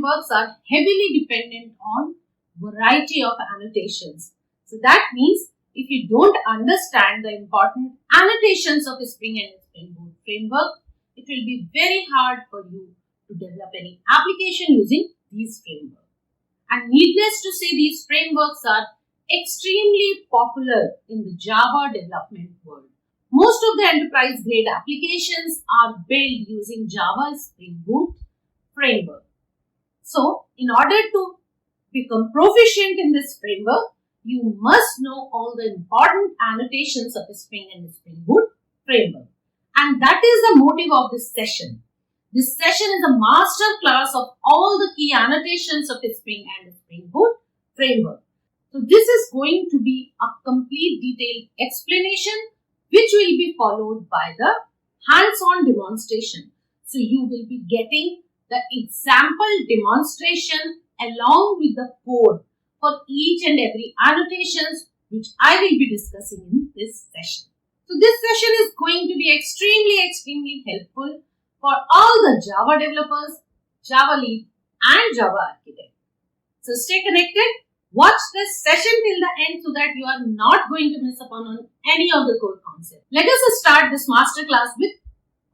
frameworks are heavily dependent on variety of annotations. So that means if you don't understand the important annotations of a Spring and Spring Boot framework, it will be very hard for you to develop any application using these frameworks. And needless to say, these frameworks are extremely popular in the Java development world. Most of the enterprise grade applications are built using Java's Spring Boot framework. So, in order to become proficient in this framework, you must know all the important annotations of the Spring and Spring Boot framework. And that is the motive of this session. This session is a master class of all the key annotations of the Spring and Spring Boot framework. So this is going to be a complete detailed explanation which will be followed by the hands-on demonstration. So you will be getting the example demonstration along with the code for each and every annotations which I will be discussing in this session. So this session is going to be extremely helpful for all the Java developers, Java lead and Java architect. So stay connected, watch this session till the end so that you are not going to miss upon on any of the core concepts. Let us start this masterclass with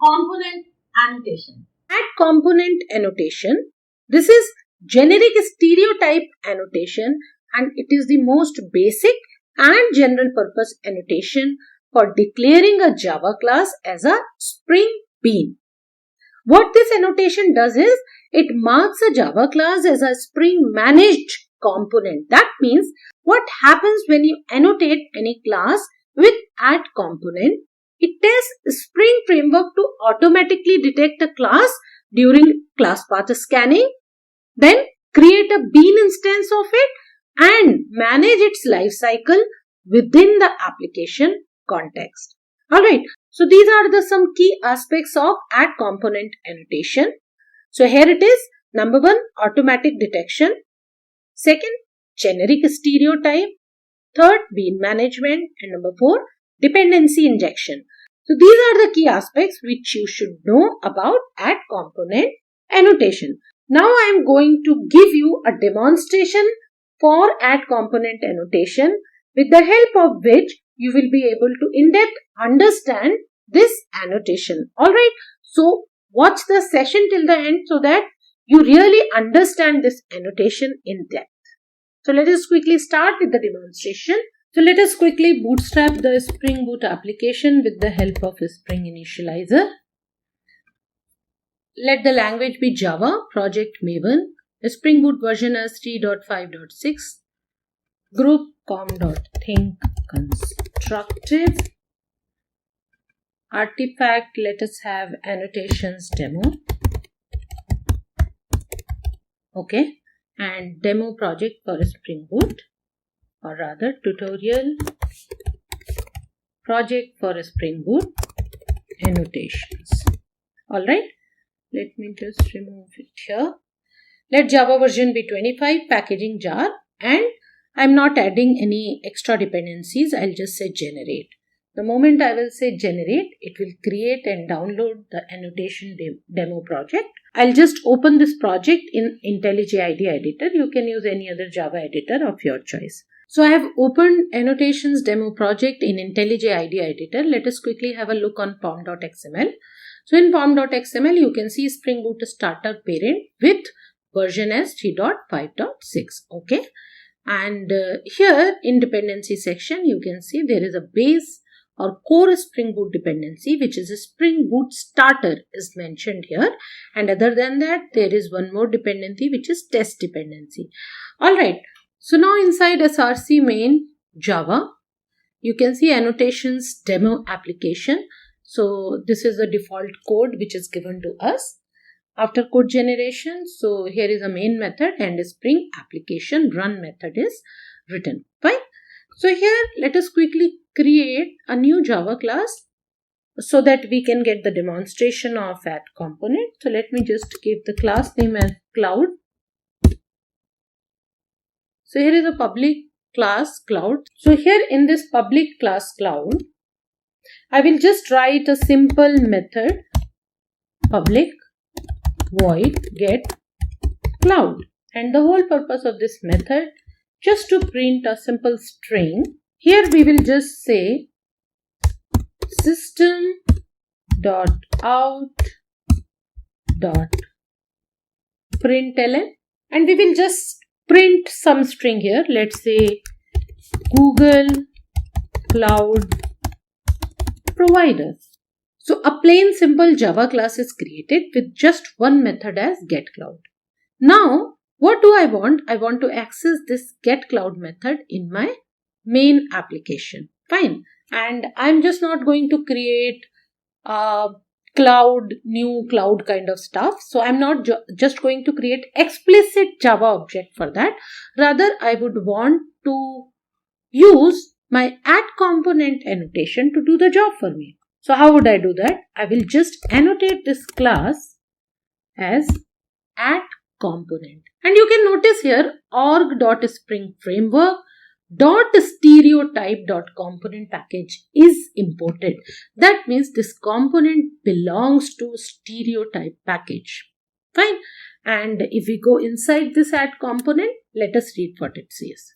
component annotation. Add component annotation. This is generic stereotype annotation and it is the most basic and general purpose annotation for declaring a Java class as a Spring Bean. What this annotation does is, it marks a Java class as a Spring managed component. That means what happens when you annotate any class with add component, it tells Spring framework to automatically detect a class during class path scanning, then create a bean instance of it and manage its life cycle within the application context. Alright, so these are some key aspects of add component annotation. So here it is. Number 1, automatic detection. Second, generic stereotype. Third, bean management. And number 4, dependency injection. So these are the key aspects which you should know about add component annotation. Now I am going to give you a demonstration for add component annotation with the help of which you will be able to in-depth understand this annotation. Alright, so watch the session till the end so that you really understand this annotation in depth. So let us quickly start with the demonstration. So let us quickly bootstrap the Spring Boot application with the help of a Spring Initializer. Let the language be Java, project Maven, the Spring Boot version as 3.5.6, group com.think constructive, artifact let us have annotations demo, okay, and demo project for Spring Boot, or rather tutorial project for Spring Boot annotations. Alright, let me just remove it here. Let Java version be 25, packaging jar, and I'm not adding any extra dependencies. I'll just say generate. The moment I will say generate, it will create and download the annotation demo project. I'll just open this project in IntelliJ IDEA editor. You can use any other Java editor of your choice. So I have opened annotations demo project in IntelliJ IDEA editor. Let us quickly have a look on pom.xml. So in pom.xml, you can see Spring Boot starter parent with version as 3.5.6. Okay. And here in dependency section, you can see there is a base or core Spring Boot dependency, which is a Spring Boot starter is mentioned here. And other than that, there is one more dependency, which is test dependency. Alright. So now inside src main Java, you can see annotations demo application. So this is the default code which is given to us. After code generation, so here is a main method and a Spring application run method is written. Fine. So here let us quickly create a new Java class so that we can get the demonstration of add component. So let me just give the class name as cloud. So here is a public class cloud. So here in this public class cloud, I will just write a simple method public void get cloud. And the whole purpose of this method, just to print a simple string. Here we will just say system.out.println, and we will just print some string here. Let's say Google Cloud Provider. So a plain simple Java class is created with just one method as getCloud. Now what do I want? I want to access this getCloud method in my main application. Fine. And I'm just not going to create a new cloud kind of stuff. So I'm not just going to create explicit Java object for that. Rather, I would want to use my add component annotation to do the job for me. So how would I do that? I will just annotate this class as add component. And you can notice here org.springframework.stereotype.component package is imported. That means this component belongs to stereotype package. Fine. And if we go inside this add component, let us read what it says.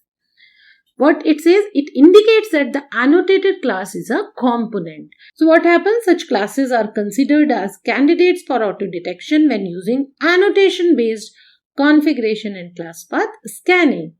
What it says, it indicates that the annotated class is a component. So what happens? Such classes are considered as candidates for auto detection when using annotation based configuration and class path scanning.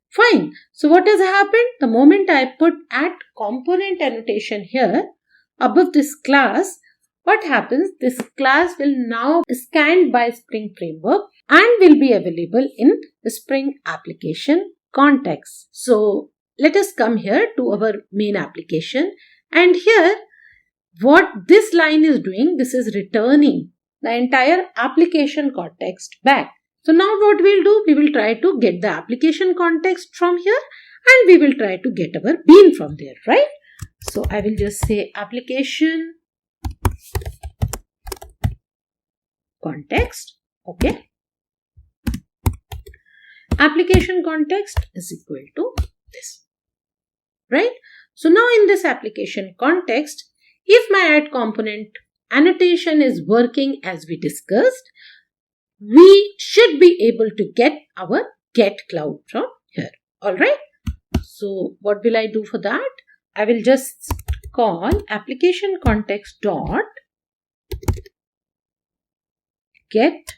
Fine. So what has happened? The moment I put add component annotation here above this class, what happens? This class will now be scanned by Spring Framework and will be available in the Spring application context. So let us come here to our main application, and here what this line is doing, this is returning the entire application context back. So now what we'll do, we will try to get the application context from here and we will try to get our bean from there, right? So I will just say application context, okay. Application context is equal to this, right? So now in this application context, if my add component annotation is working as we discussed, we should be able to get our getCloud from here. Alright. So what will I do for that? I will just call application context dot get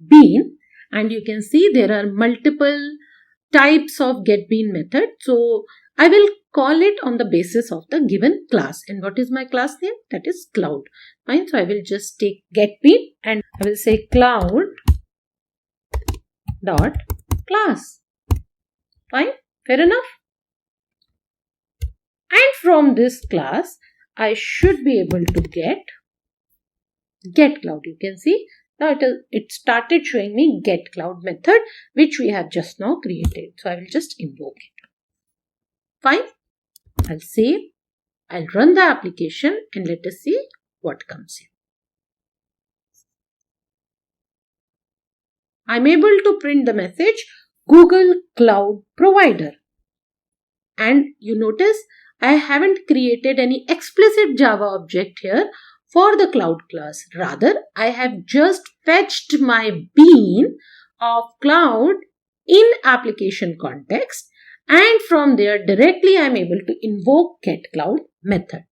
bean, and you can see there are multiple types of getBean method. So I will call it on the basis of the given class. And what is my class name? That is cloud. Fine. So I will just take getBean and I will say cloud dot class. Fine. Fair enough. And from this class, I should be able to get getCloud. You can see now it started showing me getCloud method, which we have just now created. So I will just invoke it. Fine. I'll save. I'll run the application and let us see what comes here. I'm able to print the message Google Cloud Provider. And you notice I haven't created any explicit Java object here for the cloud class. Rather, I have just fetched my bean of cloud in application context, and from there directly I am able to invoke getCloud method.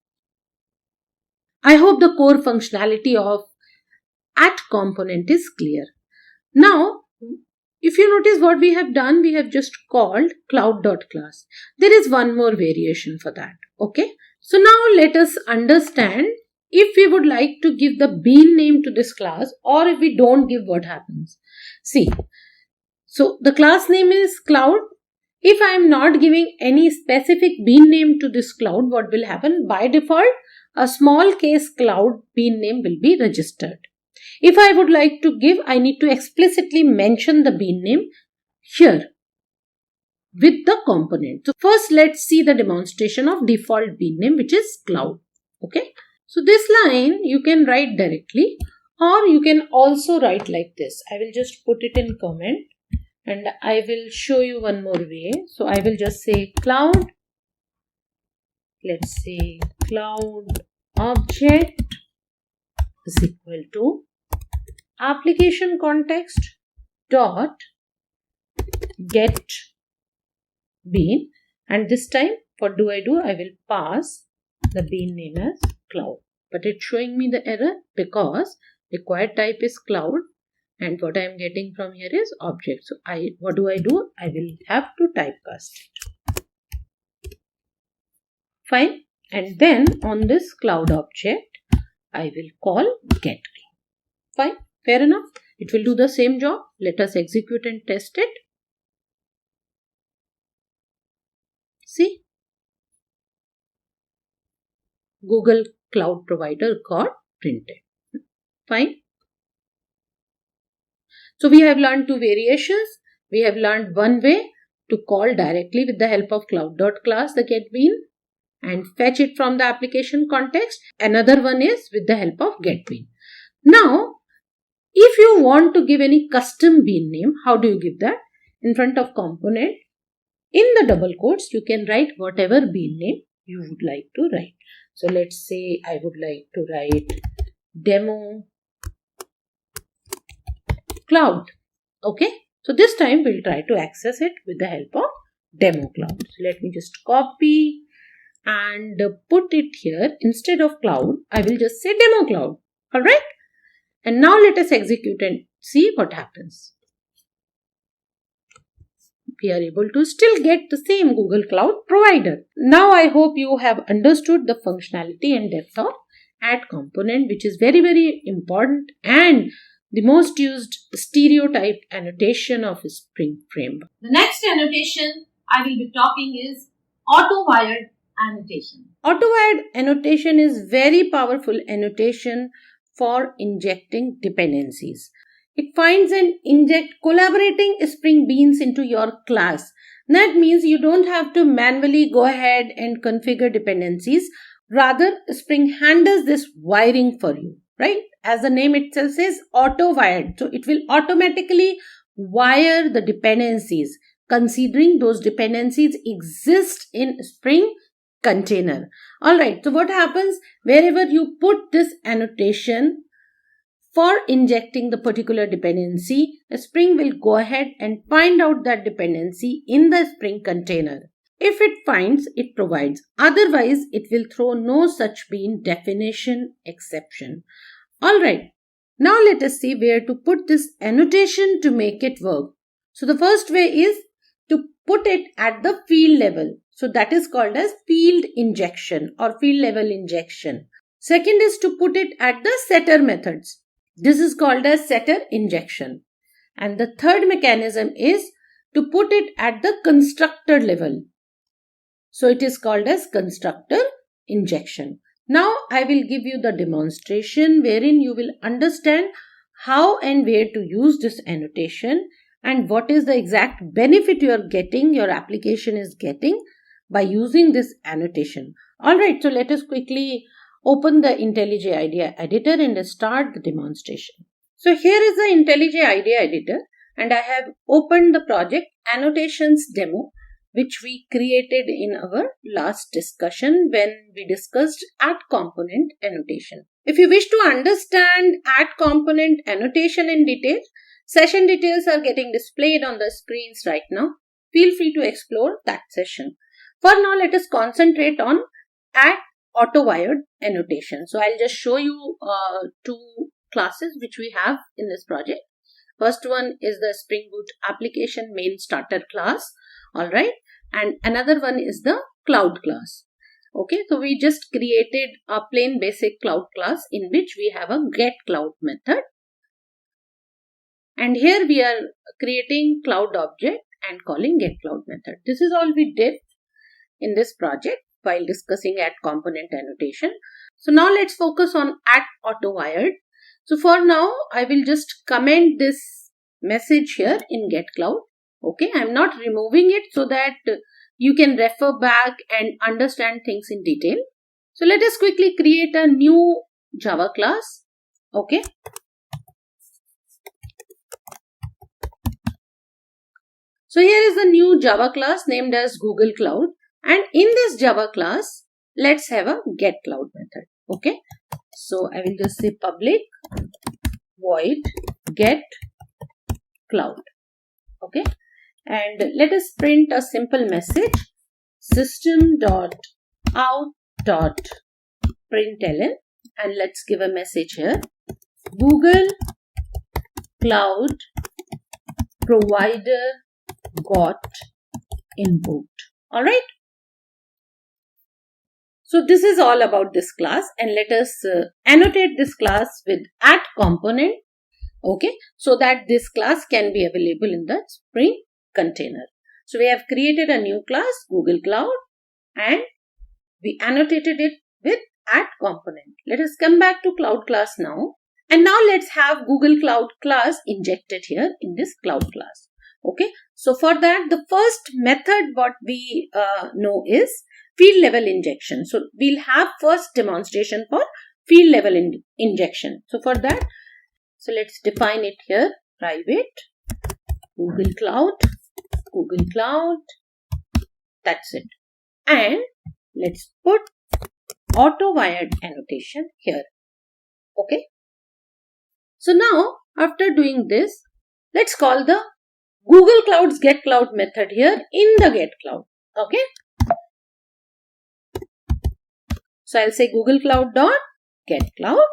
I hope the core functionality of add component is clear. Now, if you notice what we have done, we have just called cloud.class. There is one more variation for that. Okay. So now let us understand if we would like to give the bean name to this class, or if we don't give, what happens. See, so the class name is cloud. If I am not giving any specific bean name to this cloud, what will happen? By default, a small case cloud bean name will be registered. If I would like to give, I need to explicitly mention the bean name here with the component. So first let's see the demonstration of default bean name, which is cloud. Okay. So this line you can write directly, or you can also write like this. I will just put it in comment and I will show you one more way. So I will just say cloud. Let's say cloud object is equal to application context dot get bean, and this time what do? I will pass the bean name as cloud, but it's showing me the error because required type is cloud and what I am getting from here is object. So what do? I will have to typecast it. Fine. And then on this cloud object, I will call get. Fine. Fair enough. It will do the same job. Let us execute and test it. See, Google Cloud Provider got printed. Fine. So we have learned two variations. We have learned one way to call directly with the help of cloud.class the getBean and fetch it from the application context. Another one is with the help of getBean. Now, if you want to give any custom bean name, how do you give that? In front of component, in the double quotes, you can write whatever bean name you would like to write. So let's say I would like to write demo cloud. Okay. So this time we'll try to access it with the help of demo cloud. So let me just copy and put it here. Instead of cloud, I will just say demo cloud. Alright. And now let us execute and see what happens. We are able to still get the same Google Cloud Provider. Now I hope you have understood the functionality and depth of add component, which is very, very important and the most used stereotype annotation of Spring framework. The next annotation I will be talking is Autowired annotation. Autowired annotation is very powerful annotation for injecting dependencies. It finds and inject collaborating Spring Beans into your class. That means you don't have to manually go ahead and configure dependencies. Rather, Spring handles this wiring for you, right? As the name itself says, auto-wired. So it will automatically wire the dependencies, considering those dependencies exist in Spring container. Alright, so what happens? Wherever you put this annotation for injecting the particular dependency, Spring will go ahead and find out that dependency in the Spring container. If it finds, it provides. Otherwise, it will throw no such bean definition exception. Alright, now let us see where to put this annotation to make it work. So the first way is to put it at the field level. So that is called as field injection or field level injection. Second is to put it at the setter methods. This is called as setter injection. And the third mechanism is to put it at the constructor level. So it is called as constructor injection. Now I will give you the demonstration wherein you will understand how and where to use this annotation and what is the exact benefit you are getting, your application is getting by using this annotation. Alright, so let us quickly open the IntelliJ IDEA editor and start the demonstration. So here is the IntelliJ IDEA editor and I have opened the project Annotations demo, which we created in our last discussion when we discussed add component annotation. If you wish to understand add component annotation in detail, session details are getting displayed on the screens right now. Feel free to explore that session. For now, let us concentrate on add Autowired annotation. So I'll just show you two classes which we have in this project. First one is the SpringBootApplication main starter class. Alright. And another one is the cloud class. Okay. So we just created a plain basic cloud class in which we have a getCloud method. And here we are creating cloud object and calling getCloud method. This is all we did in this project while discussing add component annotation. So now let's focus on add Autowired. So for now, I will just comment this message here in getCloud. Okay, I'm not removing it so that you can refer back and understand things in detail. So let us quickly create a new Java class. Okay. So here is the new Java class named as Google Cloud. And in this Java class, let's have a getCloud method. Okay. So I will just say public void get cloud. Okay, and let us print a simple message, system.out.println, and let's give a message here, Google Cloud Provider got invoked. Alright. So this is all about this class, and let us annotate this class with @component, okay, so that this class can be available in the Spring container. So we have created a new class, Google Cloud, and we annotated it with @component. Let us come back to Cloud class now, and now let's have Google Cloud class injected here in this Cloud class. Okay, so for that, the first method what we know is field level injection. So we'll have first demonstration for field level injection. So for that, so let's define it here, private Google Cloud, that's it. And let's put Autowired annotation here. Okay. So now, after doing this, let's call the Google Cloud's getCloud method here in the getCloud. Okay. So I'll say Google Cloud.getCloud.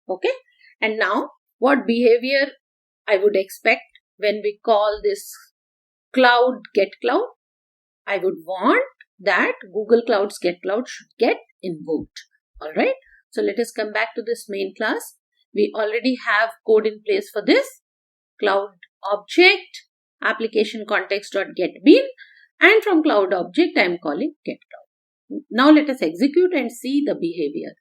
Okay. And now, what behavior I would expect when we call this Cloud getCloud? I would want that Google Cloud's getCloud should get invoked. Alright. So let us come back to this main class. We already have code in place for this. Cloud object, application context.getBean, and from cloud object I am calling getCloud. Now let us execute and see the behavior.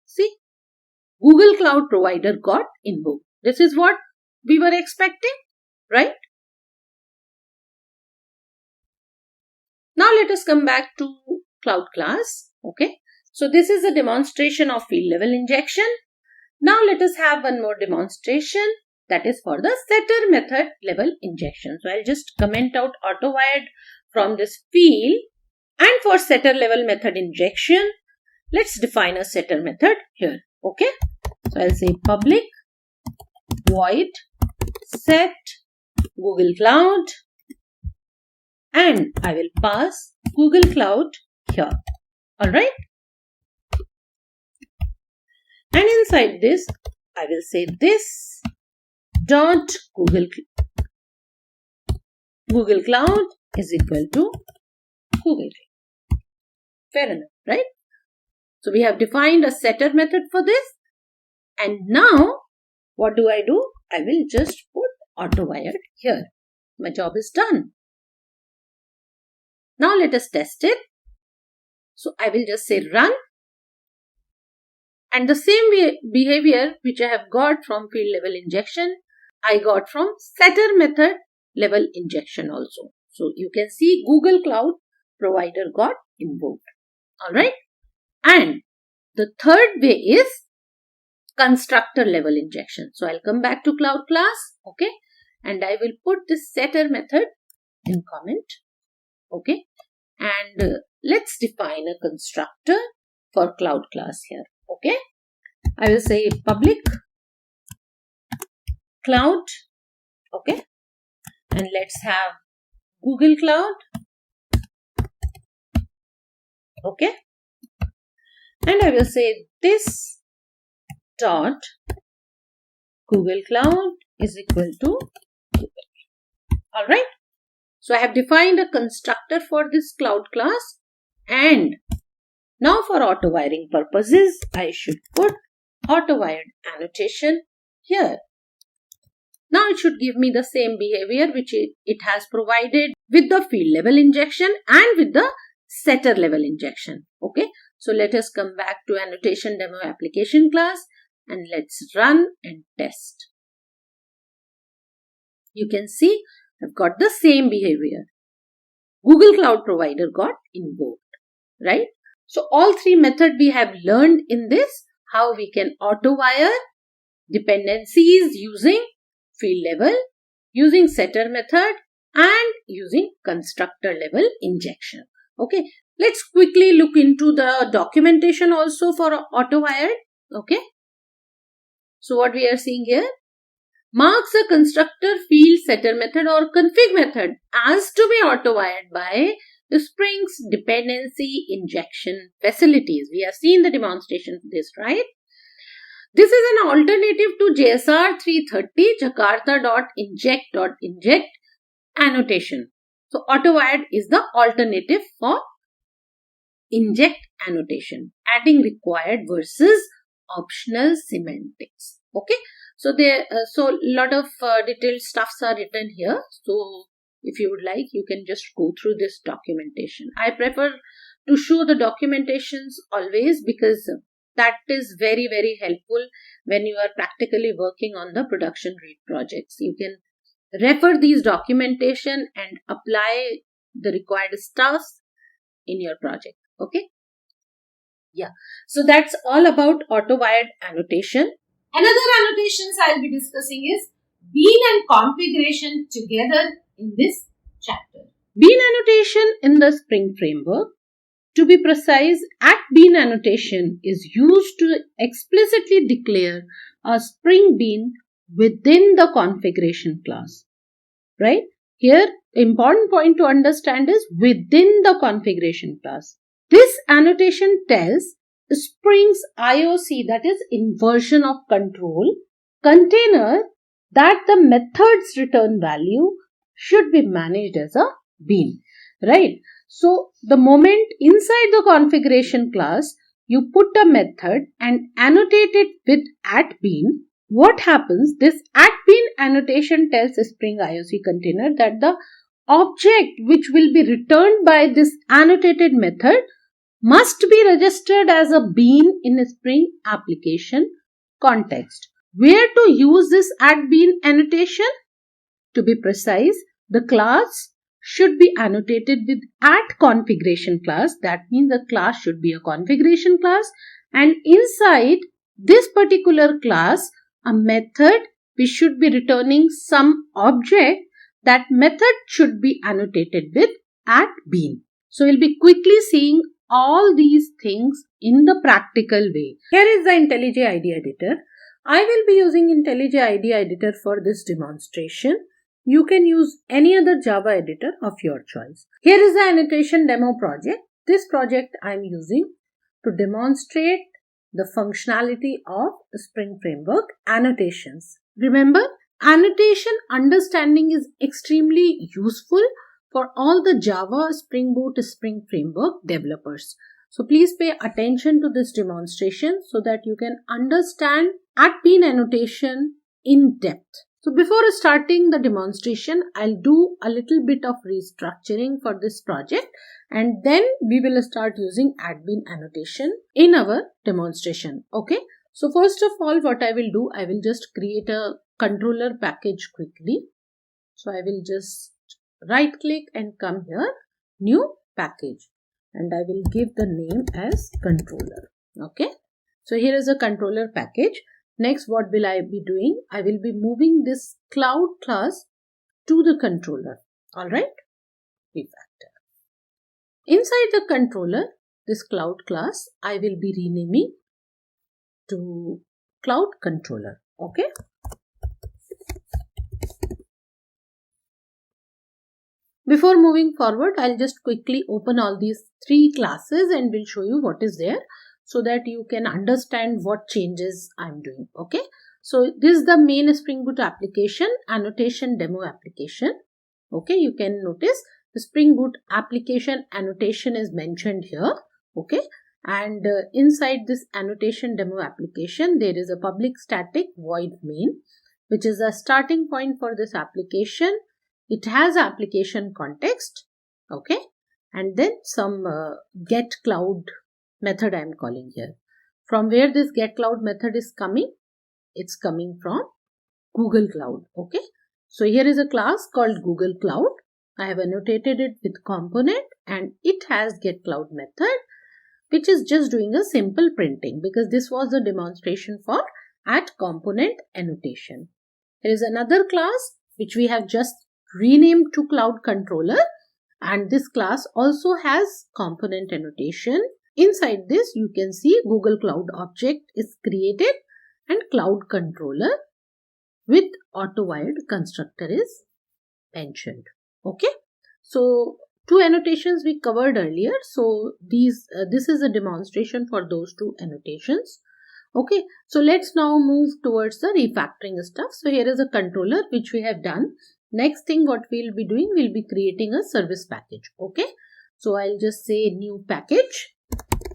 See, Google Cloud Provider got invoked. This is what we were expecting, right? Now let us come back to Cloud class. Okay, so this is a demonstration of field level injection. Now let us have one more demonstration, that is for the setter method level injection. So I'll just comment out Autowired from this field, and for setter level method injection, let's define a setter method here. Okay, so I'll say public void set Google Cloud, and I will pass Google Cloud here. Alright. And inside this, I will say this dot Google Cloud is equal to Google Cloud. Fair enough, right? So we have defined a setter method for this. And now, what do? I will just put Autowired here. My job is done. Now let us test it. So I will just say run. And the same behavior which I have got from field level injection, I got from setter method level injection also. So you can see Google Cloud Provider got invoked. Alright. And the third way is constructor level injection. So I'll come back to Cloud class. Okay. And I will put this setter method in comment. Okay. And let's define a constructor for Cloud class here. Okay. I will say public Cloud. Okay. And let's have Google Cloud. Okay. And I will say this dot Google Cloud is equal to Google. Alright. So I have defined a constructor for this Cloud class, and now for auto wiring purposes, I should put Autowired annotation here. Now it should give me the same behavior which it has provided with the field level injection and with the setter level injection. Okay. So let us come back to annotation demo application class and let's run and test. You can see I've got the same behavior. Google Cloud Provider got invoked, right? So all three methods we have learned in this, how we can auto wire dependencies using field level, using setter method, and using constructor level injection. Okay, let's quickly look into the documentation also for auto wired. Okay, So what we are seeing here, marks a constructor, field, setter method or config method as to be auto-wired by the Spring's dependency injection facilities. We have seen the demonstration of this, right? This is an alternative to JSR 330 Jakarta.inject annotation. So auto-wired is the alternative for inject annotation, adding required versus optional semantics. Okay, so there, so lot of detailed stuffs are written here. So if you would like, you can just go through this documentation. I prefer to show the documentations always because that is very, very helpful when you are practically working on the production read projects. You can refer these documentation and apply the required stuffs in your project. Okay. Yeah. So that's all about auto-wired annotation. Another annotations I'll be discussing is bean and configuration together in this chapter. Bean annotation in the Spring framework. To be precise, @bean annotation is used to explicitly declare a Spring bean within the configuration class. Right? Here, important point to understand is within the configuration class. This annotation tells Spring's IOC, that is inversion of control container, that the method's return value should be managed as a bean, right? So the moment inside the configuration class you put a method and annotate it with @bean, what happens? This @bean annotation tells the Spring IOC container that the object which will be returned by this annotated method must be registered as a bean in a Spring application context. Where to use this @bean annotation? To be precise, the class should be annotated with @configuration class. That means the class should be a configuration class, and inside this particular class, a method which should be returning some object. That method should be annotated with @bean. So we'll be quickly seeing all these things in the practical way. Here is the IntelliJ IDEA editor. I will be using IntelliJ IDEA editor for this demonstration. You can use any other Java editor of your choice. Here is the annotation demo project. This project I am using to demonstrate the functionality of the Spring Framework annotations. Remember, annotation understanding is extremely useful for all the Java, Spring Boot, Spring Framework developers. So please pay attention to this demonstration so that you can understand @bean annotation in depth. So before starting the demonstration, I'll do a little bit of restructuring for this project, and then we will start using @bean annotation in our demonstration. Okay. So first of all, what I will do, I will just create a controller package quickly. So I will just right click and come here, new package, and I will give the name as controller. Okay. So here is a controller package. Next, what will I be doing? I will be moving this cloud class to the controller. Alright. Refactor. Inside the controller, this cloud class, I will be renaming to cloud controller. Okay. Before moving forward, I'll just quickly open all these three classes and will show you what is there, so that you can understand what changes I'm doing. Okay. So this is the main Spring Boot application, annotation demo application. Okay. You can notice the Spring Boot application annotation is mentioned here. Okay. And inside this annotation demo application, there is a public static void main, which is a starting point for this application. It has application context. Okay. And then some get cloud method I am calling here. From where this get cloud method is coming? It's coming from Google Cloud. Okay. So here is a class called Google Cloud. I have annotated it with component, and it has get cloud method, which is just doing a simple printing, because this was the demonstration for @component annotation. There is another class which we have just renamed to cloud controller, and this class also has component annotation. Inside this, you can see Google Cloud object is created and cloud controller with Autowired constructor is mentioned. Okay, so two annotations we covered earlier. So this is a demonstration for those two annotations. Okay, so let's now move towards the refactoring stuff. So here is a controller which we have done. Next thing what we'll be doing, we'll be creating a service package. Okay, so I'll just say new package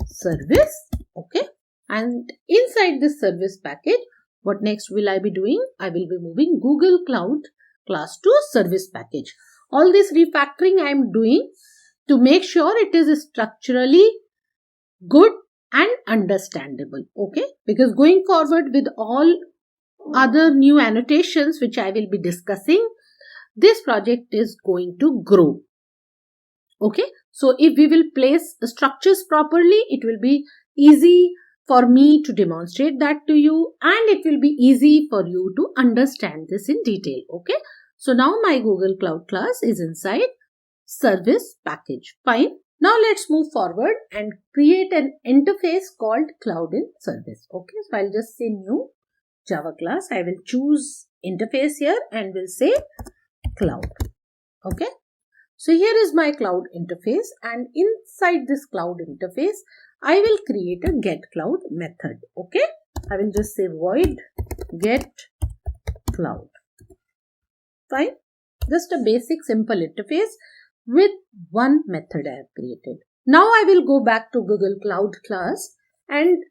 service. Okay, and inside this service package, what next will I be doing? I will be moving Google Cloud class to service package. All this refactoring I am doing to make sure it is structurally good and understandable. Okay, because going forward with all other new annotations which I will be discussing, this project is going to grow. Okay, so if we will place structures properly, it will be easy for me to demonstrate that to you, and it will be easy for you to understand this in detail. Okay, so now my Google Cloud class is inside service package. Fine. Now let's move forward and create an interface called Cloud in Service. Okay, so I'll just say new Java class. I will choose interface here and will say cloud. Okay, so here is my cloud interface, and inside this cloud interface I will create a get cloud method. Okay, I will just say void get cloud. Fine, just a basic simple interface with one method I have created. Now I will go back to Google Cloud class, and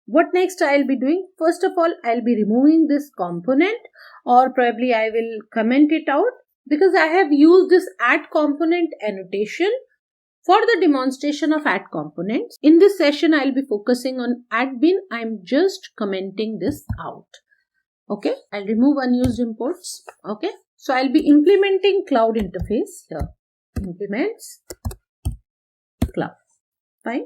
what next I'll be doing? First of all, I'll be removing this component, or probably I will comment it out, because I have used this add component annotation for the demonstration of add components. In this session, I'll be focusing on add bin. I'm just commenting this out. Okay, I'll remove unused imports. Okay, so I'll be implementing cloud interface here. Implements cloud. Fine.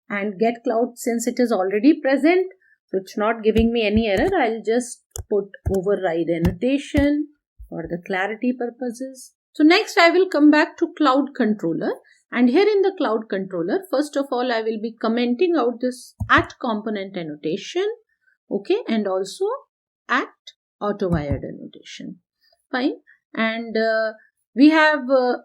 And get cloud, since it is already present, so it's not giving me any error, I'll just put override annotation for the clarity purposes. So next I will come back to cloud controller, and here in the cloud controller, first of all I will be commenting out this at component annotation. Okay, and also at Autowired annotation. Fine. And we have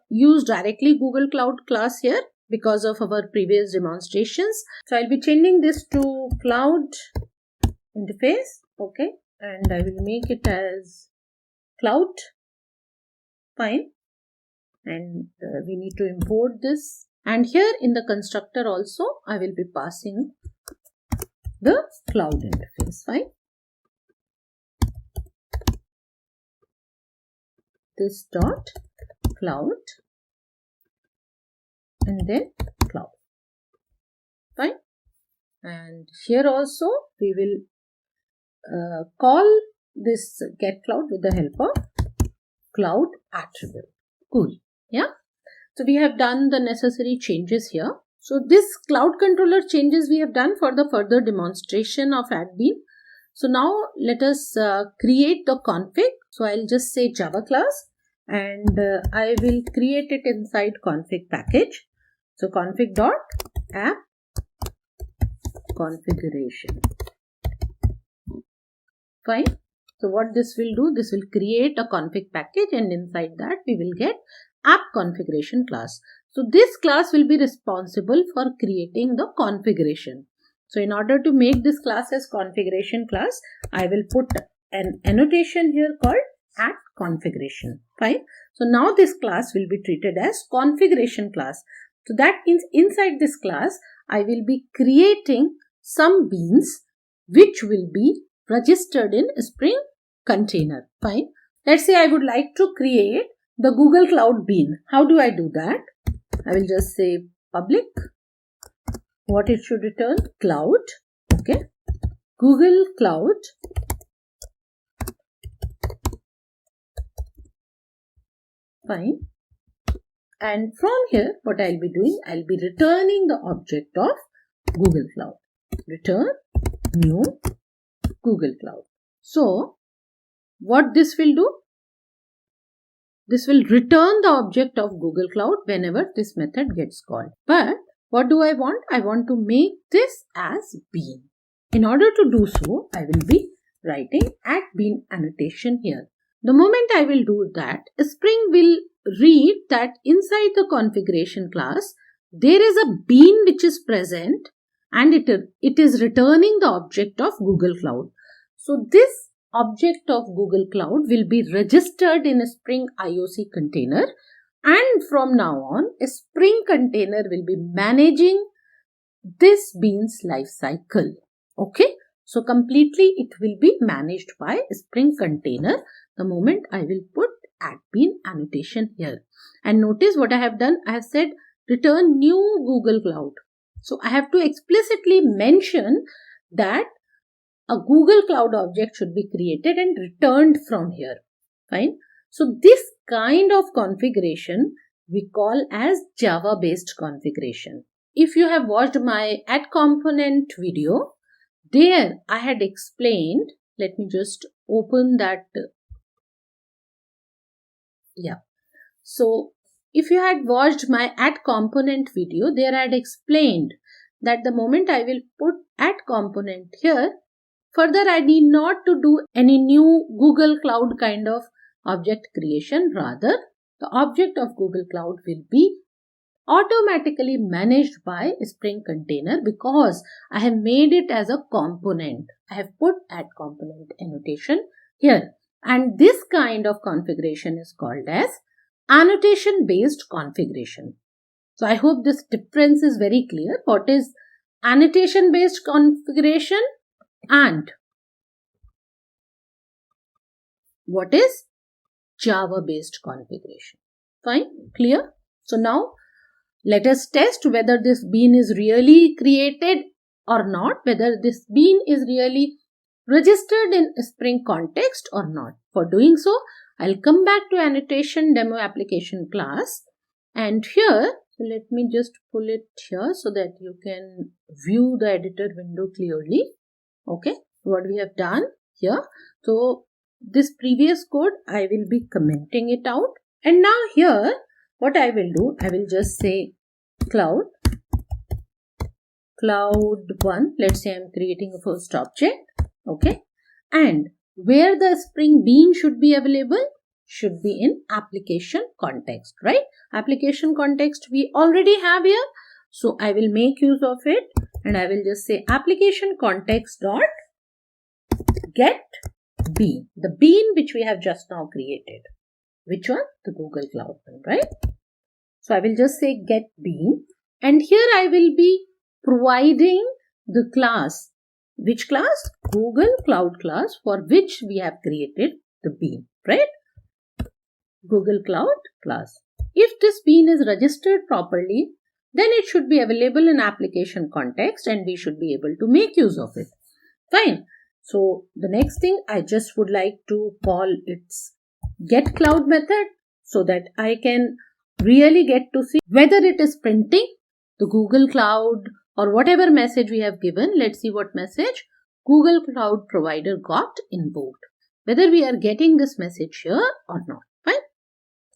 used directly Google Cloud class here because of our previous demonstrations. So I'll be changing this to cloud interface. Okay, and I will make it as cloud. Fine. And we need to import this, and here in the constructor also I will be passing the cloud interface. Fine. This dot cloud and then cloud. Fine. And here also we will call this get cloud with the help of cloud attribute. Cool. Yeah. So we have done the necessary changes here. So this cloud controller changes we have done for the further demonstration of admin. So now let us create the config. So I'll just say Java class, and I will create it inside config package. So config dot app configuration. Fine. So what this will do, this will create a config package, and inside that we will get app configuration class. So this class will be responsible for creating the configuration. So in order to make this class as configuration class, I will put an annotation here called at configuration. Fine. So now this class will be treated as configuration class. So that means inside this class, I will be creating some beans which will be registered in Spring container. Fine. Let's say I would like to create the Google Cloud bean. How do I do that? I will just say public. What it should return? Cloud. Okay. Google Cloud. Fine. And from here, what I'll be doing, I'll be returning the object of Google Cloud. Return new Google Cloud. So, what this will do? This will return the object of Google Cloud whenever this method gets called. But what do I want? I want to make this as bean. In order to do so, I will be writing @bean annotation here. The moment I will do that, Spring will read that inside the configuration class, there is a bean which is present and it is returning the object of Google Cloud. So this object of Google Cloud will be registered in a Spring IOC container, and from now on, a Spring container will be managing this bean's life cycle. Okay, so completely it will be managed by a Spring container the moment I will put @bean annotation here. And notice what I have done. I have said return new Google Cloud. So I have to explicitly mention that a Google Cloud object should be created and returned from here. Fine. So this kind of configuration we call as Java based configuration. If you have watched my add component video, there I had explained, let me just open that. Yeah. So if you had watched my add component video, there I had explained that the moment I will put add component here, further I need not to do any new Google Cloud kind of object creation. Rather, the object of Google Cloud will be automatically managed by a Spring container because I have made it as a component. I have put add component annotation here. And this kind of configuration is called as annotation based configuration. So I hope this difference is very clear. What is annotation based configuration and what is Java based configuration? Fine, clear? So now let us test whether this bean is really created or not, whether this bean is really registered in a Spring context or not. For doing so, I'll come back to annotation demo application class, and here, so let me just pull it here so that you can view the editor window clearly. Okay, what we have done here. So this previous code, I will be commenting it out, and now here what I will do, I will just say cloud 1. Let's say I'm creating a first object. Okay, and where the Spring bean should be available should be in application context, right? Application context we already have here, so I will make use of it, and I will just say application context dot get bean, the bean which we have just now created. Which one? The Google Cloud one, right? So I will just say get bean, and here I will be providing the class. Which class? Google Cloud class, for which we have created the bean, right? Google Cloud class. If this bean is registered properly, then it should be available in application context and we should be able to make use of it. Fine. So the next thing I just would like to call its get cloud method so that I can really get to see whether it is printing the Google Cloud or whatever message we have given. Let's see what message Google Cloud provider got invoked. Whether we are getting this message here or not. Fine.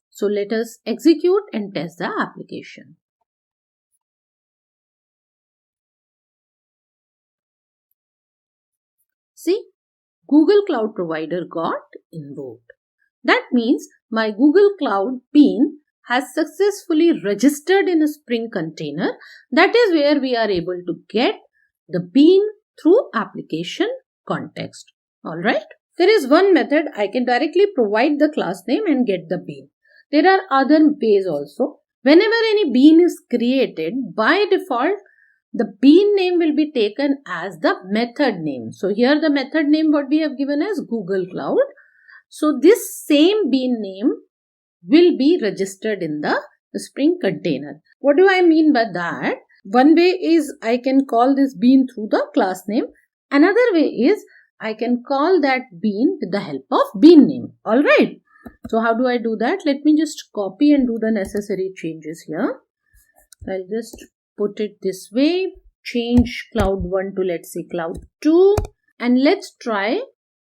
So let us execute and test the application. See, Google Cloud provider got invoked. That means my Google Cloud bean has successfully registered in a Spring container. That is where we are able to get the bean through application context. Alright. There is one method I can directly provide the class name and get the bean. There are other ways also. Whenever any bean is created, by default, the bean name will be taken as the method name. So here the method name what we have given as Google Cloud. So this same bean name will be registered in the Spring container. What do I mean by that? One way is I can call this bean through the class name. Another way is I can call that bean with the help of bean name. Alright. So how do I do that? Let me just copy and do the necessary changes here. I'll just put it this way. Change cloud 1 to let's say cloud 2. And let's try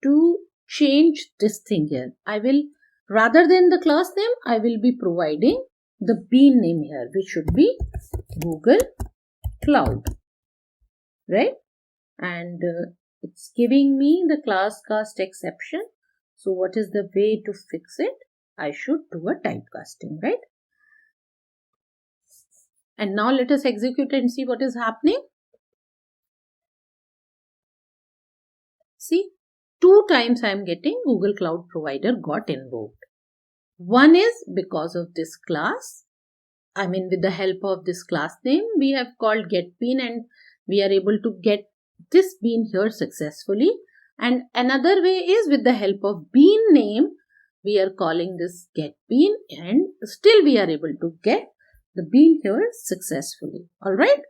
to change this thing here. I will, rather than the class name, I will be providing the bean name here, which should be Google Cloud. Right? and it's giving me the class cast exception. So what is the way to fix it? I should do a typecasting, right? And now let us execute and see what is happening. See, 2 times I am getting Google Cloud Provider got invoked. One is because of this class. I mean, with the help of this class name, we have called getBean and we are able to get this bean here successfully. And another way is with the help of bean name, we are calling this getBean and still we are able to get the bean here successfully. Alright.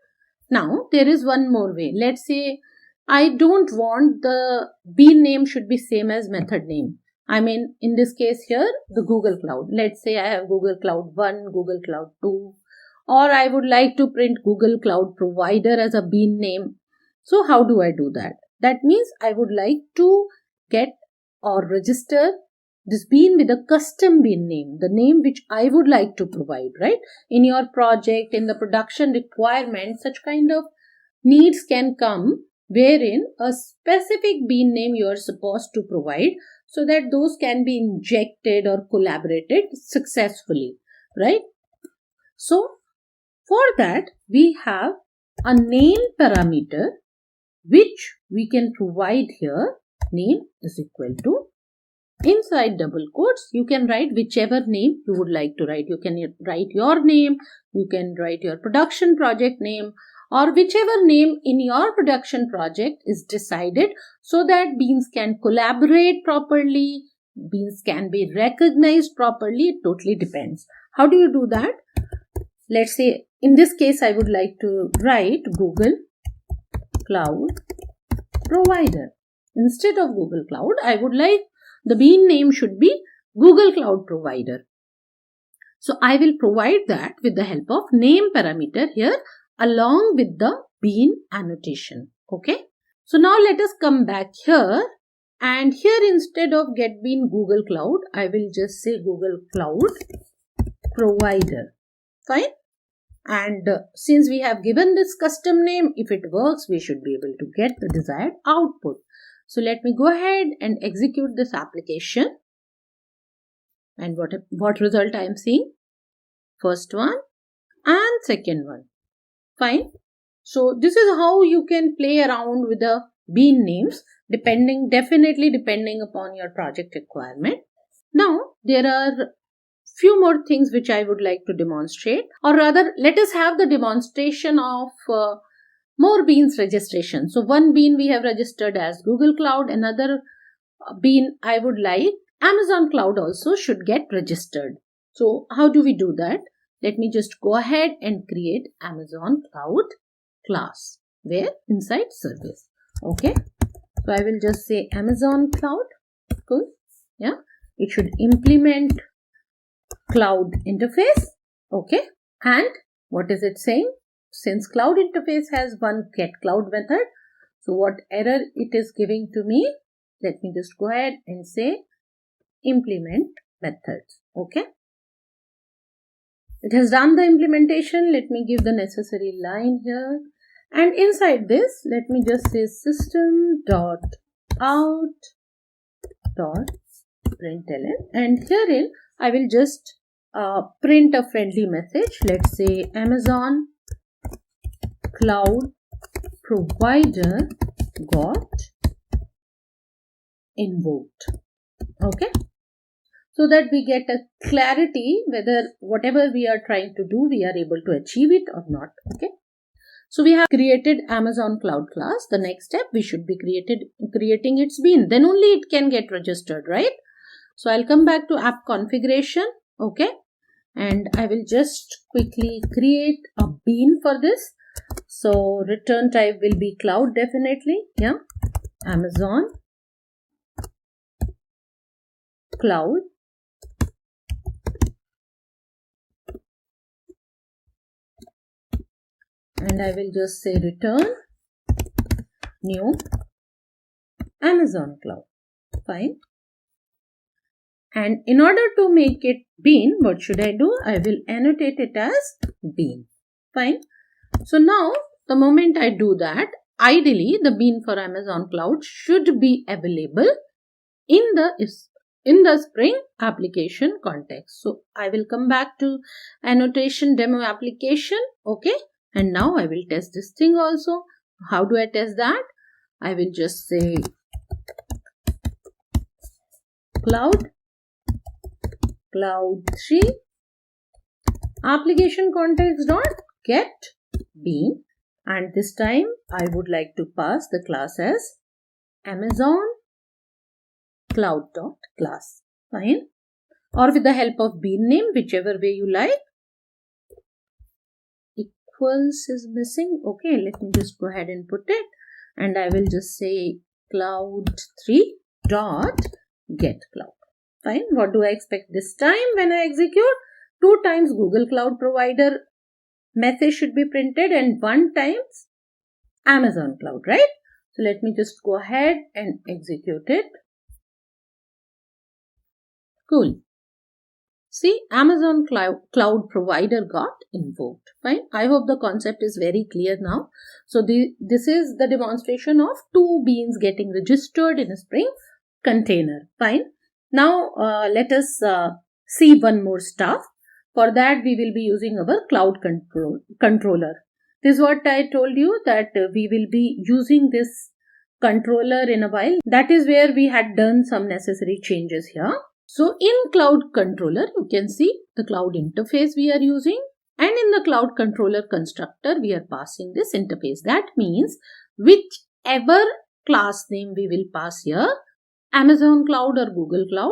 Now, there is one more way. Let's say I don't want the bean name should be same as method name. I mean, in this case here, the Google Cloud. Let's say I have Google Cloud 1, Google Cloud 2, or I would like to print Google Cloud Provider as a bean name. So how do I do that? That means I would like to get or register this bean with a custom bean name, the name which I would like to provide, right? In your project, in the production requirement, such kind of needs can come wherein a specific bean name you are supposed to provide so that those can be injected or collaborated successfully, right? So, for that, we have a name parameter which we can provide here. Name is equal to, inside double quotes, you can write whichever name you would like to write. You can write your name, you can write your production project name, or whichever name in your production project is decided so that beans can collaborate properly, beans can be recognized properly. It totally depends. How do you do that? Let's say in this case I would like to write Google Cloud Provider. Instead of Google Cloud, I would like the bean name should be Google Cloud Provider. So I will provide that with the help of name parameter here along with the bean annotation. Okay. So now let us come back here, and here instead of getBean Google Cloud, I will just say Google Cloud Provider. Fine. And since we have given this custom name, if it works, we should be able to get the desired output. So let me go ahead and execute this application. And what result I am seeing? First one and second one. Fine. So this is how you can play around with the bean names, definitely depending upon your project requirement. Now there are few more things which I would like to demonstrate, or rather let us have the demonstration of more beans registration. So one bean we have registered as Google Cloud, another bean I would like Amazon Cloud also should get registered. So how do we do that? Let me just go ahead and create Amazon Cloud class where inside service. Okay. So I will just say Amazon Cloud. Cool. Yeah. It should implement cloud interface. Okay. And what is it saying? Since cloud interface has one get cloud method, so what error it is giving to me? Let me just go ahead and say implement methods. Okay. It has done the implementation. Let me give the necessary line here. And inside this, let me just say system.out.println. And herein, I will just print a friendly message. Let's say Amazon Cloud Provider got invoked. Okay. So that we get a clarity whether whatever we are trying to do, we are able to achieve it or not. Okay. So we have created Amazon Cloud class. The next step, we should be creating its bean. Then only it can get registered, right? So I'll come back to app configuration. Okay. And I will just quickly create a bean for this. So return type will be cloud definitely. Yeah. Amazon Cloud and I will just say return new Amazon Cloud. Fine. And in order to make it bean, what should I do? I will annotate it as bean. Fine. So now the moment I do that, ideally the bean for Amazon Cloud should be available in the Spring application context. So I will come back to annotation demo application. Okay. And now I will test this thing also. How do I test that? I will just say cloud 3 application context dot get bean, and this time I would like to pass the class as Amazon Cloud dot class. Fine. Or with the help of bean name, whichever way you like. Equals is missing. Okay, let me just go ahead and put it, and I will just say cloud 3 dot get cloud. Fine. What do I expect this time when I execute? 2 times Google Cloud Provider message should be printed and 1 times Amazon Cloud, right? So let me just go ahead and execute it. Cool. See, Amazon Cloud Provider got invoked. Fine. I hope the concept is very clear now. So this is the demonstration of 2 beans getting registered in a Spring container. Fine. Now let us see one more stuff. For that we will be using our cloud controller. This is what I told you, that we will be using this controller in a while. That is where we had done some necessary changes here. So in cloud controller, you can see the cloud interface we are using, and in the cloud controller constructor, we are passing this interface. That means whichever class name we will pass here, Amazon Cloud or Google Cloud,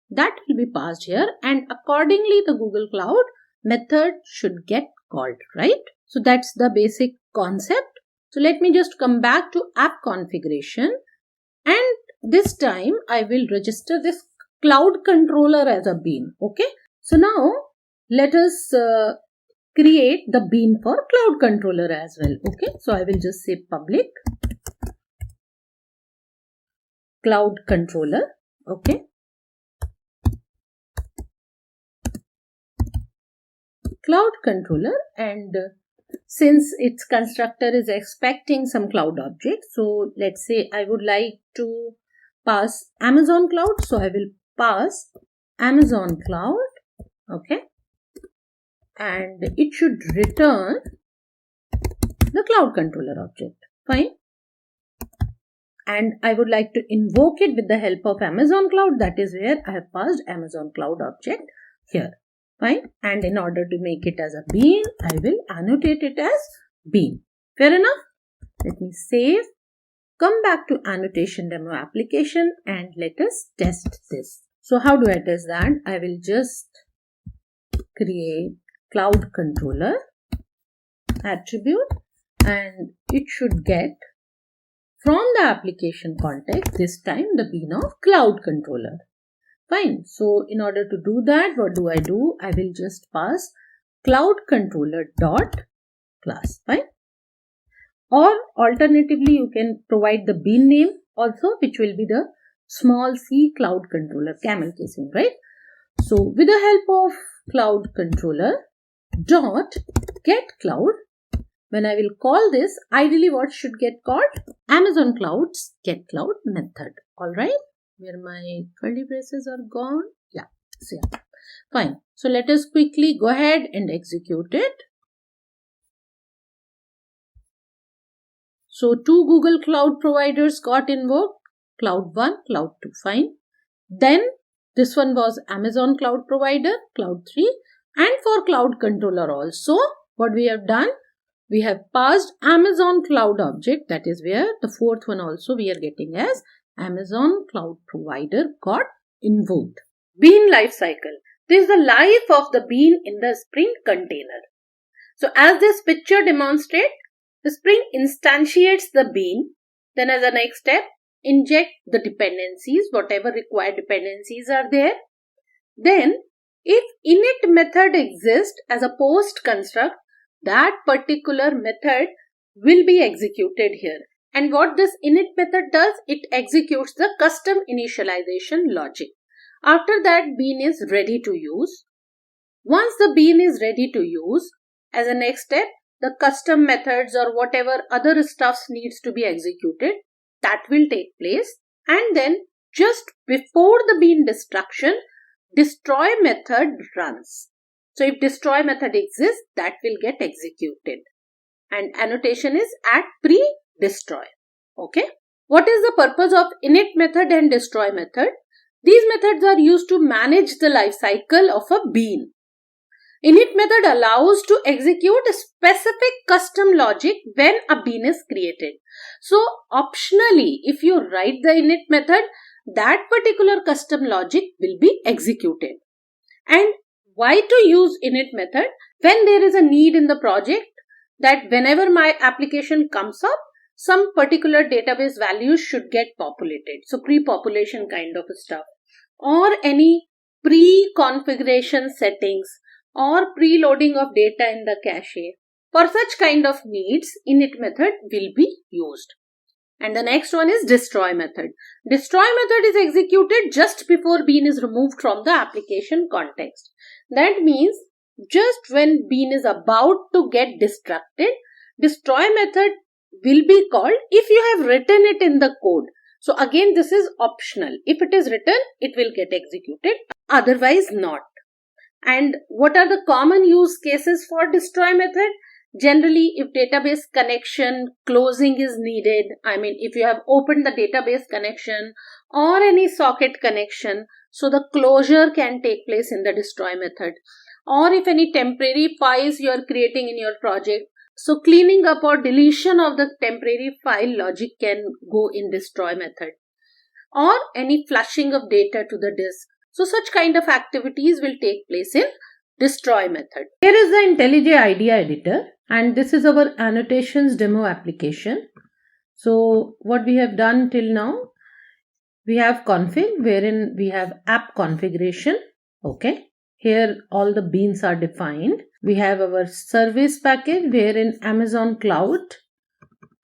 that will be passed here, and accordingly the Google Cloud method should get called, right? So that's the basic concept. So let me just come back to app configuration, and this time I will register this cloud controller as a bean. Okay. So now let us create the bean for cloud controller as well. Okay. So I will just say public cloud controller. Okay. Cloud controller, and since its constructor is expecting some cloud object, so let's say I would like to pass Amazon Cloud, so I will pass Amazon Cloud. Okay, and it should return the cloud controller object. Fine. And I would like to invoke it with the help of Amazon Cloud. That is where I have passed Amazon Cloud object here. Fine. And in order to make it as a bean, I will annotate it as bean. Fair enough? Let me save. Come back to annotation demo application and let us test this. So how do I test that? I will just create cloud controller attribute, and it should get from the application context this time the bean of cloud controller. Fine. So in order to do that, what do? I will just pass cloud controller dot class. Fine. Or alternatively, you can provide the bean name also, which will be the small c cloud controller, camel casing, right? So with the help of cloud controller dot get cloud, when I will call this, ideally what should get called? Amazon Cloud's get cloud method. All right. Where my curly braces are gone. Yeah. So yeah. Fine. So let us quickly go ahead and execute it. So 2 Google Cloud providers got invoked. Cloud 1, Cloud 2. Fine. Then this one was Amazon Cloud Provider, Cloud 3. And for Cloud Controller also, what we have done? We have passed Amazon Cloud object. That is where the 4th one also we are getting as Amazon Cloud Provider got invoked. Bean lifecycle. This is the life of the bean in the Spring container. So as this picture demonstrates, the Spring instantiates the bean. Then as a next step, inject the dependencies, whatever required dependencies are there. Then if init method exists as a post construct, that particular method will be executed here. And what this init method does, it executes the custom initialization logic. After that, bean is ready to use. Once the bean is ready to use, as a next step, the custom methods or whatever other stuff needs to be executed, that will take place. And then just before the bean destruction, destroy method runs. So if destroy method exists, that will get executed. And annotation is at pre-destroy. Okay. What is the purpose of init method and destroy method? These methods are used to manage the life cycle of a bean. Init method allows to execute a specific custom logic when a bean is created. So optionally, if you write the init method, that particular custom logic will be executed. And why to use init method? When there is a need in the project that whenever my application comes up, some particular database values should get populated. So pre-population kind of stuff, or any pre-configuration settings, or preloading of data in the cache. For such kind of needs, init method will be used. And the next one is destroy method. Destroy method is executed just before bean is removed from the application context. That means just when bean is about to get destructed, destroy method will be called if you have written it in the code. So again, this is optional. If it is written, it will get executed, otherwise not. And what are the common use cases for destroy method? Generally, if database connection closing is needed, if you have opened the database connection or any socket connection, so the closure can take place in the destroy method. Or if any temporary files you are creating in your project, so cleaning up or deletion of the temporary file logic can go in destroy method. Or any flushing of data to the disk. So such kind of activities will take place in destroy method. Here is the IntelliJ IDEA editor, and this is our annotations demo application. So what we have done till now, we have config wherein we have app configuration. Okay. Here all the beans are defined. We have our service package wherein Amazon Cloud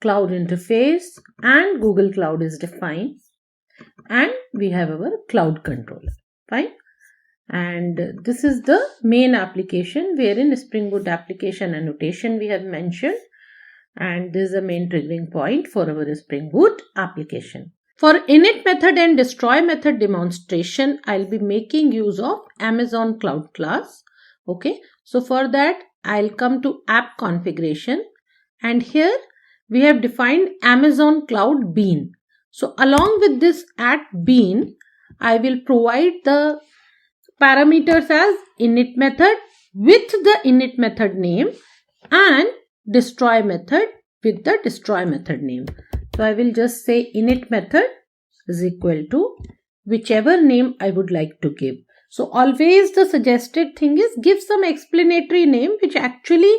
interface and Google Cloud is defined. And we have our cloud controller. Fine. And this is the main application wherein SpringBootApplication annotation we have mentioned. And this is the main triggering point for our Spring Boot application. For init method and destroy method demonstration, I'll be making use of Amazon Cloud class. Okay. So for that, I'll come to app configuration. And here we have defined Amazon Cloud bean. So along with this at bean, I will provide the parameters as init method with the init method name and destroy method with the destroy method name. So I will just say init method is equal to whichever name I would like to give. So always the suggested thing is give some explanatory name which actually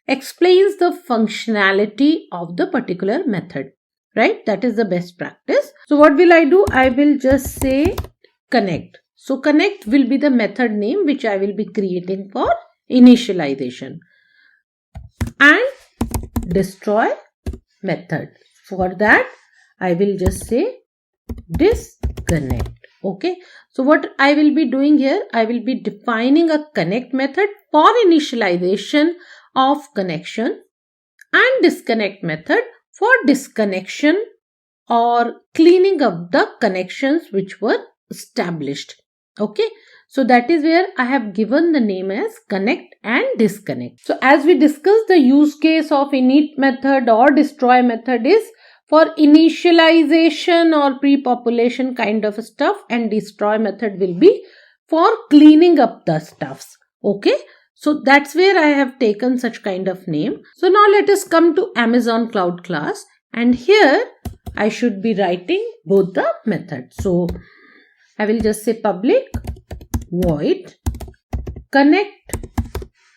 explains the functionality of the particular method. Right? That is the best practice. So what will I do? I will just say connect. So connect will be the method name which I will be creating for initialization. And destroy method. For that, I will just say disconnect. Okay. So what I will be doing here, I will be defining a connect method for initialization of connection and disconnect method for disconnection or cleaning up the connections which were established. Okay. So that is where I have given the name as connect and disconnect. So as we discussed, the use case of init method or destroy method is for initialization or pre-population kind of stuff, and destroy method will be for cleaning up the stuffs. Okay. So that's where I have taken such kind of name. So now let us come to Amazon Cloud class, and here I should be writing both the methods. So I will just say public void connect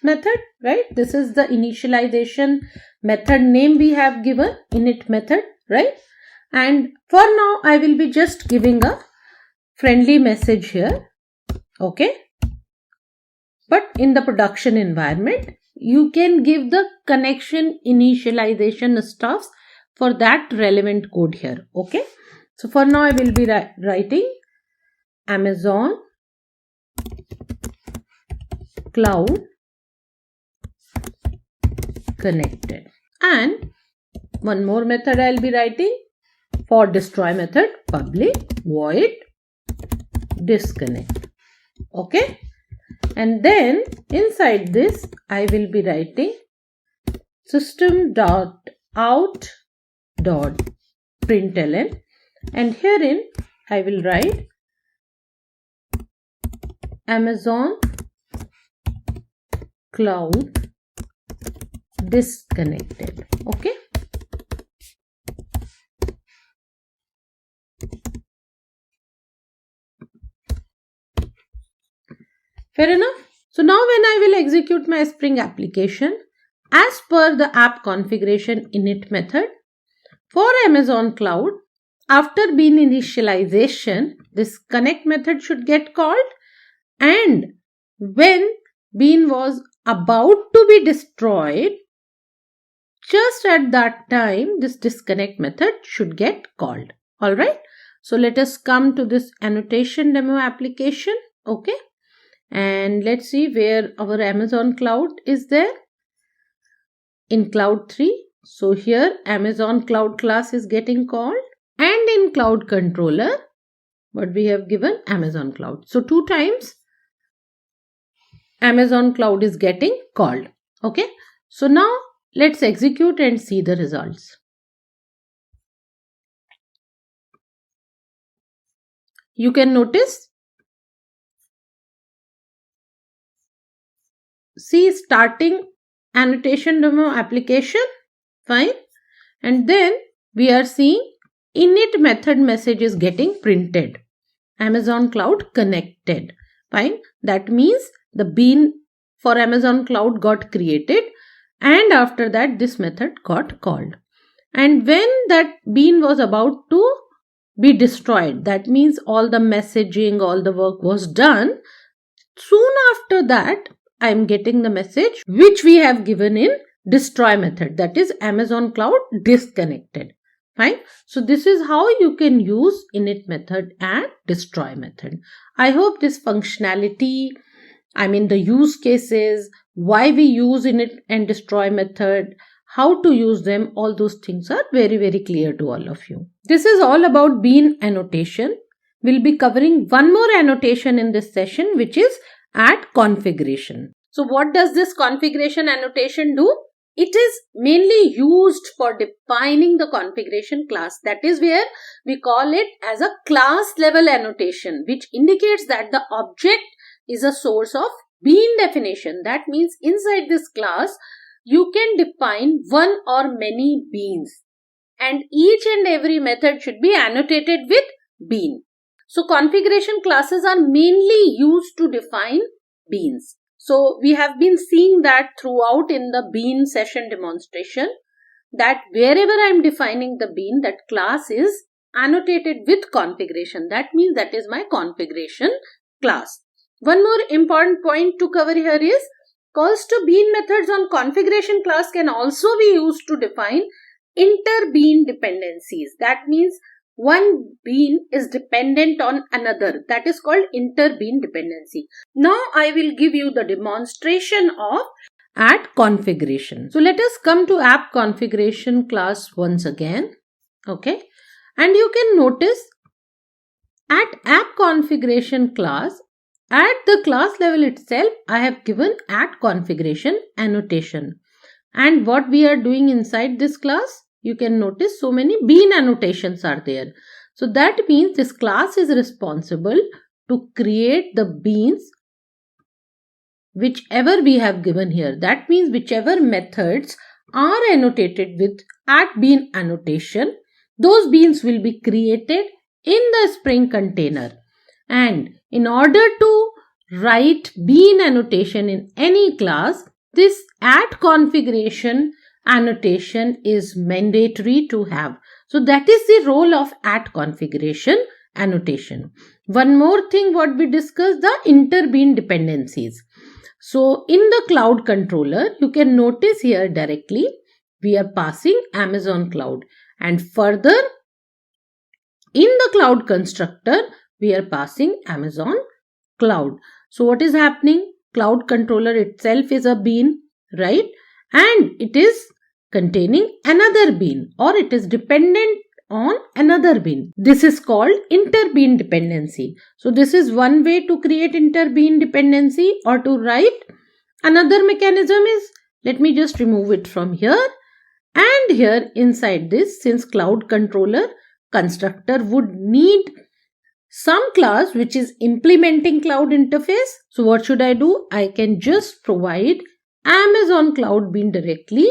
method, right? This is the initialization method name we have given, init method, right? And for now I will be just giving a friendly message here. Okay. But in the production environment, you can give the connection initialization stuffs for that relevant code here. Okay. So for now I will be writing Amazon Cloud connected. And one more method I'll be writing for destroy method, public void disconnect. Okay. And then inside this I will be writing system.out.println, and herein I will write Amazon cloud disconnected. Okay. Fair enough. So now when I will execute my Spring application, as per the app configuration init method for Amazon cloud, after bean initialization, this connect method should get called, and when bean was about to be destroyed, just at that time this disconnect method should get called. Alright. So let us come to this annotation demo application. Okay. And let's see where our Amazon cloud is there. In cloud 3. So here Amazon cloud class is getting called, and in cloud controller what we have given Amazon cloud. So 2 times Amazon cloud is getting called. Okay. So now let's execute and see the results. You can notice, see starting annotation demo application, fine, and then we are seeing init method message is getting printed, Amazon cloud connected, fine. That means the bean for Amazon cloud got created, and after that this method got called. And when that bean was about to be destroyed, that means all the messaging, all the work was done, soon after that I am getting the message which we have given in destroy method, that is Amazon cloud disconnected. Fine. So this is how you can use init method and destroy method. I hope this functionality, the use cases, why we use init and destroy method, how to use them, all those things are very, very clear to all of you. This is all about bean annotation. We'll be covering one more annotation in this session, which is add configuration. So what does this configuration annotation do? It is mainly used for defining the configuration class. That is where we call it as a class level annotation, which indicates that the object is a source of bean definition. That means inside this class, you can define one or many beans, and each and every method should be annotated with bean. So configuration classes are mainly used to define beans. So we have been seeing that throughout in the bean session demonstration, that wherever I am defining the bean, that class is annotated with configuration. That means that is my configuration class. One more important point to cover here is calls to bean methods on configuration class can also be used to define inter-bean dependencies. That means one bean is dependent on another. That is called inter-bean dependency. Now I will give you the demonstration of add configuration. So let us come to app configuration class once again. Okay. And you can notice at app configuration class, at the class level itself, I have given add configuration annotation. And what we are doing inside this class, you can notice so many bean annotations are there. So that means this class is responsible to create the beans whichever we have given here. That means whichever methods are annotated with add bean annotation, those beans will be created in the Spring container. And in order to write bean annotation in any class, this add configuration annotation is mandatory to have. So that is the role of add configuration annotation. One more thing what we discussed, the inter-bean dependencies. So in the cloud controller, you can notice here directly we are passing Amazon cloud, and further in the cloud constructor we are passing Amazon cloud. So what is happening? Cloud controller itself is a bean, right? and it is containing another bean, or it is dependent on another bean. This is called interbean dependency. So this is one way to create interbean dependency or to write. Another mechanism is, let me just remove it from here, and here inside this, since cloud controller constructor would need some class which is implementing cloud interface. So what should I do? I can just provide Amazon Cloud Bean directly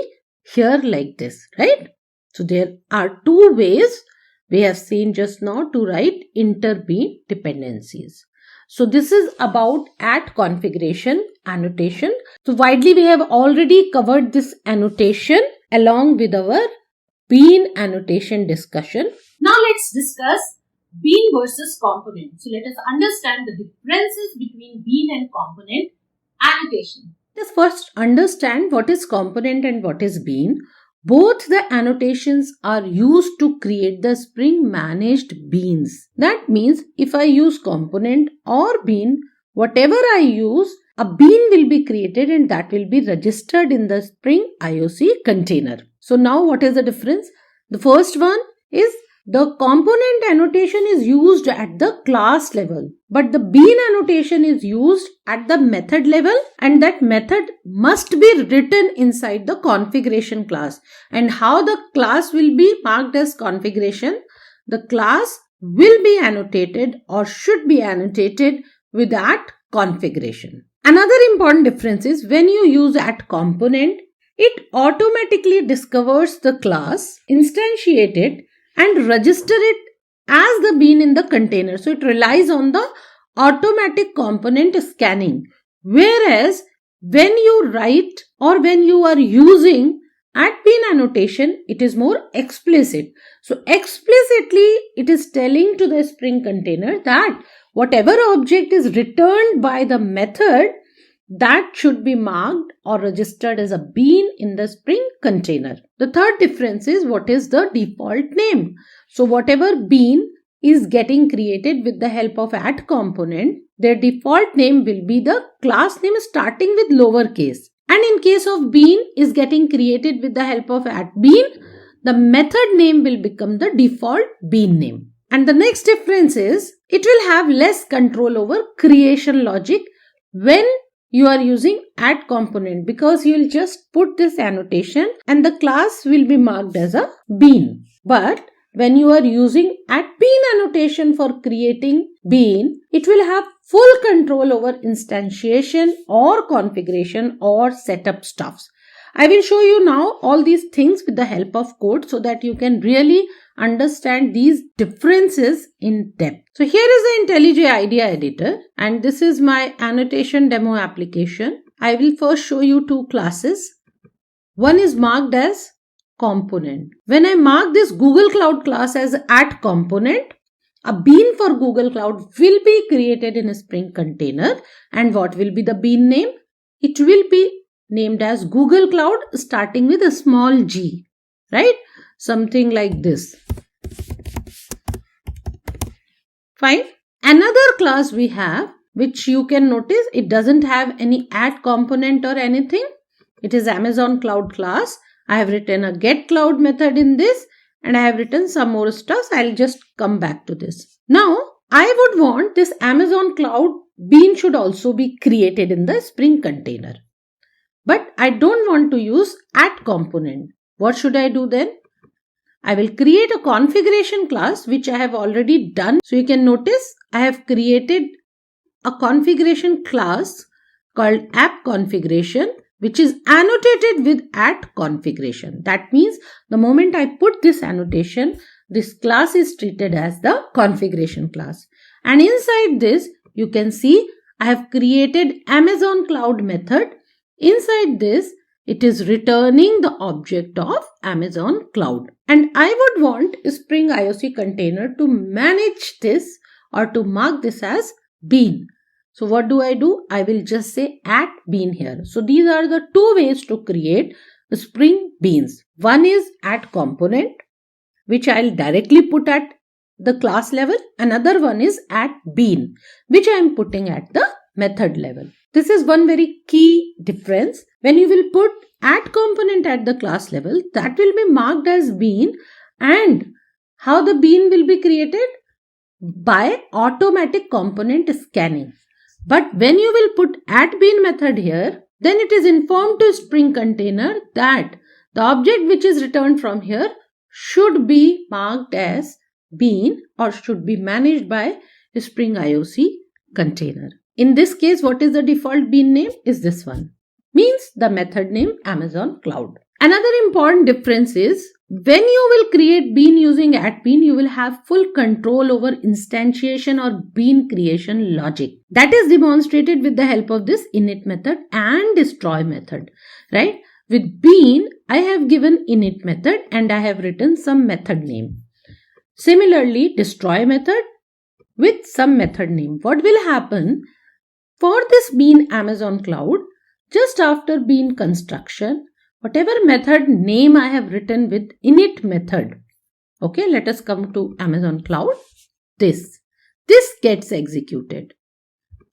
here like this, right? So there are two ways we have seen just now to write interbean dependencies. So this is about at configuration annotation. So widely we have already covered this annotation along with our bean annotation discussion. Now let's discuss bean versus component. So let us understand the differences between bean and component annotation. Let's first understand what is component and what is bean. Both the annotations are used to create the Spring managed beans. That means if I use component or bean, whatever I use, a bean will be created and that will be registered in the Spring IOC container. So now what is the difference? The first one is the component annotation is used at the class level, but the bean annotation is used at the method level, and that method must be written inside the configuration class. And how the class will be marked as configuration? The class will be annotated or should be annotated with at configuration. Another important difference is when you use at component, it automatically discovers the class, instantiate it, and register it as the bean in the container. So it relies on the automatic component scanning. Whereas when you write or when you are using at bean annotation, it is more explicit. So explicitly it is telling to the Spring container that whatever object is returned by the method, that should be marked or registered as a bean in the Spring container. The third difference is what is the default name. So whatever bean is getting created with the help of at component, their default name will be the class name starting with lowercase. And in case of bean is getting created with the help of at bean, the method name will become the default bean name. And the next difference is it will have less control over creation logic when you are using at component, because you will just put this annotation and the class will be marked as a bean. But when you are using at bean annotation for creating bean, it will have full control over instantiation or configuration or setup stuffs. I will show you now all these things with the help of code so that you can really understand these differences in depth. So here is the IntelliJ IDEA editor, and this is my annotation demo application. I will first show you two classes. One is marked as component. When I mark this Google Cloud class as at component, a bean for Google Cloud will be created in a Spring container. And what will be the bean name? It will be named as Google Cloud starting with a small g, right? Something like this. Fine. Another class we have, which you can notice, it doesn't have any at component or anything. It is Amazon Cloud class. I have written a get cloud method in this, and I have written some more stuff. I'll just come back to this. Now, I would want this Amazon Cloud bean should also be created in the Spring container. But I don't want to use at component. What should I do then? I will create a configuration class, which I have already done. So you can notice I have created a configuration class called app configuration, which is annotated with at configuration. That means the moment I put this annotation, this class is treated as the configuration class. And inside this, you can see I have created Amazon Cloud method. Inside this, it is returning the object of Amazon Cloud. And I would want a Spring IOC container to manage this or to mark this as bean. So what do? I will just say at bean here. So these are the two ways to create Spring beans. One is at component, which I'll directly put at the class level. Another one is at bean, which I am putting at the method level. This is one very key difference. When you will put add component at the class level, that will be marked as bean, and how the bean will be created? By automatic component scanning. But when you will put add bean method here, then it is informed to Spring container that the object which is returned from here should be marked as bean or should be managed by Spring IOC container. In this case, what is the default bean name? Is this one. Means the method name Amazon Cloud. Another important difference is when you will create bean using @bean, you will have full control over instantiation or bean creation logic. That is demonstrated with the help of this init method and destroy method, right? With bean, I have given init method and I have written some method name. Similarly, destroy method with some method name. What will happen for this bean Amazon Cloud? Just after bean construction, whatever method name I have written with init method, okay, let us come to Amazon Cloud. This gets executed.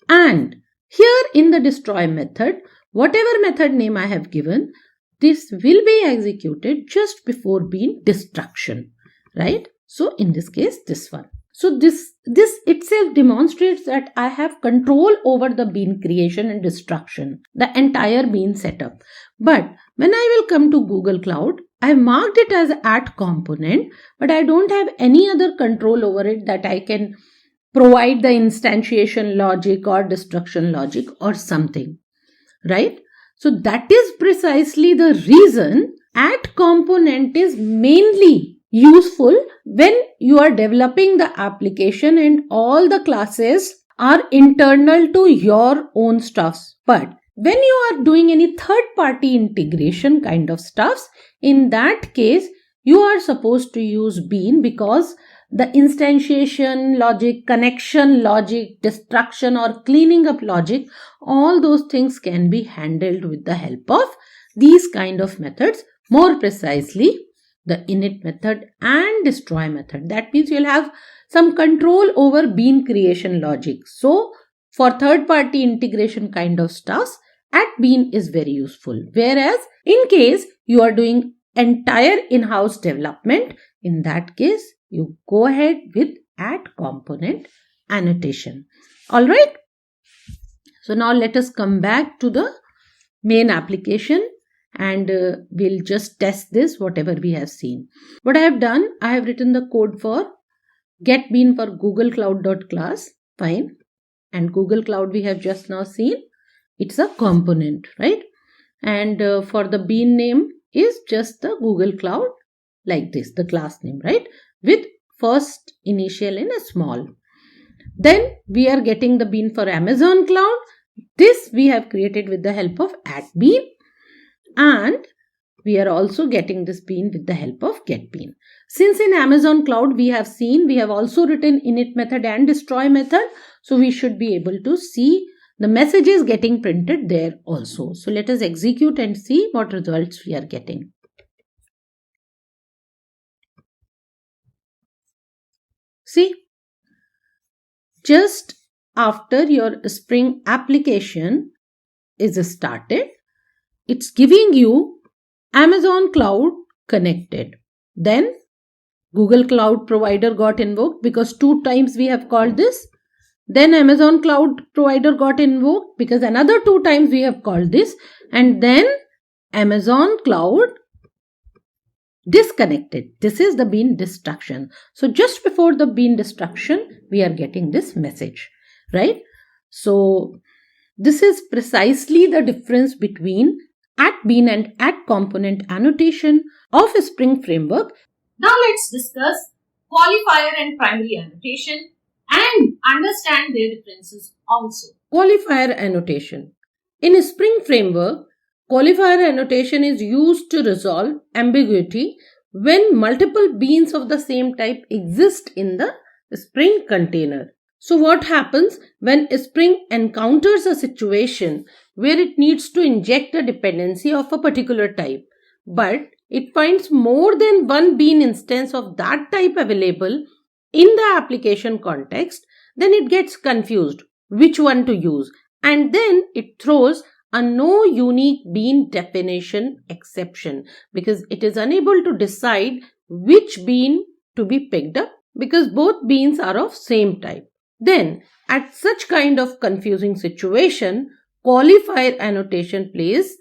And here in the destroy method, whatever method name I have given, this will be executed just before bean destruction, right? So in this case, this one. So this itself demonstrates that I have control over the bean creation and destruction, the entire bean setup. But when I will come to Google Cloud, I have marked it as add component, but I don't have any other control over it that I can provide the instantiation logic or destruction logic or something, right? So that is precisely the reason add component is mainly useful when you are developing the application and all the classes are internal to your own stuffs. But when you are doing any third-party integration kind of stuffs, in that case, you are supposed to use bean because the instantiation logic, connection logic, destruction or cleaning up logic, all those things can be handled with the help of these kind of methods, more precisely the init method and destroy method. That means you'll have some control over bean creation logic. So for third-party integration kind of stuffs, @bean is very useful. Whereas in case you are doing entire in-house development, in that case, you go ahead with add component annotation. All right. So now let us come back to the main application and we'll just test this, whatever we have seen. What I have done, I have written the code for get bean for Google Cloud.class. Fine. And Google Cloud we have just now seen. It's a component, right? And for the bean name is just the Google Cloud like this, the class name, right? With first initial in a small. Then we are getting the bean for Amazon Cloud. This we have created with the help of @bean. And we are also getting this bean with the help of getBean. Since in Amazon Cloud we have seen, we have also written init method and destroy method. So we should be able to see the messages getting printed there also. So let us execute and see what results we are getting. See, just after your Spring application is started, it's giving you Amazon Cloud connected. Then Google Cloud Provider got invoked because 2 times we have called this. Then Amazon Cloud Provider got invoked because another 2 times we have called this. And then Amazon Cloud disconnected. This is the bean destruction. So just before the bean destruction, we are getting this message, right? So this is precisely the difference between @bean and @component annotation of a Spring framework. Now let's discuss qualifier and primary annotation and understand their differences also. Qualifier annotation. In a Spring framework, qualifier annotation is used to resolve ambiguity when multiple beans of the same type exist in the Spring container. So what happens when Spring encounters a situation where it needs to inject a dependency of a particular type, but it finds more than one bean instance of that type available in the application context, then it gets confused which one to use. And then it throws a no unique bean definition exception because it is unable to decide which bean to be picked up because both beans are of same type. Then, at such kind of confusing situation, qualifier annotation plays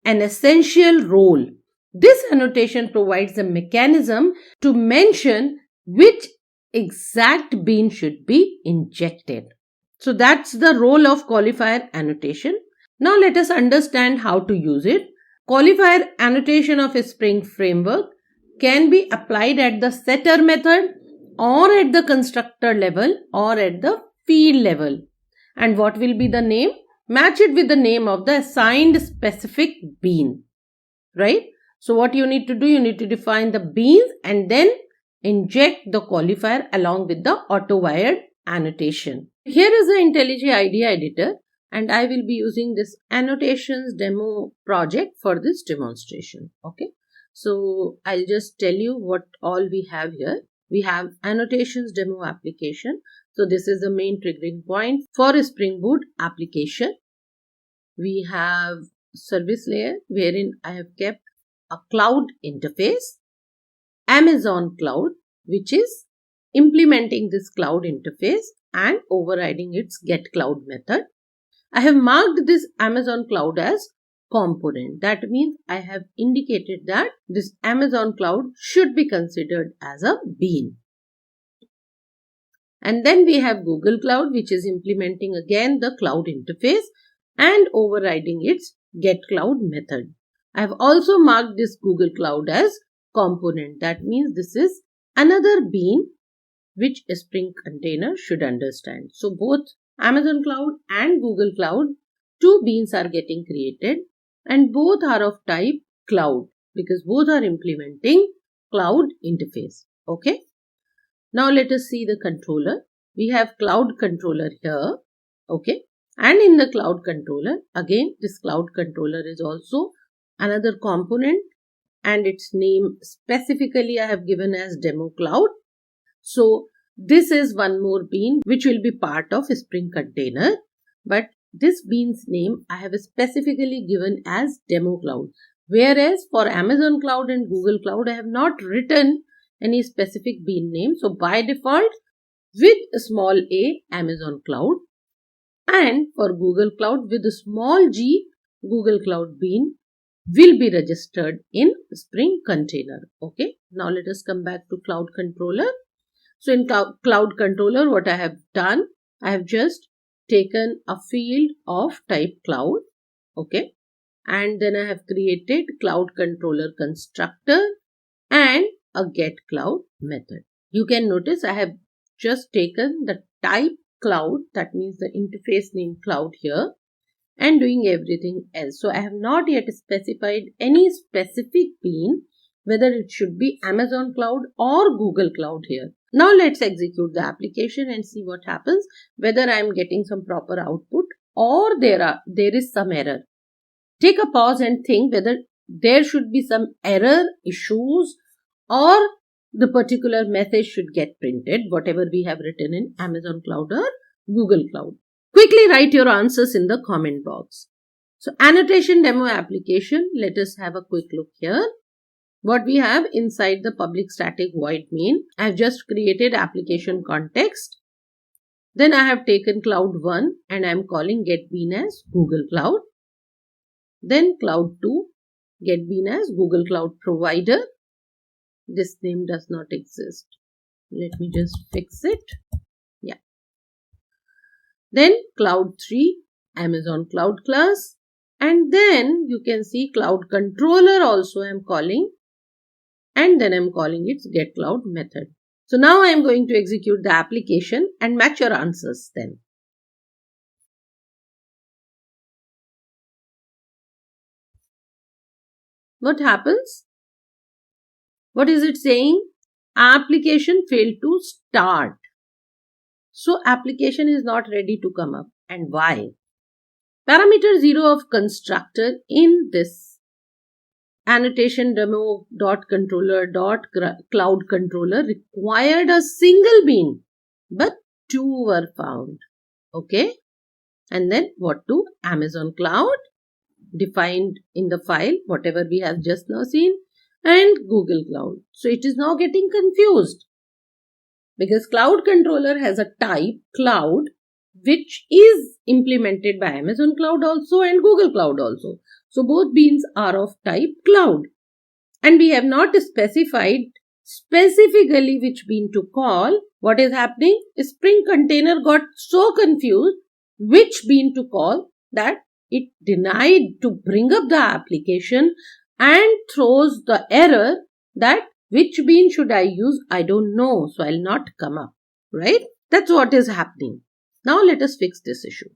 an essential role. This annotation provides a mechanism to mention which exact bean should be injected. So that's the role of qualifier annotation. Now let us understand how to use it. Qualifier annotation of a Spring framework can be applied at the setter method or at the constructor level or at the field level. And what will be the name? Match it with the name of the assigned specific bean, right? So what you need to do, you need to define the beans and then inject the qualifier along with the Autowired annotation. Here is the IntelliJ IDEA editor and I will be using this annotations demo project for this demonstration. Okay. So I'll just tell you what all we have here. We have annotations demo application. So this is the main triggering point for a Spring Boot application. We have service layer wherein I have kept a cloud interface, Amazon cloud, which is implementing this cloud interface and overriding its getCloud method. I have marked this Amazon cloud as component. That means I have indicated that this Amazon cloud should be considered as a bean. And then we have Google Cloud, which is implementing again the cloud interface and overriding its getCloud method. I have also marked this Google Cloud as component. That means this is another bean which a Spring container should understand. So both Amazon Cloud and Google Cloud, two beans are getting created and both are of type cloud because both are implementing cloud interface. Okay. Now let us see the controller. We have cloud controller here. Okay. And in the cloud controller, again, this cloud controller is also another component and its name specifically I have given as demo cloud. So this is one more bean which will be part of a Spring container, but this bean's name I have specifically given as demo cloud. Whereas for Amazon cloud and Google cloud, I have not written any specific bean name. So by default, with a small a, Amazon cloud, and for Google cloud with a small g, Google cloud bean will be registered in Spring container. Okay. Now let us come back to cloud controller. So in cloud controller, what I have done, I have just taken a field of type cloud. Okay. And then I have created cloud controller constructor and a getCloud method. You can notice I have just taken the type cloud, that means the interface name cloud here, and doing everything else. So I have not yet specified any specific bean, whether it should be Amazon cloud or Google cloud here. Now let's execute the application and see what happens, whether I am getting some proper output or there is some error. Take a pause and think whether there should be some error, issues, or the particular message should get printed, whatever we have written in Amazon cloud or Google cloud. Quickly write your answers in the comment box. So annotation demo application, let us have a quick look here. What we have inside the public static void main, I have just created application context. Then I have taken cloud 1 and I am calling getBean as Google Cloud. Then cloud 2, getBean as Google Cloud Provider. This name does not exist. Let me just fix it. Yeah. Then cloud 3, Amazon Cloud Class. And then you can see cloud controller also I am calling. And then I am calling its getCloud method. So now I am going to execute the application and match your answers then. What happens? What is it saying? Application failed to start. So application is not ready to come up. And why? Parameter 0 of constructor in this annotation demo.controller.cloud controller required a single bean, but two were found. Okay. and then what to Amazon Cloud defined in the file, whatever we have just now seen, and Google Cloud. So it is now getting confused because Cloud Controller has a type Cloud which is implemented by Amazon Cloud also and Google Cloud also. So both beans are of type Cloud, and we have not specified specifically which bean to call. What is happening? Spring Container got so confused which bean to call that it denied to bring up the application and throws the error that which bean should I use? I don't know, so I'll not come up, right? That's what is happening. Now let us fix this issue.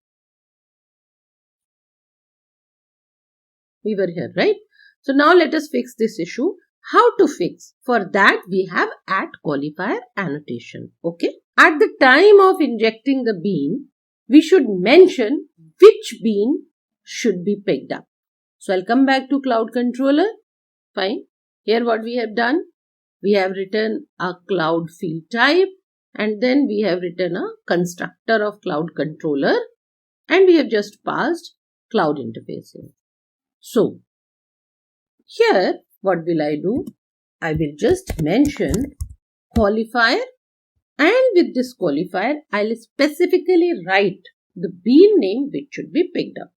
We were here, right? So now let us fix this issue. How to fix? For that we have Qualifier annotation. Okay. At the time of injecting the bean, we should mention which bean should be picked up. So I'll come back to Cloud Controller. Fine. Here what we have done, we have written a cloud field type, and then we have written a constructor of Cloud Controller, and we have just passed cloud interfacing. So here what will I do? I will just mention qualifier, and with this qualifier I'll specifically write the bean name which should be picked up.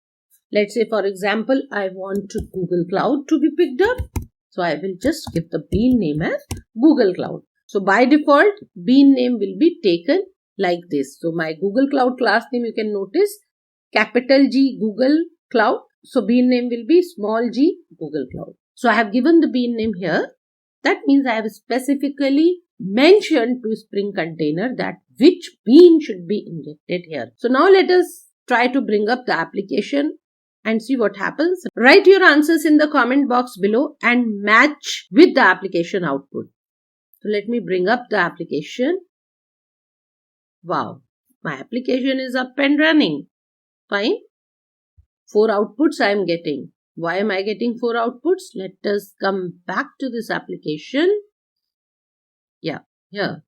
Let's say for example I want Google Cloud to be picked up. So I will just give the bean name as Google Cloud. So by default bean name will be taken like this. So my Google Cloud class name, you can notice capital G Google Cloud. So bean name will be small g Google Cloud. So I have given the bean name here. That means I have specifically mentioned to Spring Container that which bean should be injected here. So now let us try to bring up the application and see what happens. Write your answers in the comment box below and match with the application output. So let me bring up the application. Wow, my application is up and running. Fine. 4 outputs I am getting. Why am I getting 4 outputs? Let us come back to this application. Yeah, here.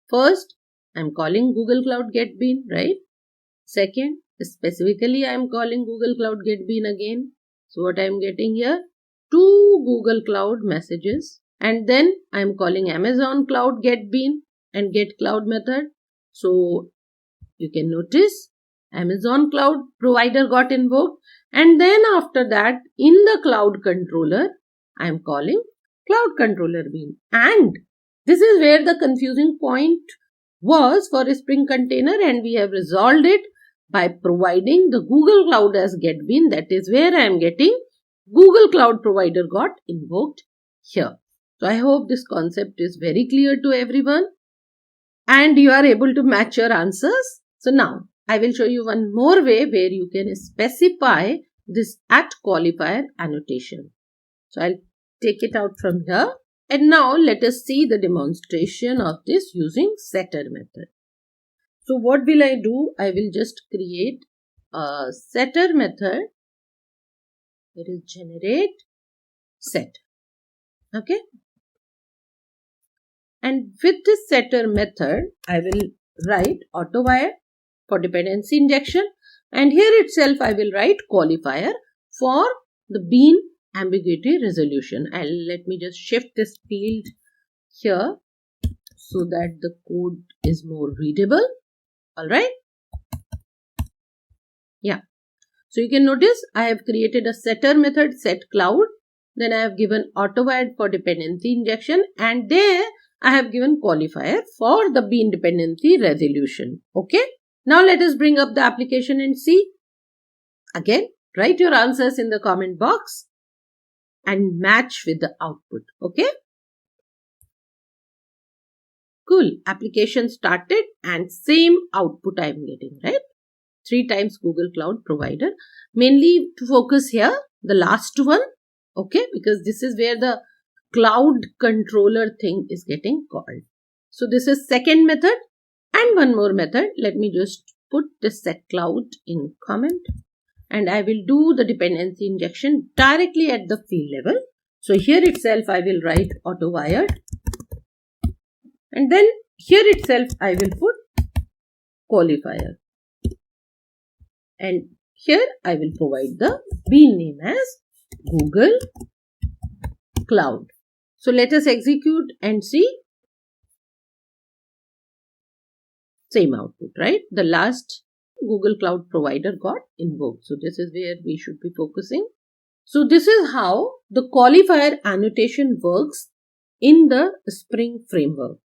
First, I am calling Google Cloud Get Bean, right? Second, specifically I am calling Google Cloud Get Bean again. So what I am getting here? 2 Google Cloud messages. And then I am calling Amazon Cloud Get Bean and Get Cloud method. So you can notice Amazon Cloud Provider got invoked, and then after that in the Cloud Controller I am calling Cloud Controller Bean, and this is where the confusing point was for a Spring Container, and we have resolved it by providing the Google Cloud as Get Bean. That is where I am getting Google Cloud Provider got invoked here. So I hope this concept is very clear to everyone and you are able to match your answers. So now I will show you one more way where you can specify this @qualifier annotation. So I'll take it out from here, and now let us see the demonstration of this using setter method. So what will I do? I will just create a setter method. It is generate set. Okay. And with this setter method, I will write Autowired for dependency injection, and here itself I will write qualifier for the bean ambiguity resolution. And let me just shift this field here so that the code is more readable. Alright. Yeah. So you can notice I have created a setter method set cloud. Then I have given Autowired for dependency injection, and there I have given qualifier for the bean dependency resolution. Okay. Now let us bring up the application and see. Again, write your answers in the comment box and match with the output. Okay. Cool. Application started and same output I am getting, right? 3 times Google Cloud Provider. Mainly to focus here, the last one. Okay. Because this is where the cloud controller thing is getting called. So this is second method. And one more method, let me just put the set cloud in comment, and I will do the dependency injection directly at the field level. So here itself I will write Autowired, and then here itself I will put qualifier. and here I will provide the bean name as Google Cloud. So let us execute and see. Same output, right? The last Google Cloud provider got invoked. So this is where we should be focusing. So this is how the qualifier annotation works in the Spring framework.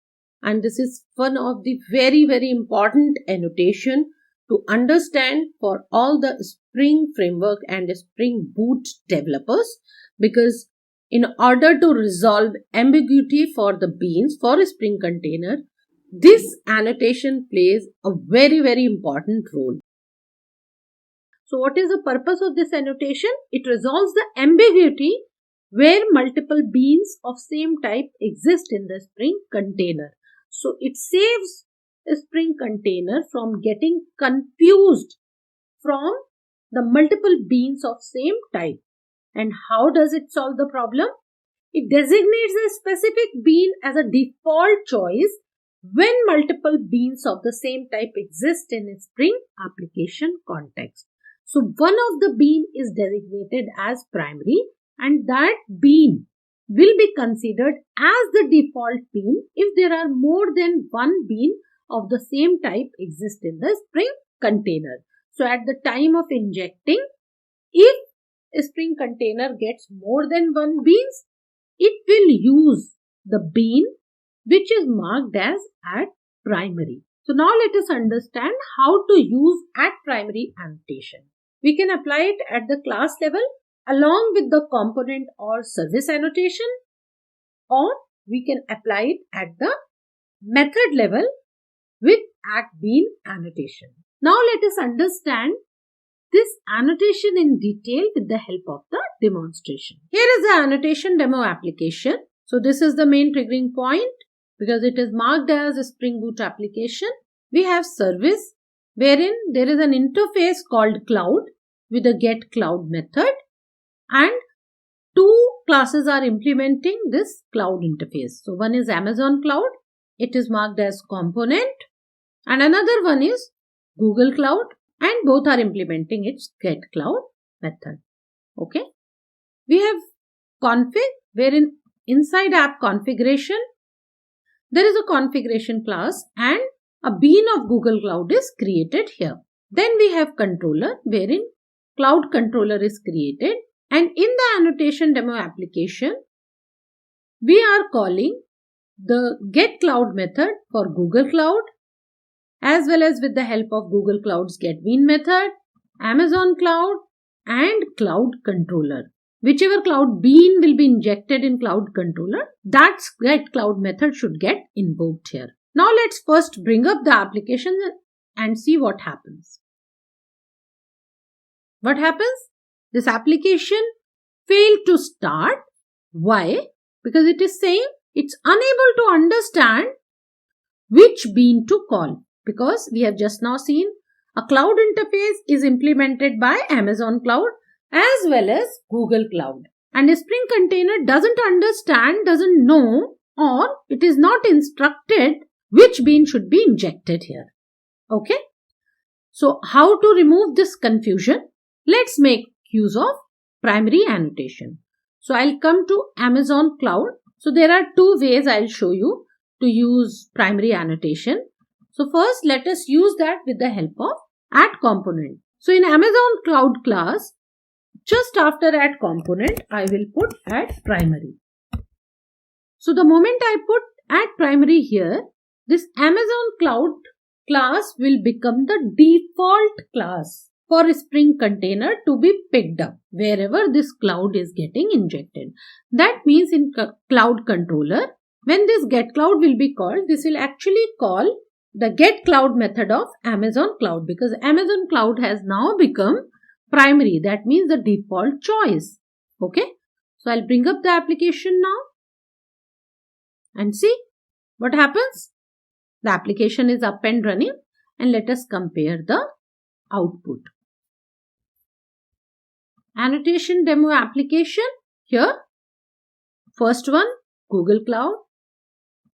And this is one of the very, very important annotation to understand for all the Spring framework and Spring Boot developers, because in order to resolve ambiguity for the beans for a Spring container, this annotation plays a very, very important role. So what is the purpose of this annotation? It resolves the ambiguity where multiple beans of same type exist in the Spring container. So it saves a Spring container from getting confused from the multiple beans of same type. And how does it solve the problem? It designates a specific bean as a default choice when multiple beans of the same type exist in a Spring application context. So one of the bean is designated as primary, and that bean will be considered as the default bean if there are more than one bean of the same type exist in the Spring container. So at the time of injecting, if a Spring container gets more than one beans, it will use the bean which is marked as @primary. So now let us understand how to use @primary annotation. We can apply it at the class level along with the component or service annotation, or we can apply it at the method level with @bean annotation. Now let us understand this annotation in detail with the help of the demonstration. Here is the annotation demo application. So this is the main triggering point because it is marked as a Spring Boot application. We have service wherein there is an interface called cloud with a getCloud method, and two classes are implementing this cloud interface. So one is Amazon Cloud, it is marked as component, and another one is Google Cloud, and both are implementing its getCloud method. Okay. We have config wherein inside app configuration there is a configuration class and a bean of Google Cloud is created here. Then we have controller wherein cloud controller is created, and in the annotation demo application we are calling the getCloud method for Google Cloud, as well as with the help of Google Cloud's getBean method, Amazon Cloud and Cloud Controller. Whichever cloud bean will be injected in Cloud Controller, that getCloud method should get invoked here. Now let's first bring up the application and see what happens. What happens? This application failed to start. Why? Because it is saying it's unable to understand which bean to call. Because we have just now seen a cloud interface is implemented by Amazon Cloud as well as Google Cloud. And a Spring container doesn't understand, doesn't know, or it is not instructed which bean should be injected here. Okay. So how to remove this confusion? Let's make use of primary annotation. So I'll come to Amazon Cloud. So there are two ways I'll show you to use primary annotation. So first let us use that with the help of @component. So in Amazon Cloud class, just after @component, I will put @primary. So the moment I put @primary here, this Amazon Cloud class will become the default class for a Spring container to be picked up wherever this cloud is getting injected. That means in Cloud Controller, when this getCloud will be called, this will actually call the getCloud method of Amazon Cloud, because Amazon Cloud has now become primary. That means the default choice. Okay. So I'll bring up the application now and see what happens. The application is up and running, and let us compare the output. Annotation demo application. Here, first one Google Cloud,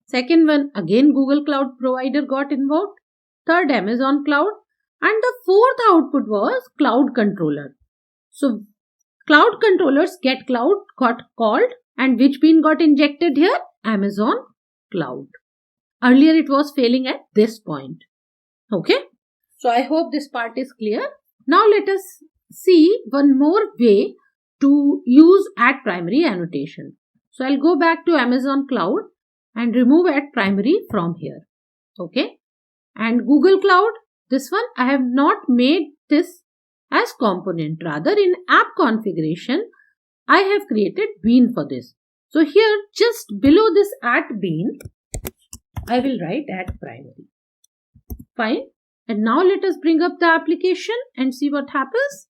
second one again Google Cloud provider got invoked, third Amazon Cloud, And the fourth output was cloud controller. So cloud controllers get cloud got called, and which bean got injected here? Amazon cloud. Earlier it was failing at this point. Okay. So I hope this part is clear. Now let us see one more way to use @primary annotation. So I'll go back to Amazon cloud and remove @primary from here. Okay. And Google Cloud, this one I have not made this as component. Rather, in app configuration, I have created bean for this. So here, just below this @bean, I will write @primary. Fine. And now let us bring up the application and see what happens.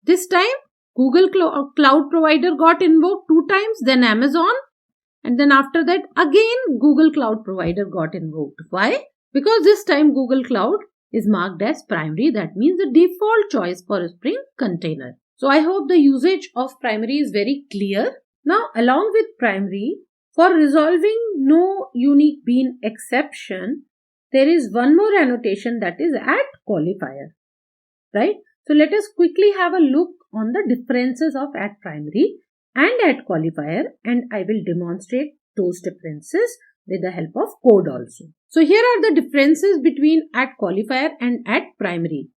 This time, Google Cloud Provider got invoked 2 times, then Amazon. And then after that, again Google Cloud Provider got invoked. Why? Because this time Google Cloud is marked as primary. That means the default choice for a Spring container. So I hope the usage of primary is very clear. Now, along with primary, for resolving no unique bean exception, there is one more annotation, that is @qualifier. Right? So let us quickly have a look on the differences of @primary and @qualifier, and I will demonstrate those differences with the help of code also. So here are the differences between @qualifier and @primary.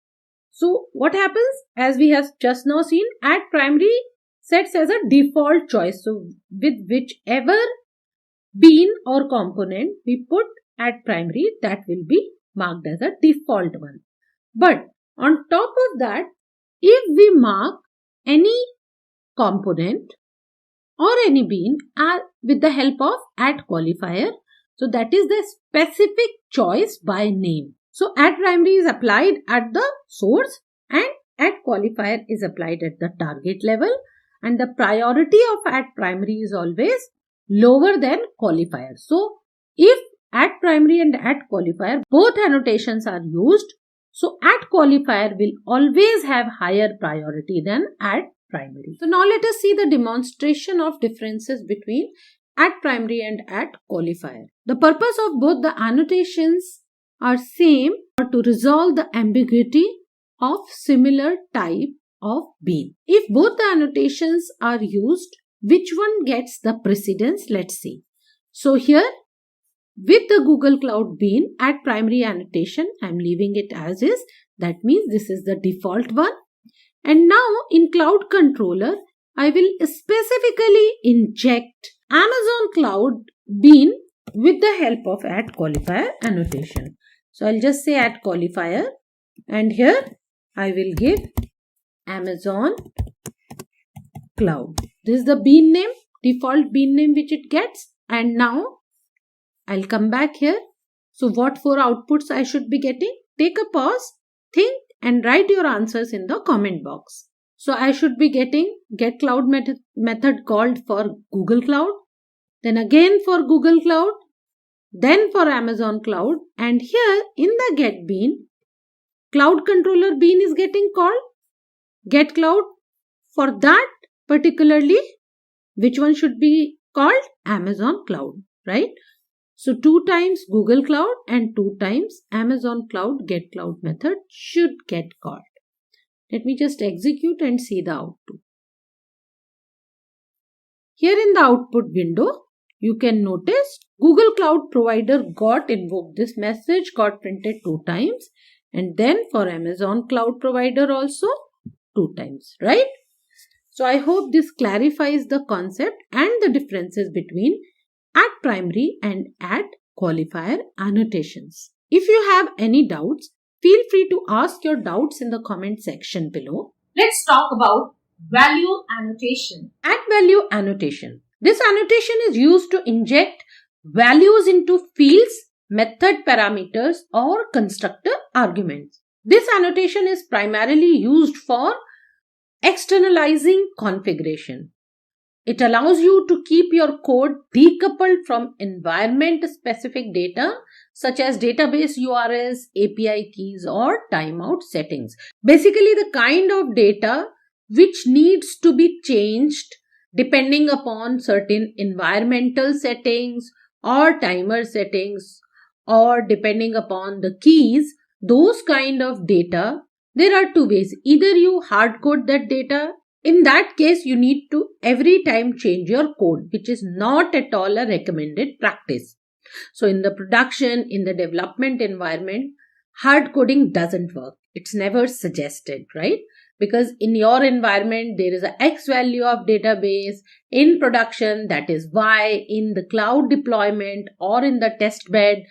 So what happens, as we have just now seen, @primary sets as a default choice. So with whichever bean or component we put @primary, that will be marked as a default one. But on top of that, if we mark any component or any bean with the help of @qualifier, so that is the specific choice by name. So @primary is applied at the source and @qualifier is applied at the target level, and the priority of @primary is always lower than qualifier. So if @primary and @qualifier both annotations are used, so @qualifier will always have higher priority than @primary. So now let us see the demonstration of differences between @primary and @qualifier. The purpose of both the annotations are same, or to resolve the ambiguity of similar type of bean. If both the annotations are used, which one gets the precedence? Let's see. So here, with the Google Cloud bean @primary annotation, I am leaving it as is. That means this is the default one. And now in Cloud Controller, I will specifically inject Amazon Cloud bean with the help of @qualifier annotation. So I'll just say @qualifier, and here I will give Amazon Cloud. This is the bean name, default bean name which it gets. And now I'll come back here. So what 4 outputs I should be getting? Take a pause, think, and write your answers in the comment box. So I should be getting getCloud method called for Google Cloud, then again for Google Cloud, then for Amazon Cloud, and here in the get bean, Cloud Controller bean is getting called. getCloud, for that particularly, which one should be called? Amazon Cloud, right? So 2 times Google Cloud and 2 times Amazon Cloud getCloud method should get called. Let me just execute and see the output. Here in the output window, you can notice Google Cloud Provider got invoked. This message got printed 2 times, and then for Amazon Cloud Provider also 2 times, right? So I hope this clarifies the concept and the differences between @primary and @qualifier annotations. If you have any doubts, feel free to ask your doubts in the comment section below. Let's talk about value annotation. @value annotation. This annotation is used to inject values into fields, method parameters, or constructor arguments. This annotation is primarily used for externalizing configuration. It allows you to keep your code decoupled from environment-specific data such as database URLs, API keys, or timeout settings. Basically, the kind of data which needs to be changed depending upon certain environmental settings or timer settings or depending upon the keys, those kind of data, there are two ways. Either you hard code that data. In that case, you need to every time change your code, which is not at all a recommended practice. So in the production, in the development environment, hard coding doesn't work. It's never suggested, right? Because in your environment, there is a X value of database. In production, that is Y. In the cloud deployment or in the test bed,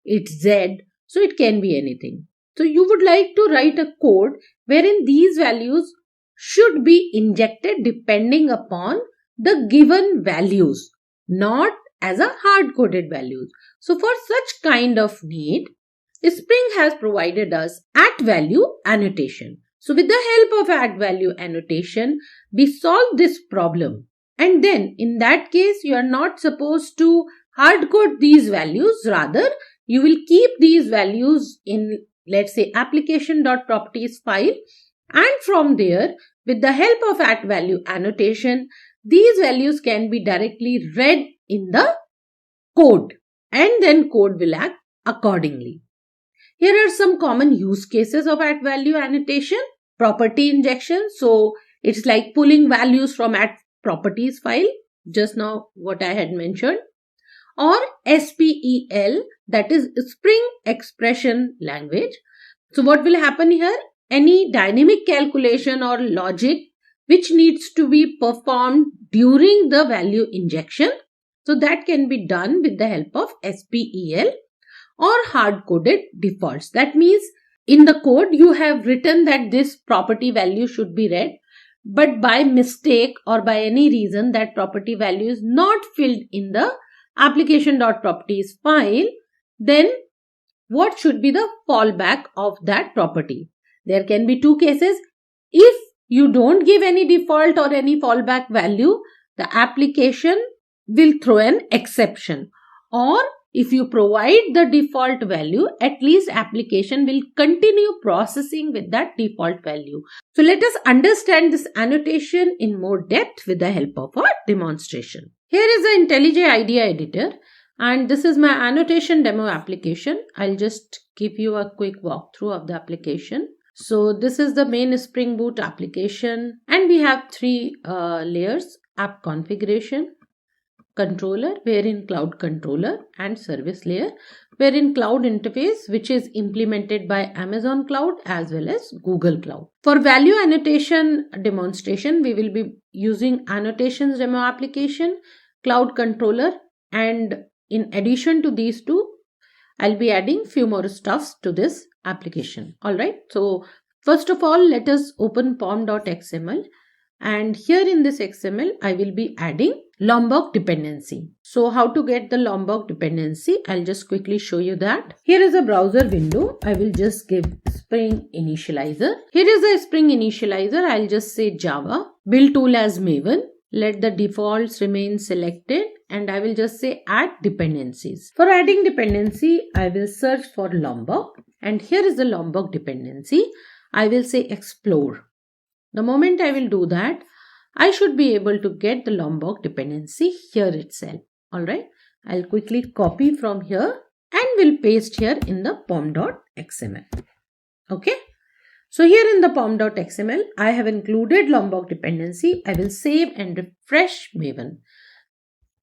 it's Z. So it can be anything. So you would like to write a code wherein these values should be injected depending upon the given values, not as a hard-coded values. So for such kind of need, Spring has provided us @value annotation. So with the help of @value annotation, we solve this problem. And then in that case, you are not supposed to hard code these values. Rather, you will keep these values in, let's say, application.properties file. And from there, with the help of @value annotation, these values can be directly read in the code, and then code will act accordingly. Here are some common use cases of @value annotation. Property injection. So it's like pulling values from @properties file, just now what I had mentioned. Or SPEL, that is Spring Expression Language. So what will happen here? Any dynamic calculation or logic which needs to be performed during the value injection. So that can be done with the help of SPEL or hard-coded defaults. That means in the code you have written that this property value should be read, but by mistake or by any reason that property value is not filled in the application.properties file, then what should be the fallback of that property? There can be two cases. If you don't give any default or any fallback value, the application will throw an exception. Or if you provide the default value, at least application will continue processing with that default value. So let us understand this annotation in more depth with the help of a demonstration. Here is the IntelliJ IDEA editor, and this is my annotation demo application. I'll just give you a quick walkthrough of the application. So this is the main Spring Boot application, and we have three layers: app configuration, controller, wherein cloud controller, and service layer, wherein cloud interface, which is implemented by Amazon Cloud as well as Google Cloud. For value annotation demonstration, we will be using Annotations demo application, cloud controller, and in addition to these two, I'll be adding few more stuffs to this application. Alright, so first of all, let us open pom.xml, and here in this XML, I will be adding Lombok dependency. So how to get the Lombok dependency? I'll just quickly show you that. Here is a browser window. I will just give Spring Initializer. Here is the Spring Initializer. I'll just say Java. Build tool as Maven. Let the defaults remain selected, and I will just say add dependencies. For adding dependency, I will search for Lombok, and here is the Lombok dependency. I will say explore. The moment I will do that, I should be able to get the Lombok dependency here itself. Alright, I'll quickly copy from here and will paste here in the pom.xml. Okay. So here in the pom.xml, I have included Lombok dependency. I will save and refresh Maven.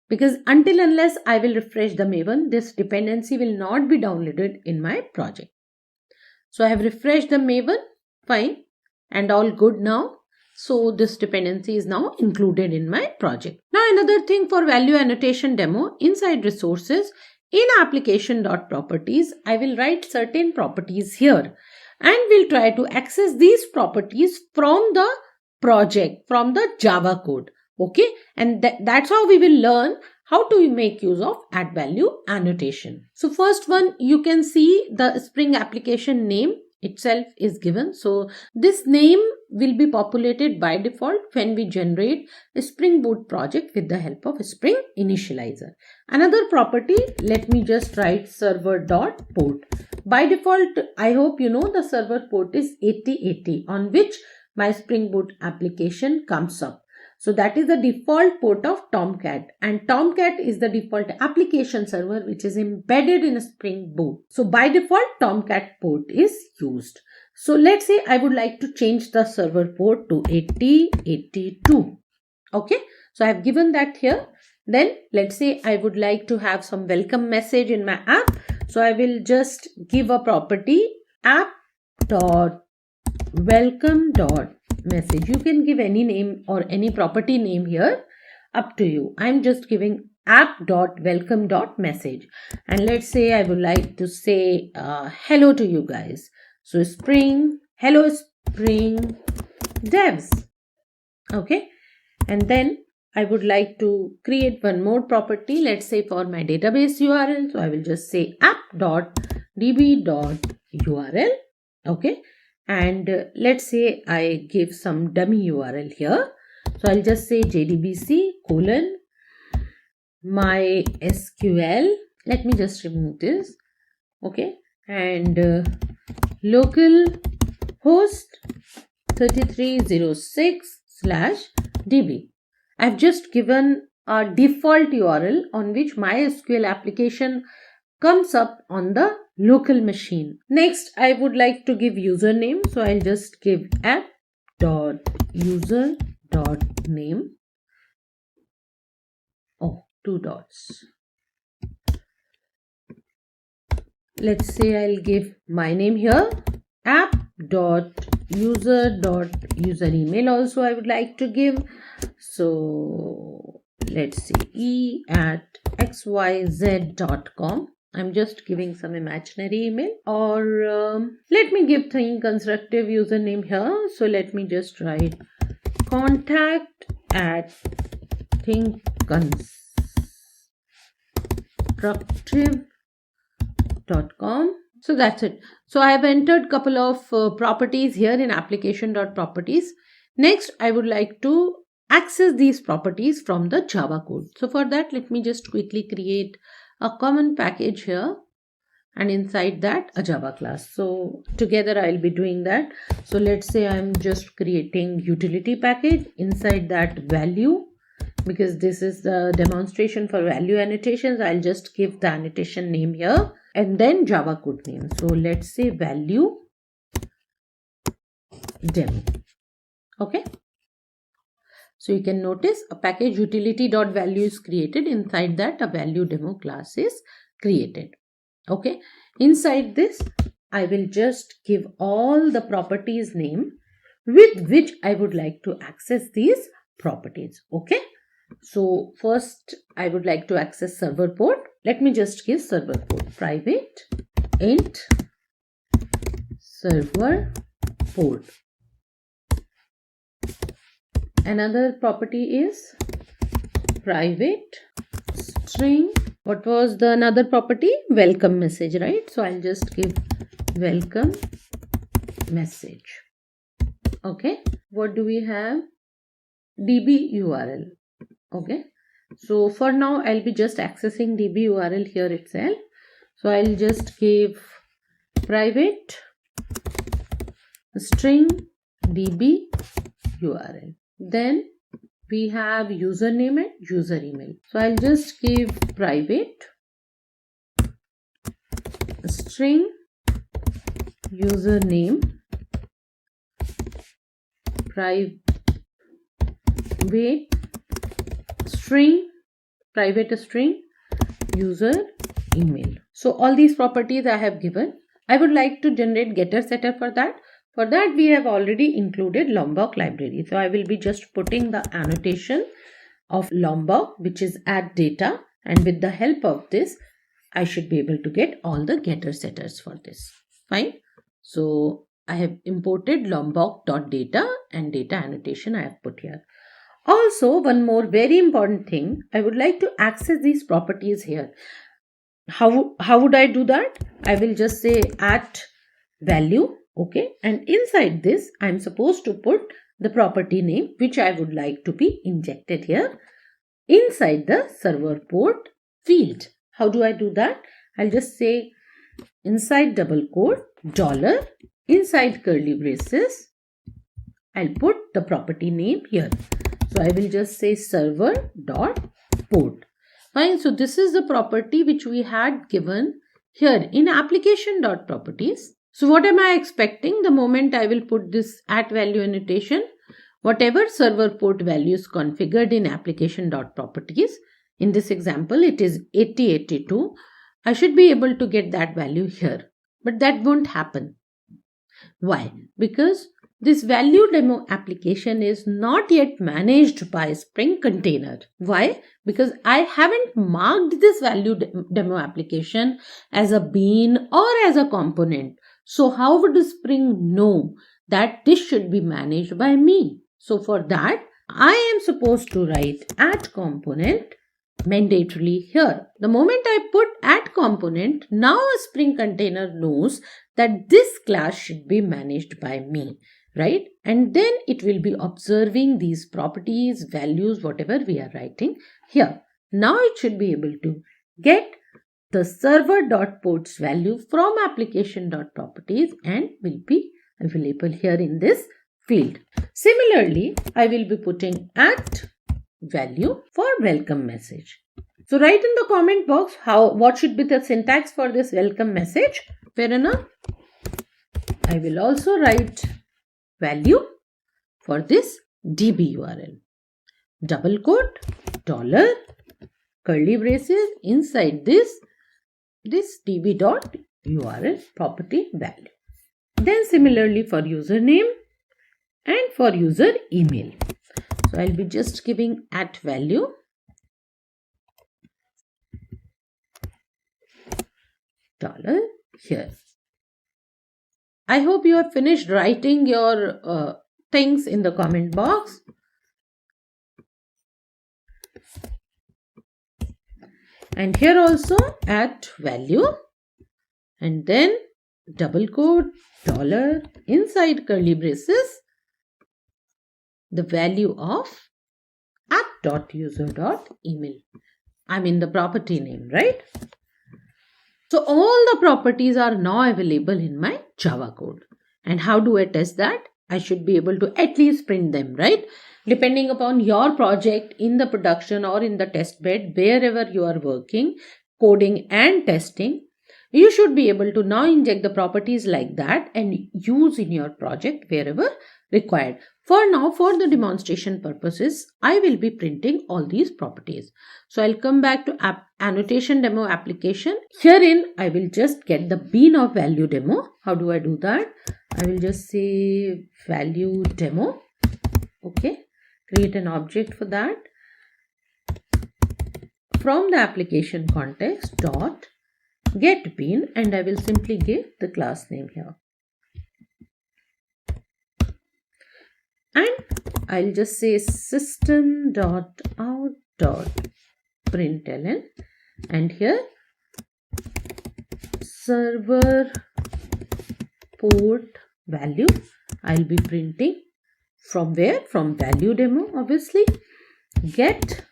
Because until unless I will refresh the Maven, this dependency will not be downloaded in my project. So I have refreshed the Maven. Fine. And all good now. So this dependency is now included in my project. Now another thing for value annotation demo, inside resources, in application.properties, I will write certain properties here. And we'll try to access these properties from the project, from the Java code. Okay. And that's how we will learn how to make use of @value annotation. So first one, you can see the Spring application name itself is given. So this name will be populated by default when we generate a Spring Boot project with the help of a Spring Initializer. Another property, let me just write server.port. By default, I hope you know the server port is 8080 on which my Spring Boot application comes up. So that is the default port of Tomcat, and Tomcat is the default application server which is embedded in Spring Boot. So by default Tomcat port is used. So let's say I would like to change the server port to 8082. Okay, so I have given that here. Then let's say I would like to have some welcome message in my app. So I will just give a property app.welcome.message. You can give any name or any property name here, up to you. I'm just giving app.welcome.message, and let's say I would like to say hello to you guys. So hello Spring devs. Okay, and then I would like to create one more property, let's say for my database URL. So I will just say app.db.url. Okay, and let's say I give some dummy URL here. So I'll just say jdbc:/mysql. Let me just remove this. Okay, and localhost 3306/db. I've just given a default URL on which MySQL application comes up on the local machine. Next, I would like to give username. So I'll just give app.user.name. Oh, 2 dots. Let's say I'll give my name here, app.user.user email also I would like to give. So let's see, e@xyz.com. I'm just giving some imaginary email, or let me give Constructive username here. So let me just write contact@thinkconstructive.com. So that's it. So I have entered couple of properties here in application.properties. Next, I would like to access these properties from the Java code. So for that, let me just quickly create a common package here, and inside that a Java class. So together I'll be doing that. So let's say I'm just creating utility package, inside that value, because this is the demonstration for value annotations. I'll just give the annotation name here and then Java code name. So let's say value demo. Okay. So you can notice a package utility.value is created. Inside that a value demo class is created. Okay. Inside this I will just give all the properties name with which I would like to access these properties. Okay. So first I would like to access server port. Let me just give server port private int server port. Another property is private string. What was the another property? Welcome message, right? So I'll just give welcome message. Okay. What do we have? DB URL. Okay. So for now I'll be just accessing DB URL here itself. So I'll just give private string DB URL. Then we have username and user email. So I'll just give private string username, private string user email. So all these properties I have given. I would like to generate getter setter for that. For that we have already included Lombok library. So I will be just putting the annotation of Lombok, which is add data, and with the help of this I should be able to get all the getter setters for this. Fine. So I have imported lombok.data and data annotation I have put here. Also, one more very important thing, I would like to access these properties here. How would I do that? I will just say at value. Okay, and inside this I'm supposed to put the property name which I would like to be injected here inside the server port field. How do I do that? I'll just say inside double quote dollar, inside curly braces I'll put the property name here. So I will just say server.port. Fine. So this is the property which we had given here in application.properties. So what am I expecting the moment I will put this at value annotation? Whatever server port value is configured in application.properties, in this example it is 8082, I should be able to get that value here. But that won't happen. Why? Because this value demo application is not yet managed by Spring Container. Why? Because I haven't marked this value demo application as a bean or as a component. So how would Spring know that this should be managed by me? So for that, I am supposed to write at component mandatorily here. The moment I put at component, now a Spring Container knows that this class should be managed by me, right? And then it will be observing these properties, values, whatever we are writing here. Now it should be able to get the server.ports value from application.properties and will be available here in this field. Similarly, I will be putting at value for welcome message. So write in the comment box what should be the syntax for this welcome message. Fair enough. I will also write value for this DB URL. Double quote, dollar, curly braces, inside this db.url property value. Then similarly for username and for user email. So I'll be just giving at value dollar here. I hope you have finished writing your things in the comment box. And here also at value and then double quote dollar inside curly braces the value of app.user.email. I mean the property name, right? So all the properties are now available in my Java code. And how do I test that? I should be able to at least print them, right? Depending upon your project in the production or in the test bed, wherever you are working, coding and testing, you should be able to now inject the properties like that and use in your project wherever required. For now, for the demonstration purposes, I will be printing all these properties. So I'll come back to annotation demo application. Herein, I will just get the bean of value demo. How do I do that? I will just say value demo. Okay. Create an object for that. From the application context dot get bean and I will simply give the class name here. And I'll just say system.out.println and here server port value I'll be printing from where? From value demo obviously. Get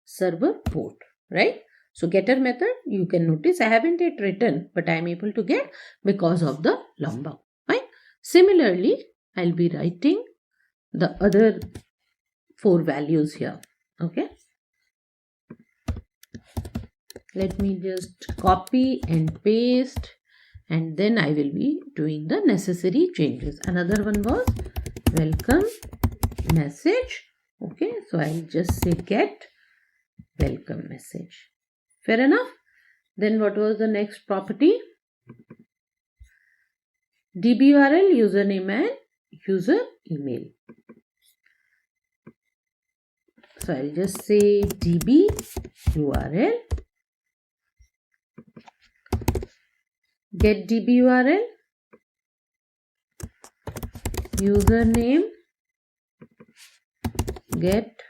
server port, right? So getter method, you can notice I haven't yet written, but I am able to get because of the lambda, right? Similarly, I'll be writing the other 4 values here. Okay. Let me just copy and paste and then I will be doing the necessary changes. Another one was welcome message. Okay. So I'll just say get welcome message. Fair enough. Then what was the next property? DBURL, username and user email. So I'll just say DB URL, get DB URL, username, get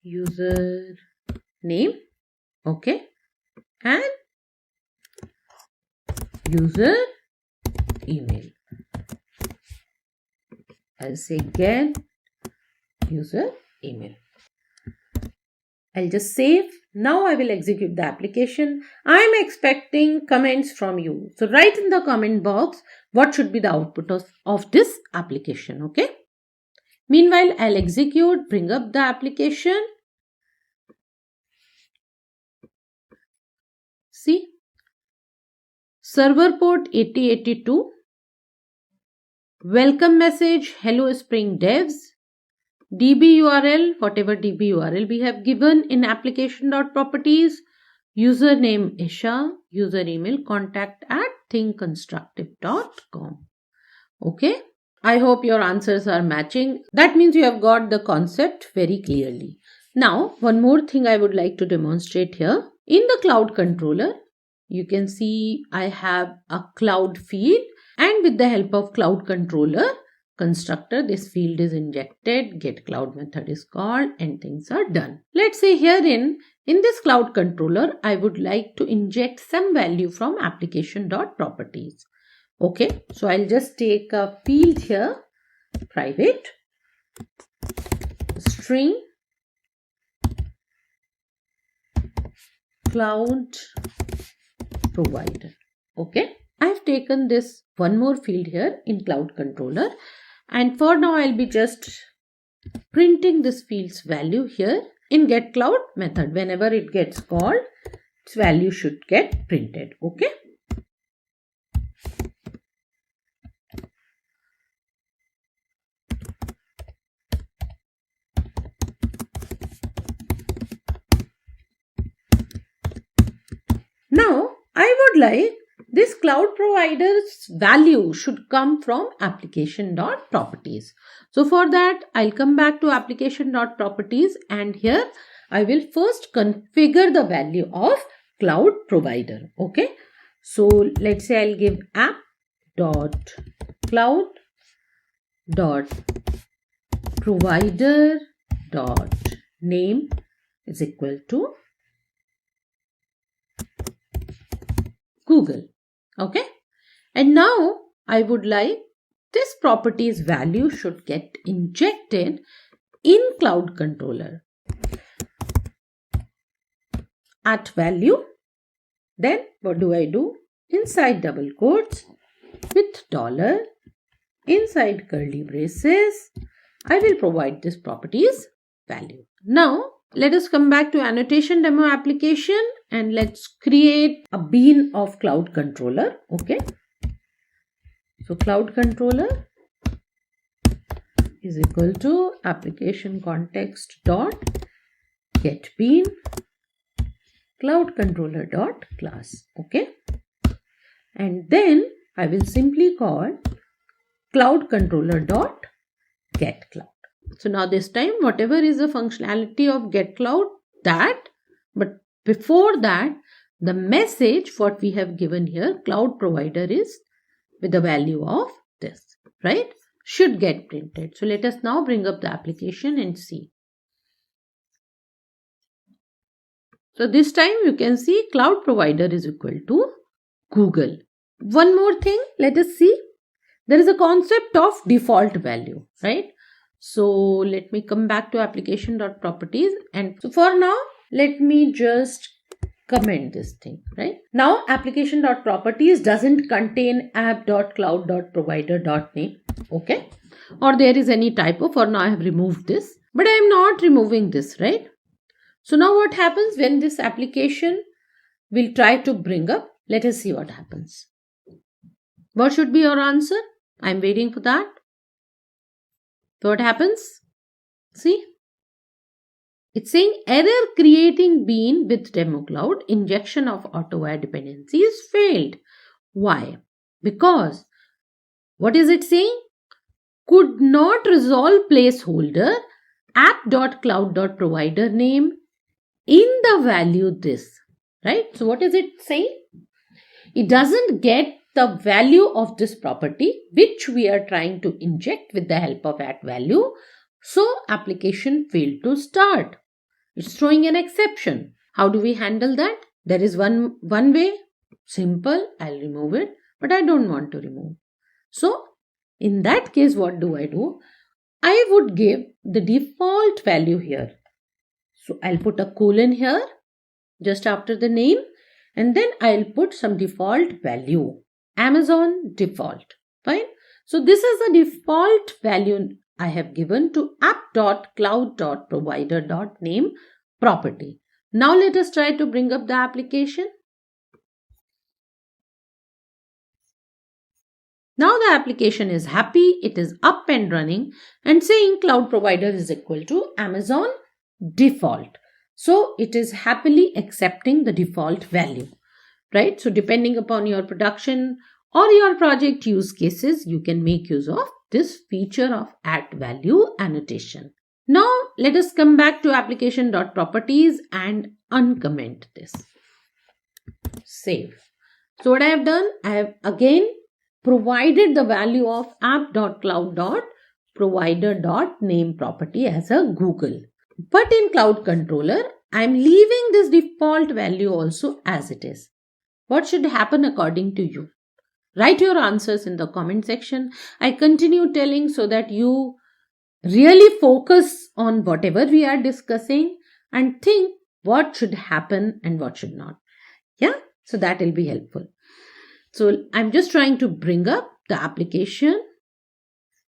user name, okay, and user email. I'll say get user email. I'll just save Now I will execute the application. I am expecting comments from you. So write in the comment box what should be the output of this application. Okay. Meanwhile, I'll execute, bring up the application. See, server port 8082, welcome message, hello Spring Devs, DB URL, whatever DB URL we have given in application.properties, username Esha, user email contact@thinkconstructive.com. Okay. I hope your answers are matching. That means you have got the concept very clearly. Now, one more thing I would like to demonstrate here. In the cloud controller, you can see I have a cloud field, and with the help of cloud controller constructor, this field is injected, get cloud method is called, and things are done. Let's say here in this cloud controller, I would like to inject some value from application.properties. Okay, so I'll just take a field here, private string cloud provider. Okay, I've taken this one more field here in cloud controller, and for now I'll be just printing this field's value here in get cloud method. Whenever it gets called, its value should get printed. Okay. Now, I would like this cloud provider's value should come from application.properties. So for that, I'll come back to application.properties, and here I will first configure the value of cloud provider. Okay. So let's say I'll give app.cloud.provider.name is equal to Google. Okay. And now I would like this property's value should get injected in cloud controller. At value. Then what do I do? Inside double quotes with dollar, inside curly braces, I will provide this property's value. Now let us come back to annotation demo application, and let's create a bean of cloud controller. Okay. So cloud controller is equal to application context dot get bean cloud controller dot class. Okay. And then I will simply call cloud controller dot get cloud. So now this time, whatever is the functionality of get cloud, that, but before that, the message what we have given here, cloud provider is with the value of this, right? Should get printed. So let us now bring up the application and see. So this time you can see cloud provider is equal to Google. One more thing, let us see. There is a concept of default value, right? So let me come back to application.properties, and so for now, let me just comment this thing, right? Now application.properties doesn't contain app.cloud.provider.name, okay? Or there is any typo. For now I have removed this, but I am not removing this, right? So now what happens when this application will try to bring up? Let us see what happens. What should be your answer? I am waiting for that. So what happens? See, it's saying error creating bean with demo cloud, injection of Autowired dependencies failed. Why? Because what is it saying? Could not resolve placeholder app.cloud.provider name in the value this, right? So what is it saying? It doesn't get the value of this property which we are trying to inject with the help of at value. So application failed to start. It's throwing an exception. How do we handle that? There is one way. Simple. I'll remove it, but I don't want to remove. So in that case, what do? I would give the default value here. So I'll put a colon here just after the name, and then I'll put some default value, Amazon default. Fine. So this is the default value I have given to app.cloud.provider.name property. Now let us try to bring up the application. Now the application is happy, it is up and running and saying cloud provider is equal to Amazon default. So it is happily accepting the default value, right? So depending upon your production or your project use cases, you can make use of this feature of add value annotation. Now let us come back to application.properties and uncomment this. Save. So what I have done, I have again provided the value of app.cloud.provider.name property as a Google. But in Cloud Controller, I am leaving this default value also as it is. What should happen according to you? Write your answers in the comment section. I continue telling so that you really focus on whatever we are discussing and think what should happen and what should not. Yeah, so that will be helpful. So I'm just trying to bring up the application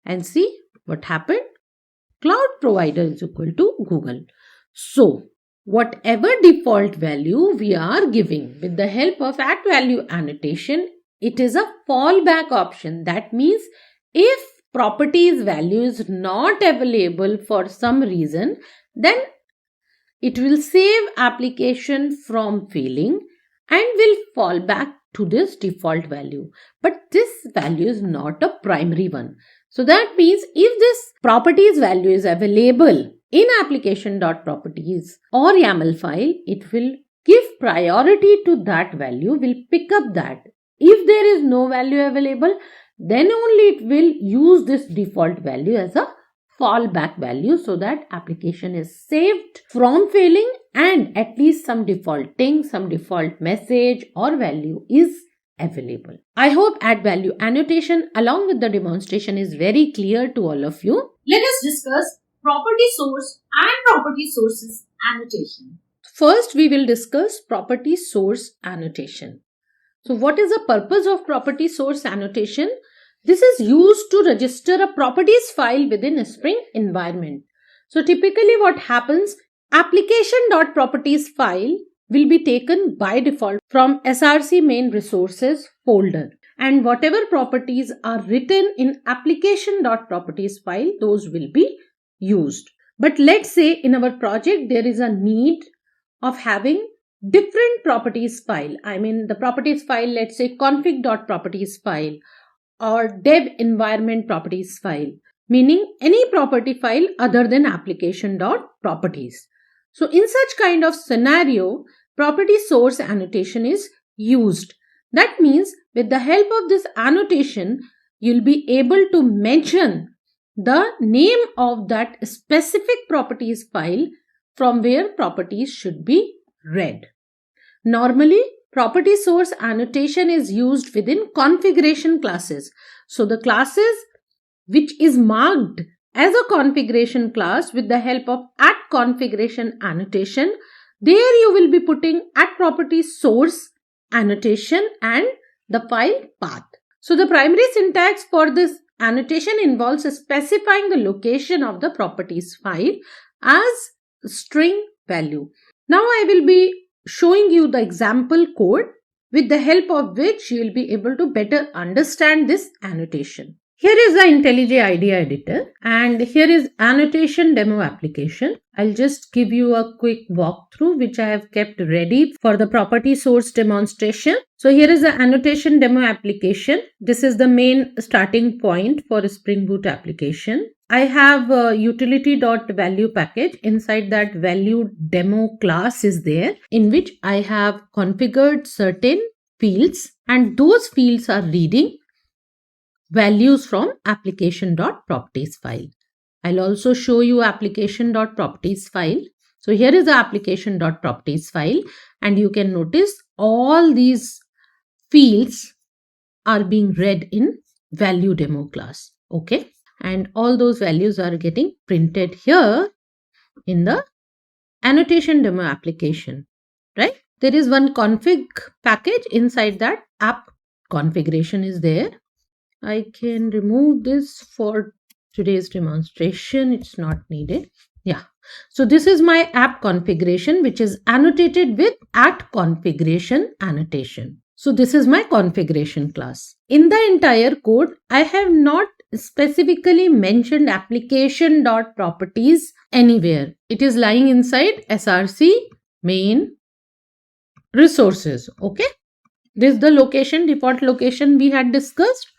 and see what happened. Cloud provider is equal to Google. So whatever default value we are giving with the help of add value annotation, it is a fallback option. That means if properties value is not available for some reason, then it will save application from failing and will fall back to this default value. But this value is not a primary one. So that means if this properties value is available in application.properties or YAML file, it will give priority to that value, will pick up that. If there is no value available, then only it will use this default value as a fallback value so that application is saved from failing and at least some defaulting, some default message or value is available. I hope add value annotation along with the demonstration is very clear to all of you. Let us discuss property source and property sources annotation. First, we will discuss property source annotation. So what is the purpose of property source annotation? This is used to register a properties file within a Spring environment. So typically what happens, application.properties file will be taken by default from src main resources folder. And whatever properties are written in application.properties file, those will be used. But let's say in our project, there is a need of having different properties file. I mean the properties file, let's say config.properties file or dev environment properties file, meaning any property file other than application.properties. So in such kind of scenario, property source annotation is used. That means with the help of this annotation, you'll be able to mention the name of that specific properties file from where properties should be read. Normally, property source annotation is used within configuration classes. So the classes which is marked as a configuration class with the help of add configuration annotation, there you will be putting add property source annotation and the file path. So the primary syntax for this annotation involves specifying the location of the properties file as string value. Now I will be showing you the example code with the help of which you will be able to better understand this annotation. Here is the IntelliJ IDEA editor and here is annotation demo application. I'll just give you a quick walkthrough which I have kept ready for the property source demonstration. So here is the annotation demo application. This is the main starting point for a Spring Boot application. I have a utility.value package. Inside that value demo class is there in which I have configured certain fields and those fields are reading values from application.properties file. I'll also show you application.properties file. So here is the application.properties file and you can notice all these fields are being read in value demo class. Okay. And all those values are getting printed here in the annotation demo application. right? There is one config package. Inside that, app configuration is there. I can remove this for today's demonstration. It's not needed. Yeah. So this is my app configuration, which is annotated with @configuration annotation. So this is my configuration class. In the entire code, I have not specifically mentioned application.properties anywhere. It is lying inside src main resources. Okay. This is the location, default location we had discussed.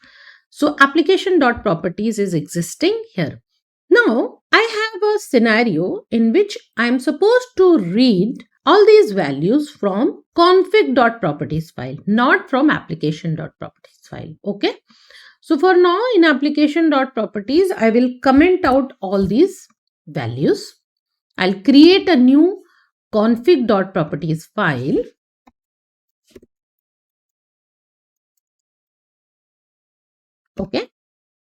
So application.properties is existing here. Now I have a scenario in which I am supposed to read all these values from config.properties file, not from application.properties file. Okay. So for now in application.properties, I will comment out all these values. I'll create a new config.properties file. Okay.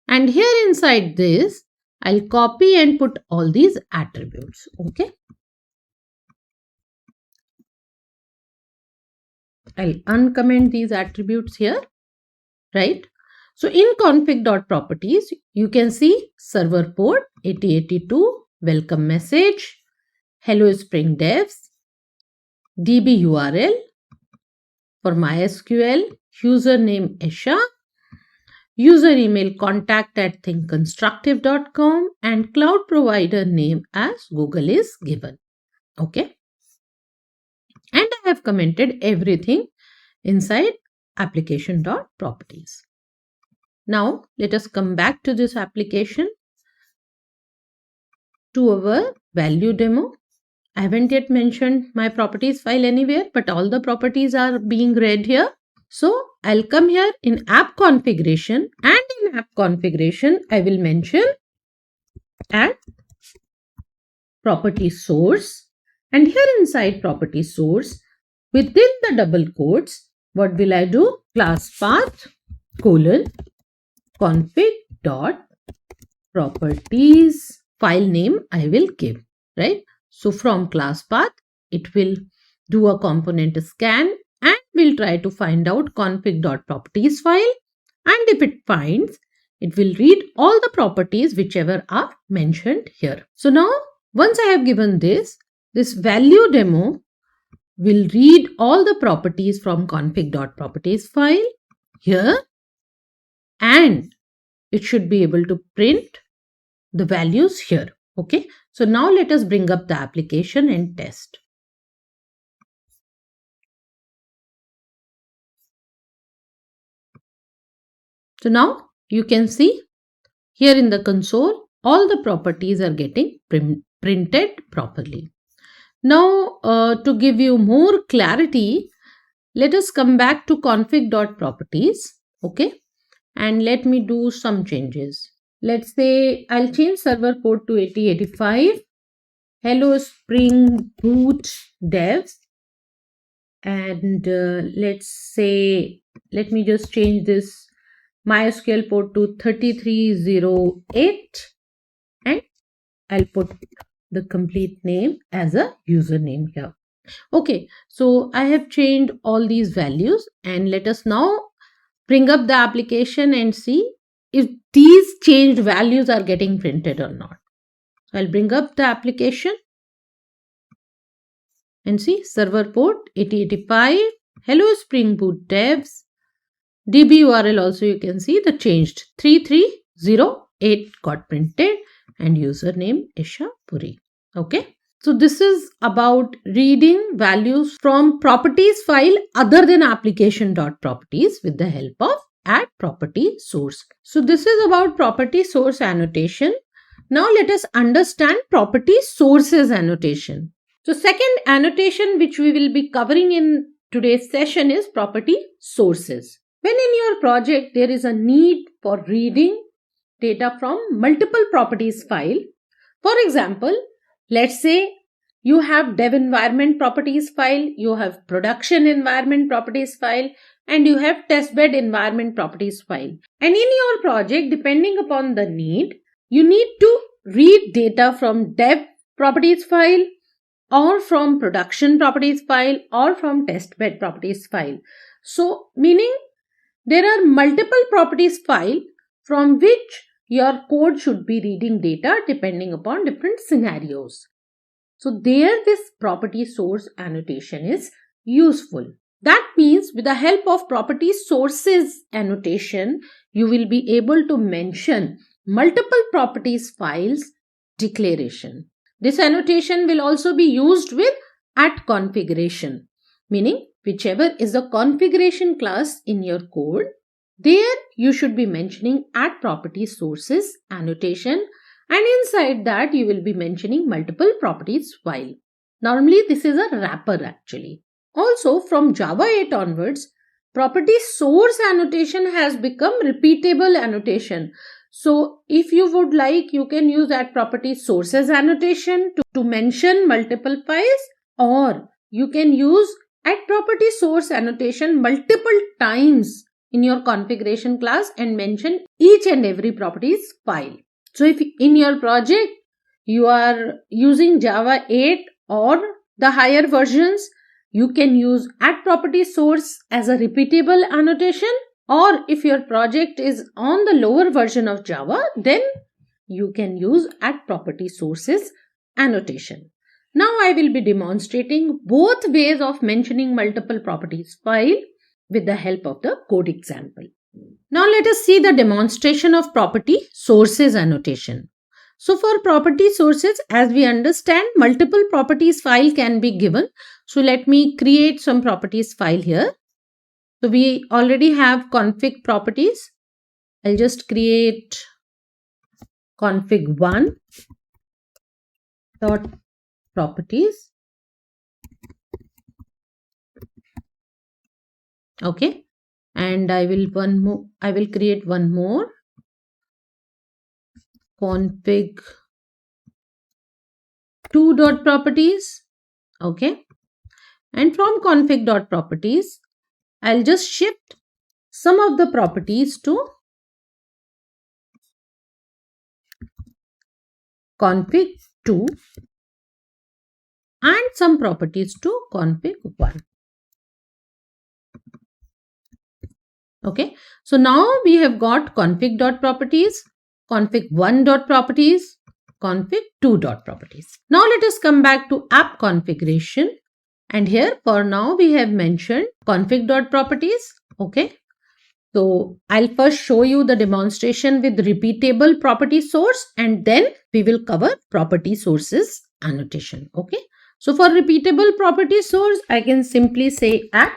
And here inside this, I'll copy and put all these attributes. Okay. I'll uncomment these attributes here, right? So in config.properties, you can see server port 8082, welcome message, hello Spring Devs, DB URL for MySQL, username Esha, user email contact@thinkconstructive.com, and cloud provider name as Google is given. Okay. And I have commented everything inside application.properties. Now let us come back to this application, to our value demo. I haven't yet mentioned my properties file anywhere, but all the properties are being read here. So I'll come here in app configuration, and in app configuration, I will mention add property source, and here inside property source, within the double quotes, what will I do? Class path colon config dot properties file name I will give, right? So from class path, it will do a component scan and will try to find out config.properties file, and if it finds, it will read all the properties whichever are mentioned here. So now once I have given this value demo will read all the properties from config.properties file here, and it should be able to print the values here. Okay. So now let us bring up the application and test. So now you can see here in the console, all the properties are getting printed properly. Now to give you more clarity, let us come back to config.properties. Okay. And let me do some changes. Let's say I'll change server port to 8085. Hello Spring Boot Devs. And let me just change this MySQL port to 3308. And I'll put the complete name as a username here. Okay. So I have changed all these values, and let us now bring up the application and see if these changed values are getting printed or not. I'll bring up the application and see server port 8085, hello Spring Boot Devs, DB URL also you can see the changed 3308 got printed, and username Esha Puri. Okay. So this is about reading values from properties file other than application.properties with the help of add property source. So this is about property source annotation. Now let us understand property sources annotation. So second annotation which we will be covering in today's session is property sources. When in your project there is a need for reading data from multiple properties file, for example, let's say you have dev environment properties file, you have production environment properties file, and you have testbed environment properties file. And in your project, depending upon the need, you need to read data from dev properties file or from production properties file or from testbed properties file. So meaning there are multiple properties file from which your code should be reading data depending upon different scenarios. So there this property source annotation is useful. That means with the help of property sources annotation, you will be able to mention multiple properties files declaration. This annotation will also be used with at configuration, meaning whichever is the configuration class in your code, there you should be mentioning at property sources annotation, and inside that you will be mentioning multiple properties file. Normally this is a wrapper actually. Also from Java 8 onwards, property source annotation has become repeatable annotation. So if you would like, you can use at property sources annotation to mention multiple files, or you can use at property source annotation multiple times in your configuration class and mention each and every properties file. So if in your project you are using Java 8 or the higher versions, you can use at property source as a repeatable annotation, or if your project is on the lower version of Java, then you can use at property sources annotation. Now I will be demonstrating both ways of mentioning multiple properties file with the help of the code example. Now let us see the demonstration of property sources annotation. So for property sources, as we understand, multiple properties file can be given. So let me create some properties file here. So we already have config properties. I'll just create config1 dot properties. Okay, and I will create one more config2 dot properties. Okay, and from config dot properties, I'll just shift some of the properties to config2 and some properties to config1. Okay, so now we have got config.properties, config1.properties, config2.properties. Now let us come back to app configuration, and here for now we have mentioned config.properties. Okay, so I'll first show you the demonstration with repeatable property source, and then we will cover property sources annotation. Okay, so for repeatable property source, I can simply say at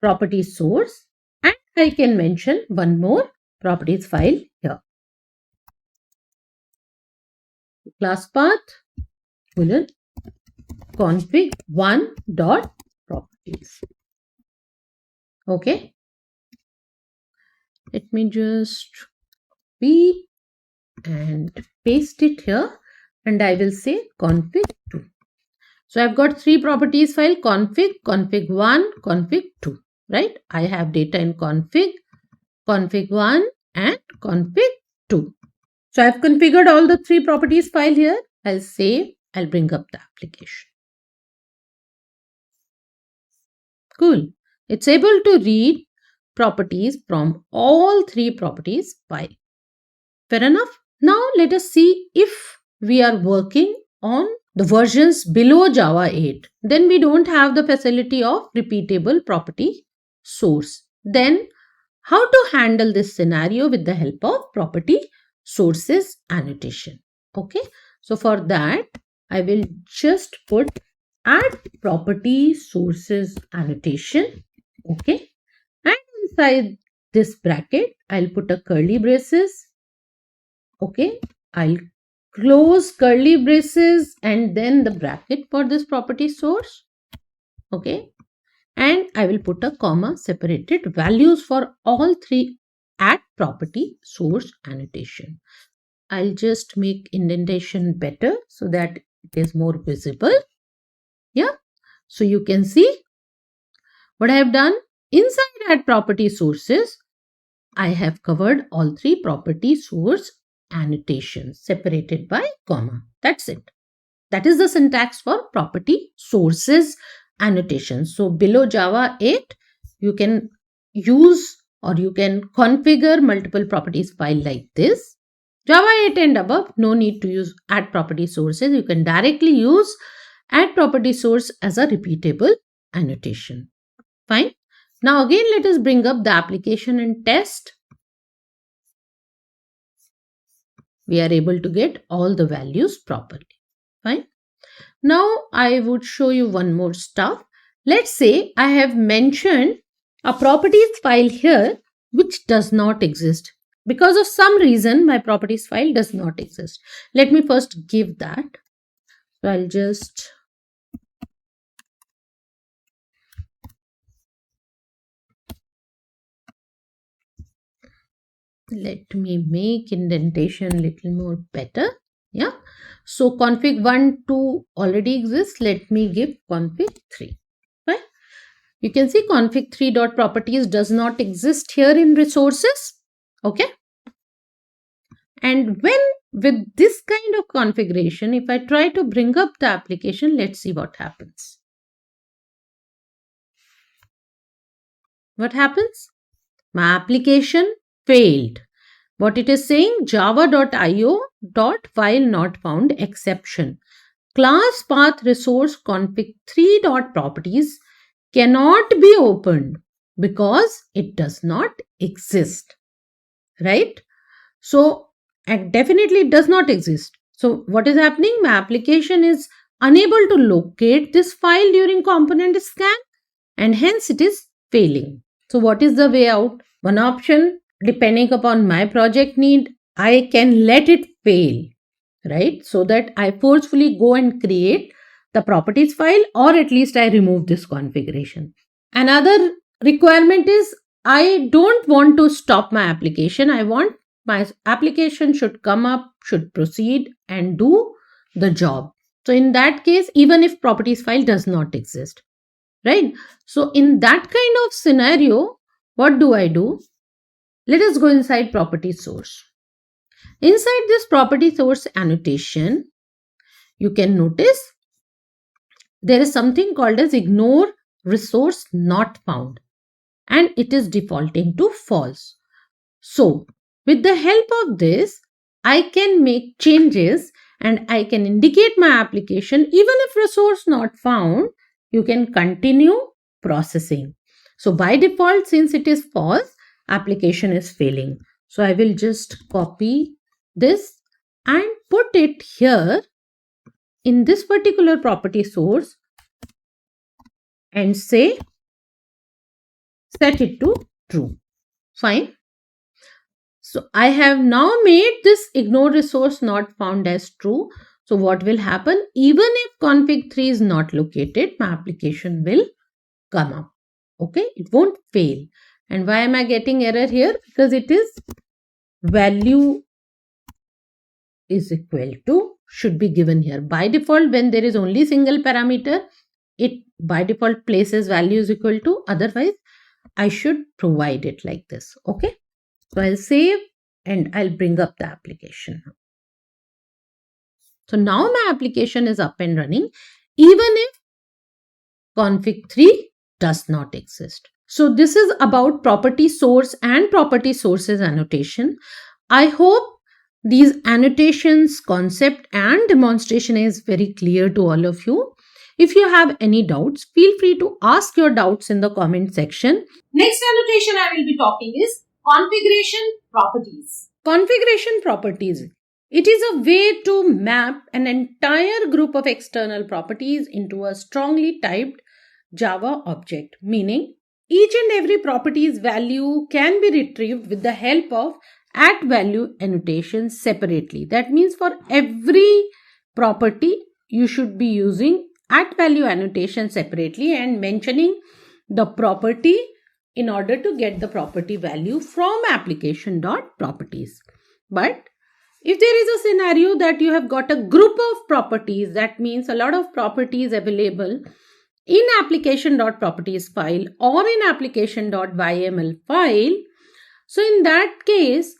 property source, and I can mention one more properties file here. Class path colon config1.properties. Okay. Let me just copy and paste it here, and I will say config2. So I've got three properties file: config, config1, config2. Right? I have data in config, config1 and config2. So I've configured all the three properties file here. I'll save. I'll bring up the application. Cool. It's able to read properties from all three properties file. Fair enough. Now let us see if we are working on the versions below Java 8. Then we don't have the facility of repeatable property source. Then how to handle this scenario with the help of property sources annotation. Okay. So for that, I will just put add property sources annotation. Okay. And inside this bracket, I'll put a curly braces. Okay. I'll close curly braces and then the bracket for this property source. Okay. And I will put a comma separated values for all three at property source annotation. I'll just make indentation better so that it is more visible. Yeah. So you can see what I have done. Inside at property sources, I have covered all three property source annotations separated by comma. That's it. That is the syntax for property sources annotations. So below Java 8, you can use or you can configure multiple properties file like this. Java 8 and above, no need to use add property sources. You can directly use add property source as a repeatable annotation. Fine. Now again, let us bring up the application and test. We are able to get all the values properly. Fine. Now I would show you one more stuff. Let's say I have mentioned a properties file here which does not exist. Because of some reason, my properties file does not exist. Let me first give that. So I'll just let me make indentation a little more better. Yeah. So config 1, 2 already exists. Let me give config 3. Right. You can see config 3.properties does not exist here in resources. Okay. And when with this kind of configuration, if I try to bring up the application, let's see what happens. What happens? My application failed. What it is saying, java.io.file not found exception. Class path resource config 3.properties cannot be opened because it does not exist. Right? So, and definitely it does not exist. So, what is happening? My application is unable to locate this file during component scan and hence it is failing. So, what is the way out? One option, depending upon my project need, I can let it fail, right? So that I forcefully go and create the properties file, or at least I remove this configuration. Another requirement is I don't want to stop my application. I want my application should come up, should proceed and do the job. So in that case, even if properties file does not exist, right? So in that kind of scenario, what do I do? Let us go inside property source. Inside this property source annotation, you can notice there is something called as ignore resource not found, and it is defaulting to false. So with the help of this, I can make changes and I can indicate my application. Even if resource not found, you can continue processing. So by default, since it is false, application is failing. So I will just copy this and put it here in this particular property source and say set it to true. Fine. So I have now made this ignore resource not found as true. So what will happen? Even if config 3 is not located, my application will come up. Okay, it won't fail. And why am I getting error here? Because it is value is equal to should be given here. By default, when there is only single parameter, it by default places value is equal to. Otherwise, I should provide it like this. Okay. So I'll save and I'll bring up the application. So now my application is up and running, even if config 3 does not exist. So this is about property source and property sources annotation. I hope these annotations concept and demonstration is very clear to all of you. If you have any doubts, feel free to ask your doubts in the comment section. Next annotation I will be talking is configuration properties. Configuration properties. It is a way to map an entire group of external properties into a strongly typed Java object, meaning each and every property's value can be retrieved with the help of @value annotations separately. That means for every property, you should be using @value annotation separately and mentioning the property in order to get the property value from application.properties. But if there is a scenario that you have got a group of properties, that means a lot of properties available in application.properties file or in application.yml file. So in that case,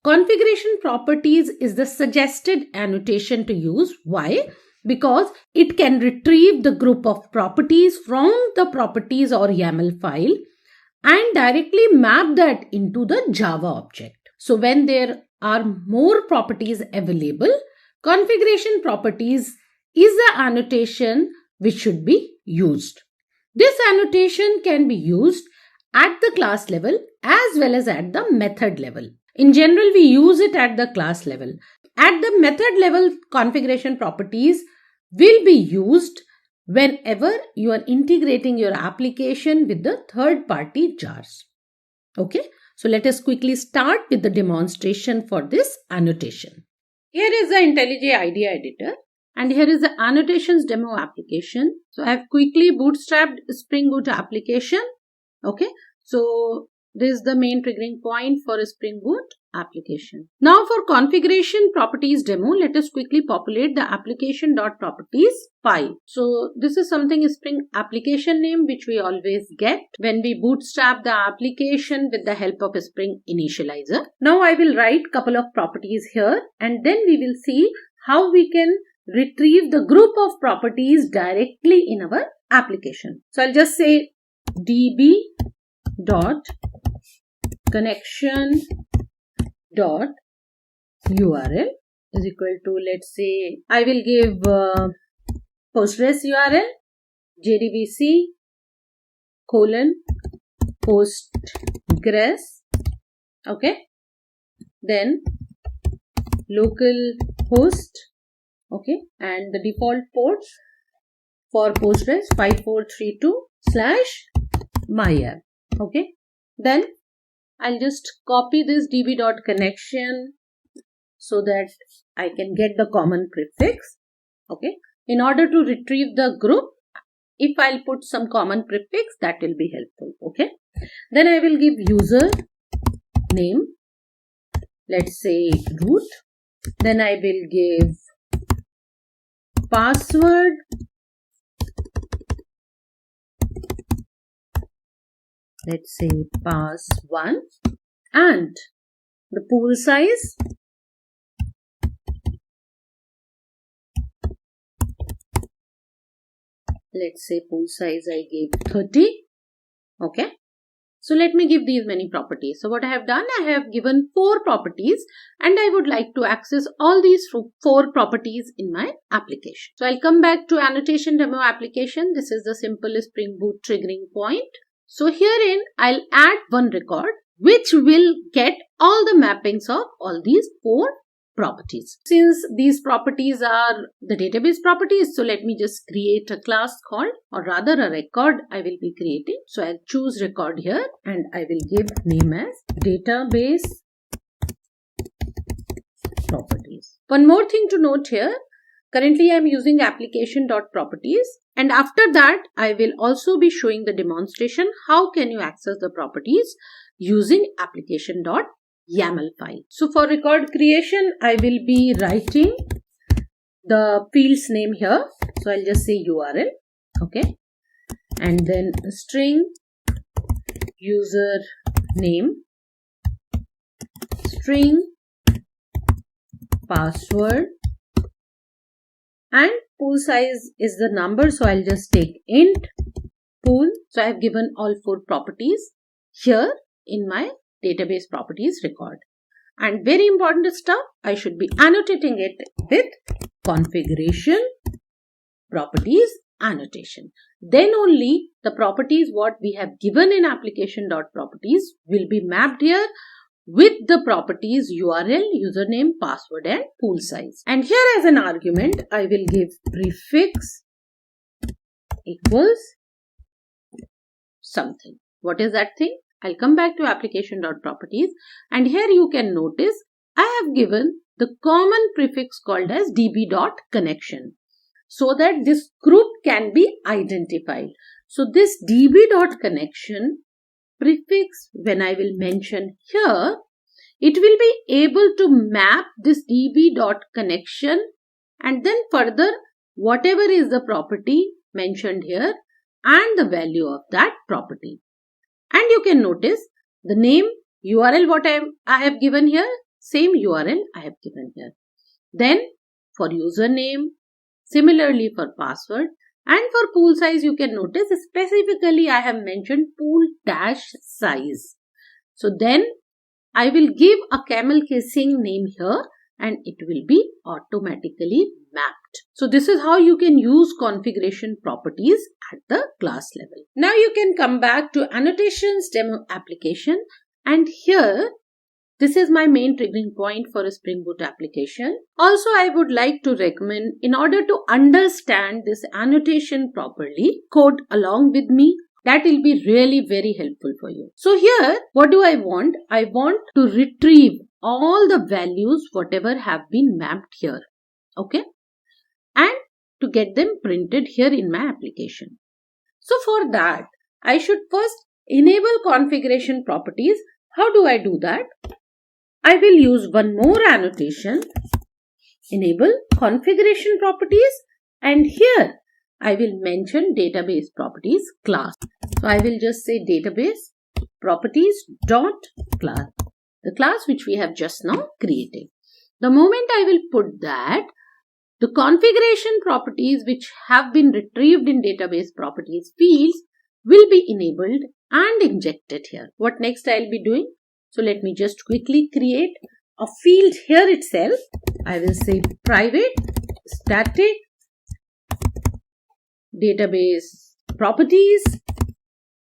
configuration properties is the suggested annotation to use. Why? because it can retrieve the group of properties from the properties or YAML file and directly map that into the Java object. So when there are more properties available, configuration properties is the annotation which should be used. This annotation can be used at the class level as well as at the method level. In general, we use it at the class level. At the method level, configuration properties will be used whenever you are integrating your application with the third-party jars. Okay, so let us quickly start with the demonstration for this annotation. Here is the IntelliJ IDEA editor and here is the Annotations demo application. So I have quickly bootstrapped SpringBootApplication. Okay, so this is the main triggering point for a Spring Boot application. Now for configuration properties demo, let us quickly populate the application.properties file. So this is something Spring application name which we always get when we bootstrap the application with the help of a Spring initializer. Now I will write couple of properties here and then we will see how we can retrieve the group of properties directly in our application. So I'll just say db.connection.url is equal to, let's say, I will give Postgres URL jdbc :postgres, okay, then local host, okay, and the default port for Postgres 5432/myapp. Okay, then I'll just copy this db.connection so that I can get the common prefix. Okay, in order to retrieve the group, if I'll put some common prefix, that will be helpful. Okay, then I will give user name, let's say root, then I will give password, let's say pass1, and the pool size, let's say pool size I gave 30. Okay, so let me give these many properties. So what I have done, I have given 4 properties and I would like to access all these 4 properties in my application. So I'll come back to annotation demo application. This is the simple Spring Boot triggering point. So herein I'll add one record which will get all the mappings of all these 4 properties. Since these properties are the database properties, so let me just create a class called, or rather a record I will be creating. So I'll choose record here and I will give name as database properties. One more thing to note here, currently I am using application.properties, and after that I will also be showing the demonstration how can you access the properties using application.YAML file. So for record creation, I will be writing the field's name here. So I'll just say URL, okay, and then string user name, string password, and pool size is the number. So I'll just take int pool. So I have given all 4 properties here in my database properties record. And very important stuff, I should be annotating it with configuration properties annotation. Then only the properties what we have given in application.properties will be mapped here with the properties URL, username, password and pool size. And here as an argument, I will give prefix equals something. What is that thing? I'll come back to application.properties and here you can notice I have given the common prefix called as db.connection so that this group can be identified. So this db.connection prefix, when I will mention here, it will be able to map this db.connection and then further whatever is the property mentioned here and the value of that property. And you can notice the name URL what I have given here, same URL I have given here. Then for username, Similarly for password and for pool size, you can notice specifically I have mentioned pool dash size. So then I will give a camel casing name here and it will be automatically mapped. So this is how you can use configuration properties at the class level. Now you can come back to Annotations demo application, and here this is my main triggering point for a Spring Boot application. Also, I would like to recommend, in order to understand this annotation properly, code along with me. That will be really very helpful for you. So here, what do I want? I want to retrieve all the values whatever have been mapped here. Okay? And to get them printed here in my application. So for that, I should first enable configuration properties. How do I do that? I will use one more annotation, enable configuration properties, and here I will mention database properties class. So I will just say database properties dot class, the class which we have just now created. The moment I will put that, the configuration properties which have been retrieved in database properties fields will be enabled and injected here. What next I will be doing? So let me just quickly create a field here itself. I will say private static database properties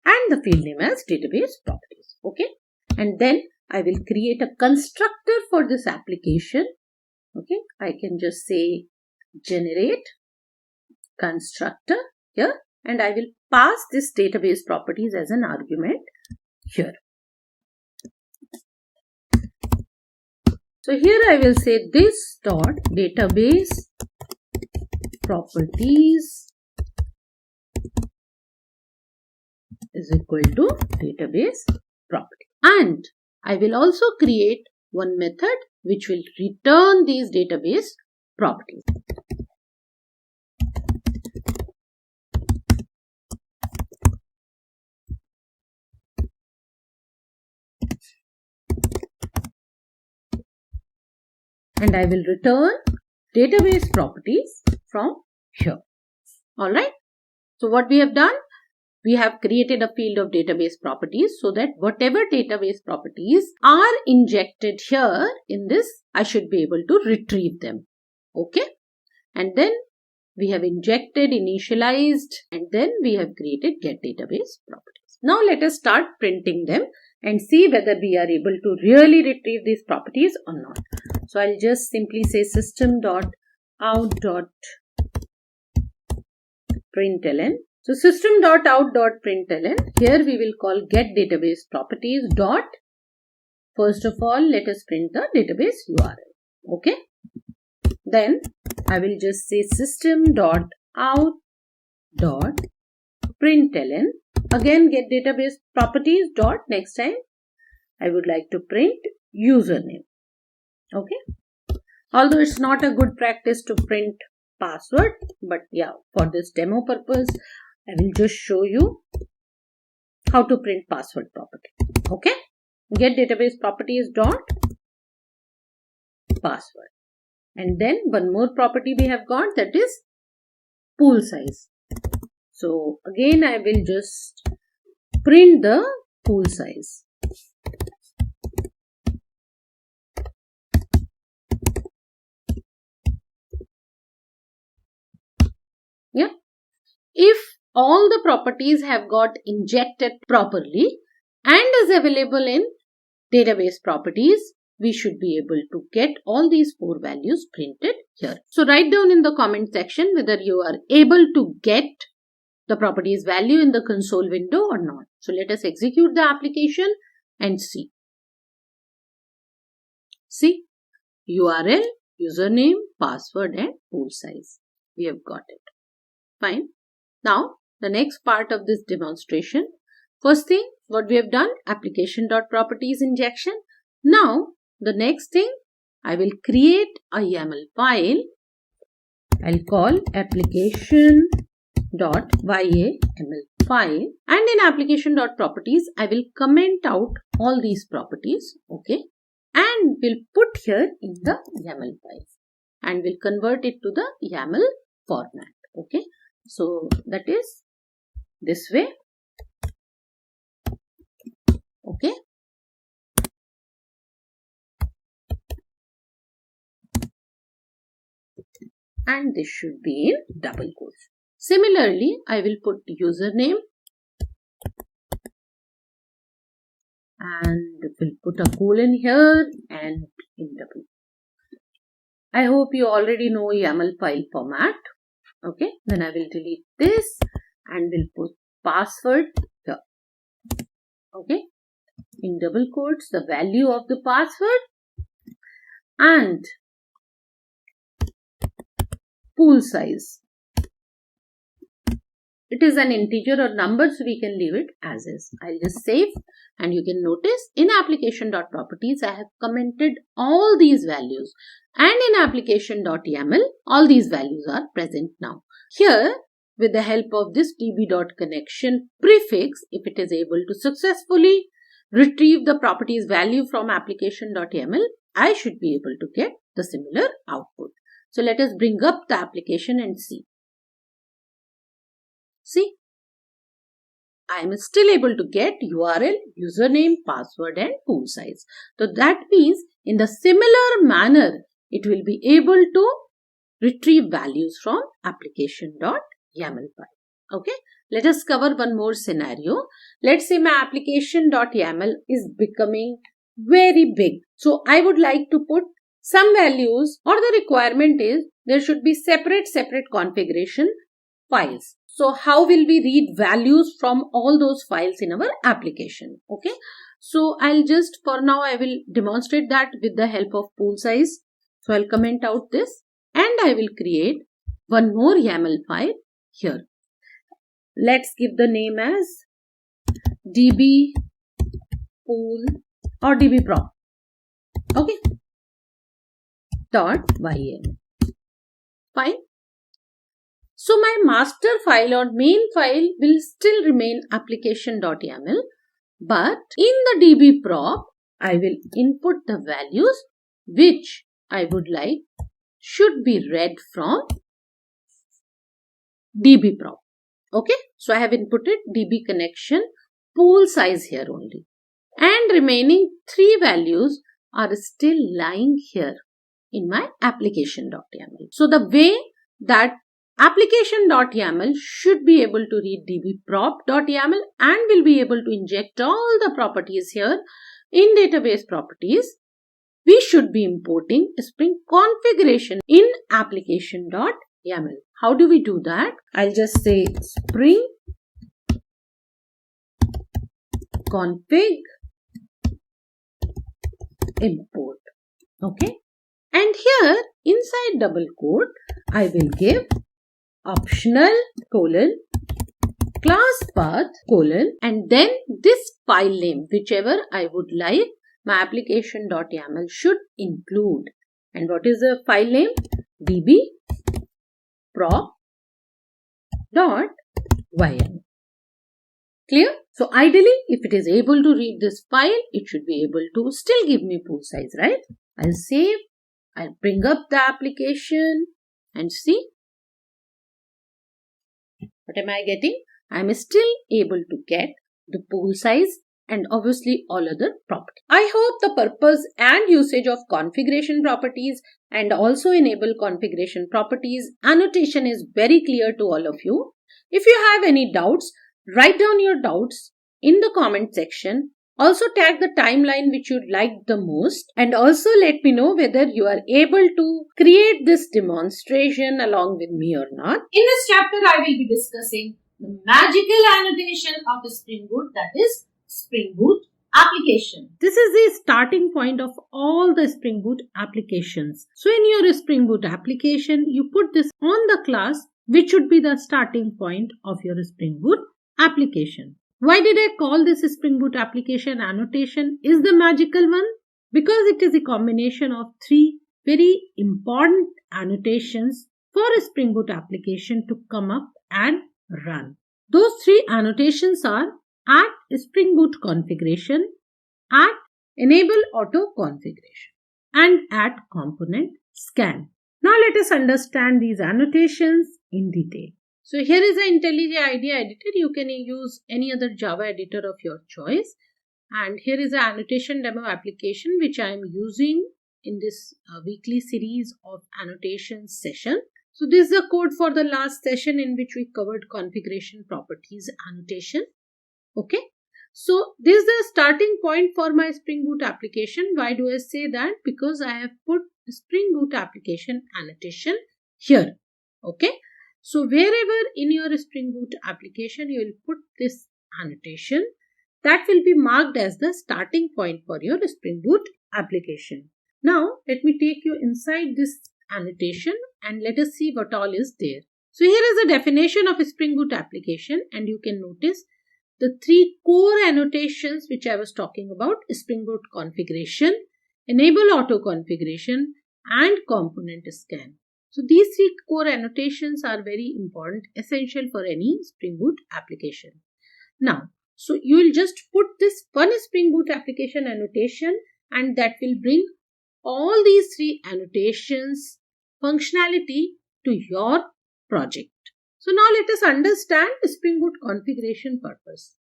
and the field name as database properties. Okay. And then I will create a constructor for this application. Okay. I can just say generate constructor here, and I will pass this database properties as an argument here. So here I will say this dot database properties is equal to database property, and I will also create one method which will return these database properties. And I will return database properties from here. Alright. So what we have done? We have created a field of database properties so that whatever database properties are injected here in this, I should be able to retrieve them. Okay. And then we have injected, initialized, and then we have created get database properties. Now let us start printing them and see whether we are able to really retrieve these properties or not. So I'll just simply say system.out.println. So system.out.println, here we will call get database properties dot. First of all, let us print the database URL. Okay. Then I will just say system.out.println. Again, get database properties dot. Next time I would like to print username. Okay. Although it's not a good practice to print password, but yeah, for this demo purpose, I will just show you how to print password property. Okay. Get database properties dot password. And then one more property we have got, that is pool size. So again, I will just print the pool size. Yeah. If all the properties have got injected properly and is available in database properties, we should be able to get all these 4 values printed here. So write down in the comment section whether you are able to get the properties value in the console window or not. So let us execute the application and see. See, URL, username, password and pool size. We have got it. Fine. Now the next part of this demonstration. First thing, what we have done, application.properties injection. Now the next thing, I will create a YAML file. I'll call application.yaml file, and in application.properties I will comment out all these properties. Okay. And we'll put here in the YAML file and we'll convert it to the YAML format. Okay, so that is this way. Okay, and this should be in double quotes. Similarly, I will put username and we'll put a colon here and in double. I hope you already know YAML file format. Okay, then I will delete this and we'll put password here. Okay, in double quotes the value of the password and pool size. It is an integer or number, so we can leave it as is. I'll just save and you can notice in application.properties I have commented all these values, and in application.yaml all these values are present now. Here, with the help of this db.connection prefix, if it is able to successfully retrieve the properties value from application.yaml, I should be able to get the similar output. So let us bring up the application and see. See, I am still able to get URL, username, password and pool size. So that means in the similar manner, it will be able to retrieve values from application.yaml file. Okay, let us cover one more scenario. Let's say my application.yaml is becoming very big. So I would like to put some values, or the requirement is there should be separate configuration files. So how will we read values from all those files in our application? Okay, so I'll just, for now I will demonstrate that with the help of pool size. So I'll comment out this and I will create one more YAML file here. Let's give the name as db pool or db prop. Okay, .ym. Fine. So my master file or main file will still remain application.yaml, but in the db prop I will input the values which I would like should be read from db prop. Okay, so I have inputted db connection pool size here only, and remaining 3 values are still lying here in my application.yaml. So the way that application.yaml should be able to read dbprop.yaml and will be able to inject all the properties here in database properties, we should be importing Spring configuration in application.yaml. How do we do that? I'll just say Spring config import. Okay, and here inside double quote I will give optional colon class path colon and then this file name whichever I would like my application.yaml should include. And what is the file name? dbprop.ym. Clear? So ideally if it is able to read this file, it should be able to still give me pool size, right? I'll save, I'll bring up the application and see. What am I getting? I am still able to get the pool size and obviously all other properties. I hope the purpose and usage of configuration properties and also enable configuration properties annotation is very clear to all of you. If you have any doubts, write down your doubts in the comment section. Also tag the timeline which you liked the most, and also let me know whether you are able to create this demonstration along with me or not. In this chapter, I will be discussing the magical annotation of the Spring Boot, that is Spring Boot application. This is the starting point of all the Spring Boot applications. So in your Spring Boot application, you put this on the class which should be the starting point of your Spring Boot application. Why did I call this Spring Boot application annotation is the magical one? Because it is a combination of 3 very important annotations for a Spring Boot application to come up and run. Those 3 annotations are at Spring Boot configuration, at enable auto configuration, and at component scan. Now let us understand these annotations in detail. So here is an IntelliJ IDEA editor. You can use any other Java editor of your choice. And here is an annotation demo application which I am using in this weekly series of annotations session. So this is the code for the last session in which we covered configuration properties annotation. Okay. So this is the starting point for my Spring Boot application. Why do I say that? Because I have put Spring Boot application annotation here. Okay. So wherever in your Spring Boot application you will put this annotation, that will be marked as the starting point for your Spring Boot application. Now let me take you inside this annotation and let us see what all is there. So here is the definition of a Spring Boot application, and you can notice the three core annotations which I was talking about: Spring Boot configuration, enable auto configuration, and component scan. So these three core annotations are very important, essential for any Spring Boot application. Now, so you will just put this one Spring Boot application annotation, and that will bring all these three annotations functionality to your project. So now let us understand the Spring Boot configuration purpose.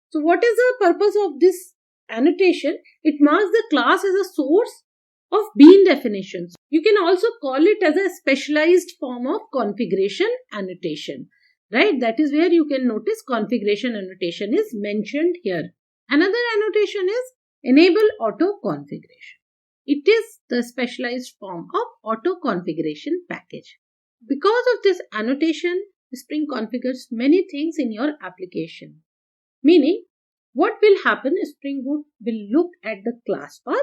So what is the purpose of this annotation? It marks the class as a source of bean definitions. You can also call it as a specialized form of configuration annotation, right? That is where you can notice configuration annotation is mentioned here. Another annotation is enable auto configuration. It is the specialized form of auto configuration package. Because of this annotation, Spring configures many things in your application. Meaning, what will happen is Spring Boot will look at the class path,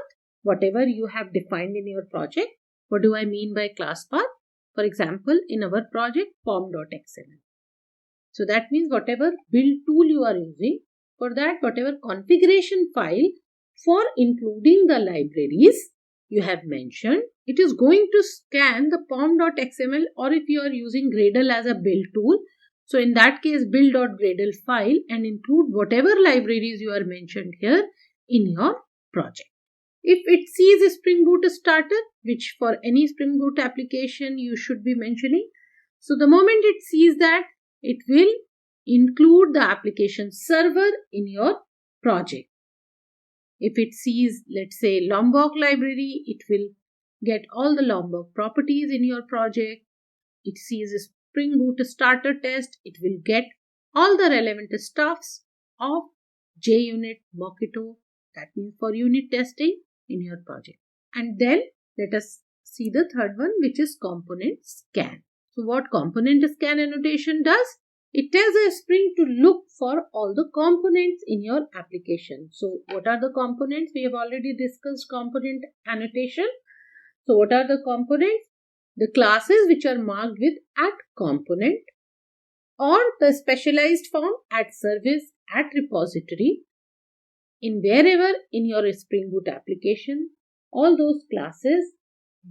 whatever you have defined in your project. What do I mean by class path? For example, in our project, pom.xml. So that means whatever build tool you are using, for that whatever configuration file for including the libraries you have mentioned, it is going to scan the pom.xml, or if you are using Gradle as a build tool, so in that case build.gradle file, and include whatever libraries you are mentioned here in your project. If it sees a Spring Boot starter, which for any Spring Boot application you should be mentioning, so the moment it sees that, it will include the application server in your project. If it sees, let's say, Lombok library, it will get all the Lombok properties in your project. It sees a Spring Boot starter test, it will get all the relevant stuffs of JUnit, Mockito, that means for unit testing in your project. And then let us see the third one, which is component scan. So what component scan annotation does? It tells a Spring to look for all the components in your application. So what are the components? We have already discussed component annotation. So what are the components? The classes which are marked with @component, or the specialized form @service, @repository. In wherever in your Spring Boot application, all those classes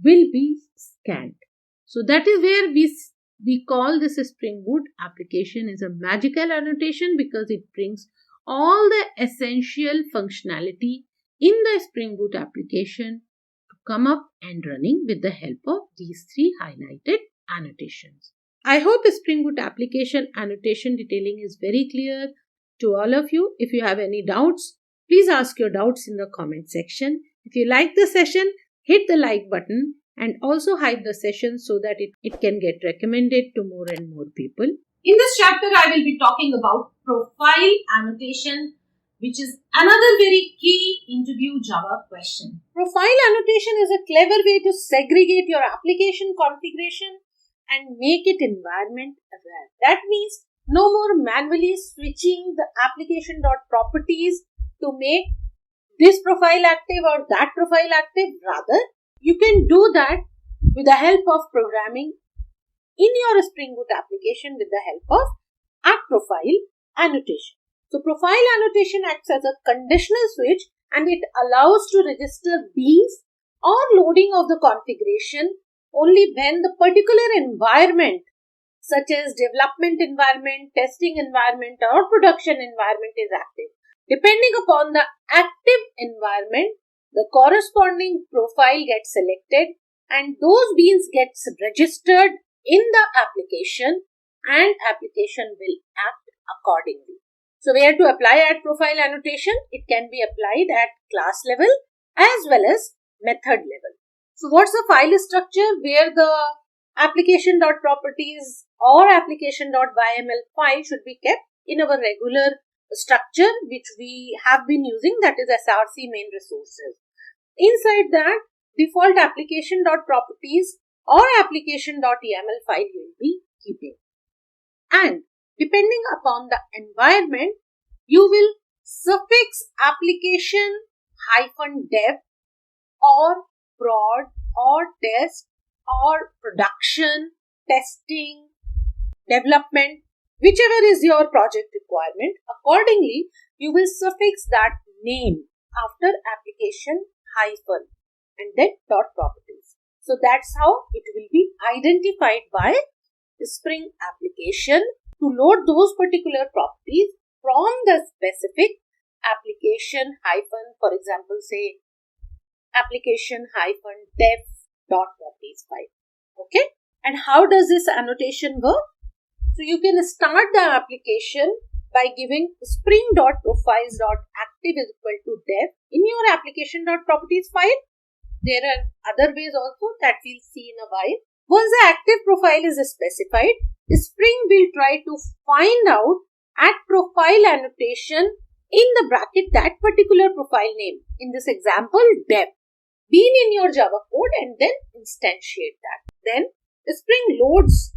will be scanned. So that is where we call this Spring Boot application is a magical annotation, because it brings all the essential functionality in the Spring Boot application to come up and running with the help of these three highlighted annotations. I hope Spring Boot application annotation detailing is very clear to all of you. If you have any doubts, please ask your doubts in the comment section. If you like the session, hit the like button and also hype the session so that it can get recommended to more and more people. In this chapter, I will be talking about profile annotation, which is another very key interview Java question. Profile annotation is a clever way to segregate your application configuration and make it environment aware. That means no more manually switching the application.properties to make this profile active or that profile active. Rather, you can do that with the help of programming in your Spring Boot application with the help of @profile annotation. So profile annotation acts as a conditional switch, and it allows to register beans or loading of the configuration only when the particular environment, such as development environment, testing environment, or production environment, is active. Depending upon the active environment, the corresponding profile gets selected and those beans gets registered in the application and application will act accordingly. So where to apply add profile annotation? It can be applied at class level as well as method level. So what's the file structure where the application.properties or application.yml file should be kept in our regular structure which we have been using, that is SRC main resources. Inside that, default application.properties or application.yml file you will be keeping. And depending upon the environment, you will suffix application-dev or prod or test or production, testing, development, whichever is your project requirement. Accordingly, you will suffix that name after application hyphen and then dot properties. So that's how it will be identified by Spring application to load those particular properties from the specific application hyphen, for example, say application hyphen dev dot properties file. Okay, and how does this annotation work? So you can start the application by giving spring.profiles.active is equal to dev in your application.properties file. There are other ways also that we'll see in a while. Once the active profile is specified, Spring will try to find out at profile annotation in the bracket that particular profile name. In this example, dev. Bean in your Java code and then instantiate that. Then Spring loads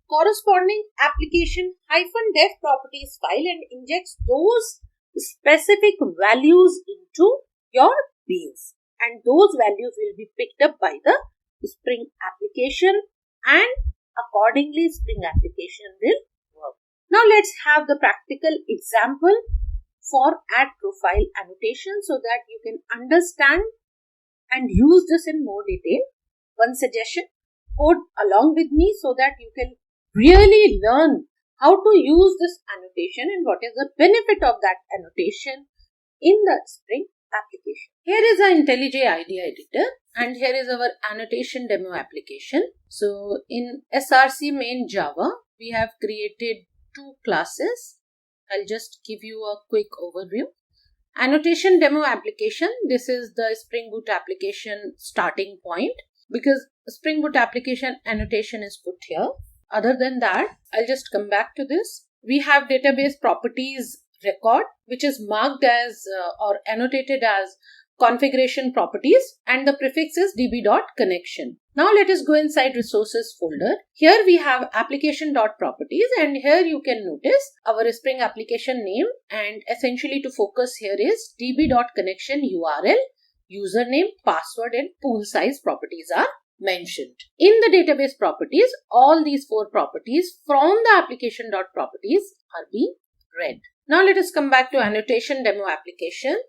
corresponding application-dev properties file and injects those specific values into your beans. And those values will be picked up by the Spring application and accordingly Spring application will work. Now let's have the practical example for add profile annotation so that you can understand and use this in more detail. One suggestion, code along with me so that you can really learn how to use this annotation and what is the benefit of that annotation in the Spring application. Here is our IntelliJ IDEA editor and here is our annotation demo application. So in SRC main Java, we have created two classes. I'll just give you a quick overview. Annotation demo application, this is the Spring Boot application starting point because Spring Boot application annotation is put here. Other than that, I'll just come back to this. We have database properties record which is marked as or annotated as ConfigurationProperties and the prefix is db.connection. Now let us go inside resources folder. Here we have application.properties and here you can notice our Spring application name and essentially to focus here is db.connection URL, username, password and pool size properties are mentioned. In the database properties, all these four properties from the application.properties are being read. Now let us come back to annotation demo application.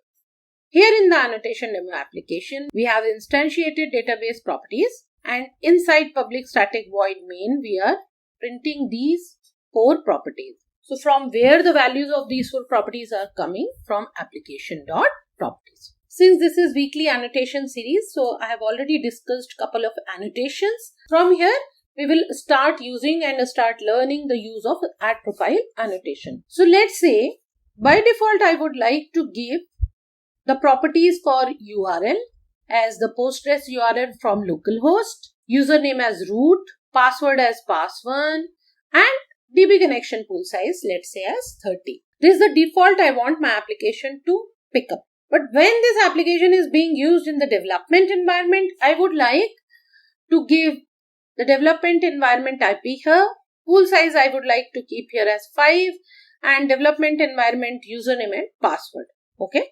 Here in the annotation demo application, we have instantiated database properties and inside public static void main, we are printing these four properties. So from where the values of these four properties are coming? From application.properties. Since this is weekly annotation series, so I have already discussed couple of annotations. From here, we will start using and start learning the use of add profile annotation. So let's say by default, I would like to give the properties for URL as the Postgres URL from localhost, username as root, password as pass1 and DB connection pool size, let's say as 30. This is the default I want my application to pick up. But when this application is being used in the development environment, I would like to give the development environment IP here, pool size I would like to keep here as 5 and development environment username and password. Okay.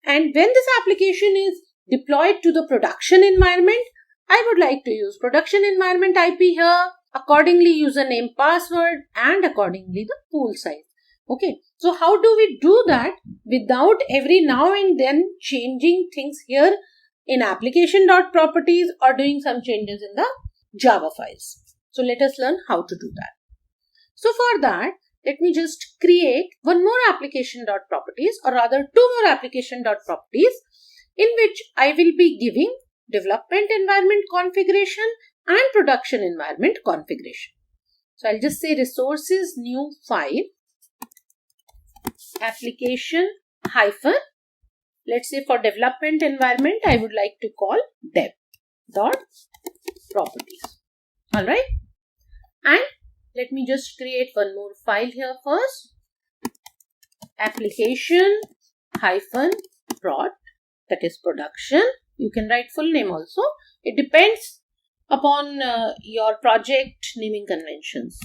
And when this application is deployed to the production environment, I would like to use production environment IP here, accordingly username, password and accordingly the pool size. Okay, so how do we do that without every now and then changing things here in application.properties or doing some changes in the Java files? So let us learn how to do that. So for that, let me just create one more application.properties or rather two more application.properties in which I will be giving development environment configuration and production environment configuration. So I'll just say resources new file application hyphen, let's say for development environment I would like to call dev.properties. Alright, and let me just create one more file here first. Application hyphen prod, that is production. You can write full name also. It depends upon your project naming conventions.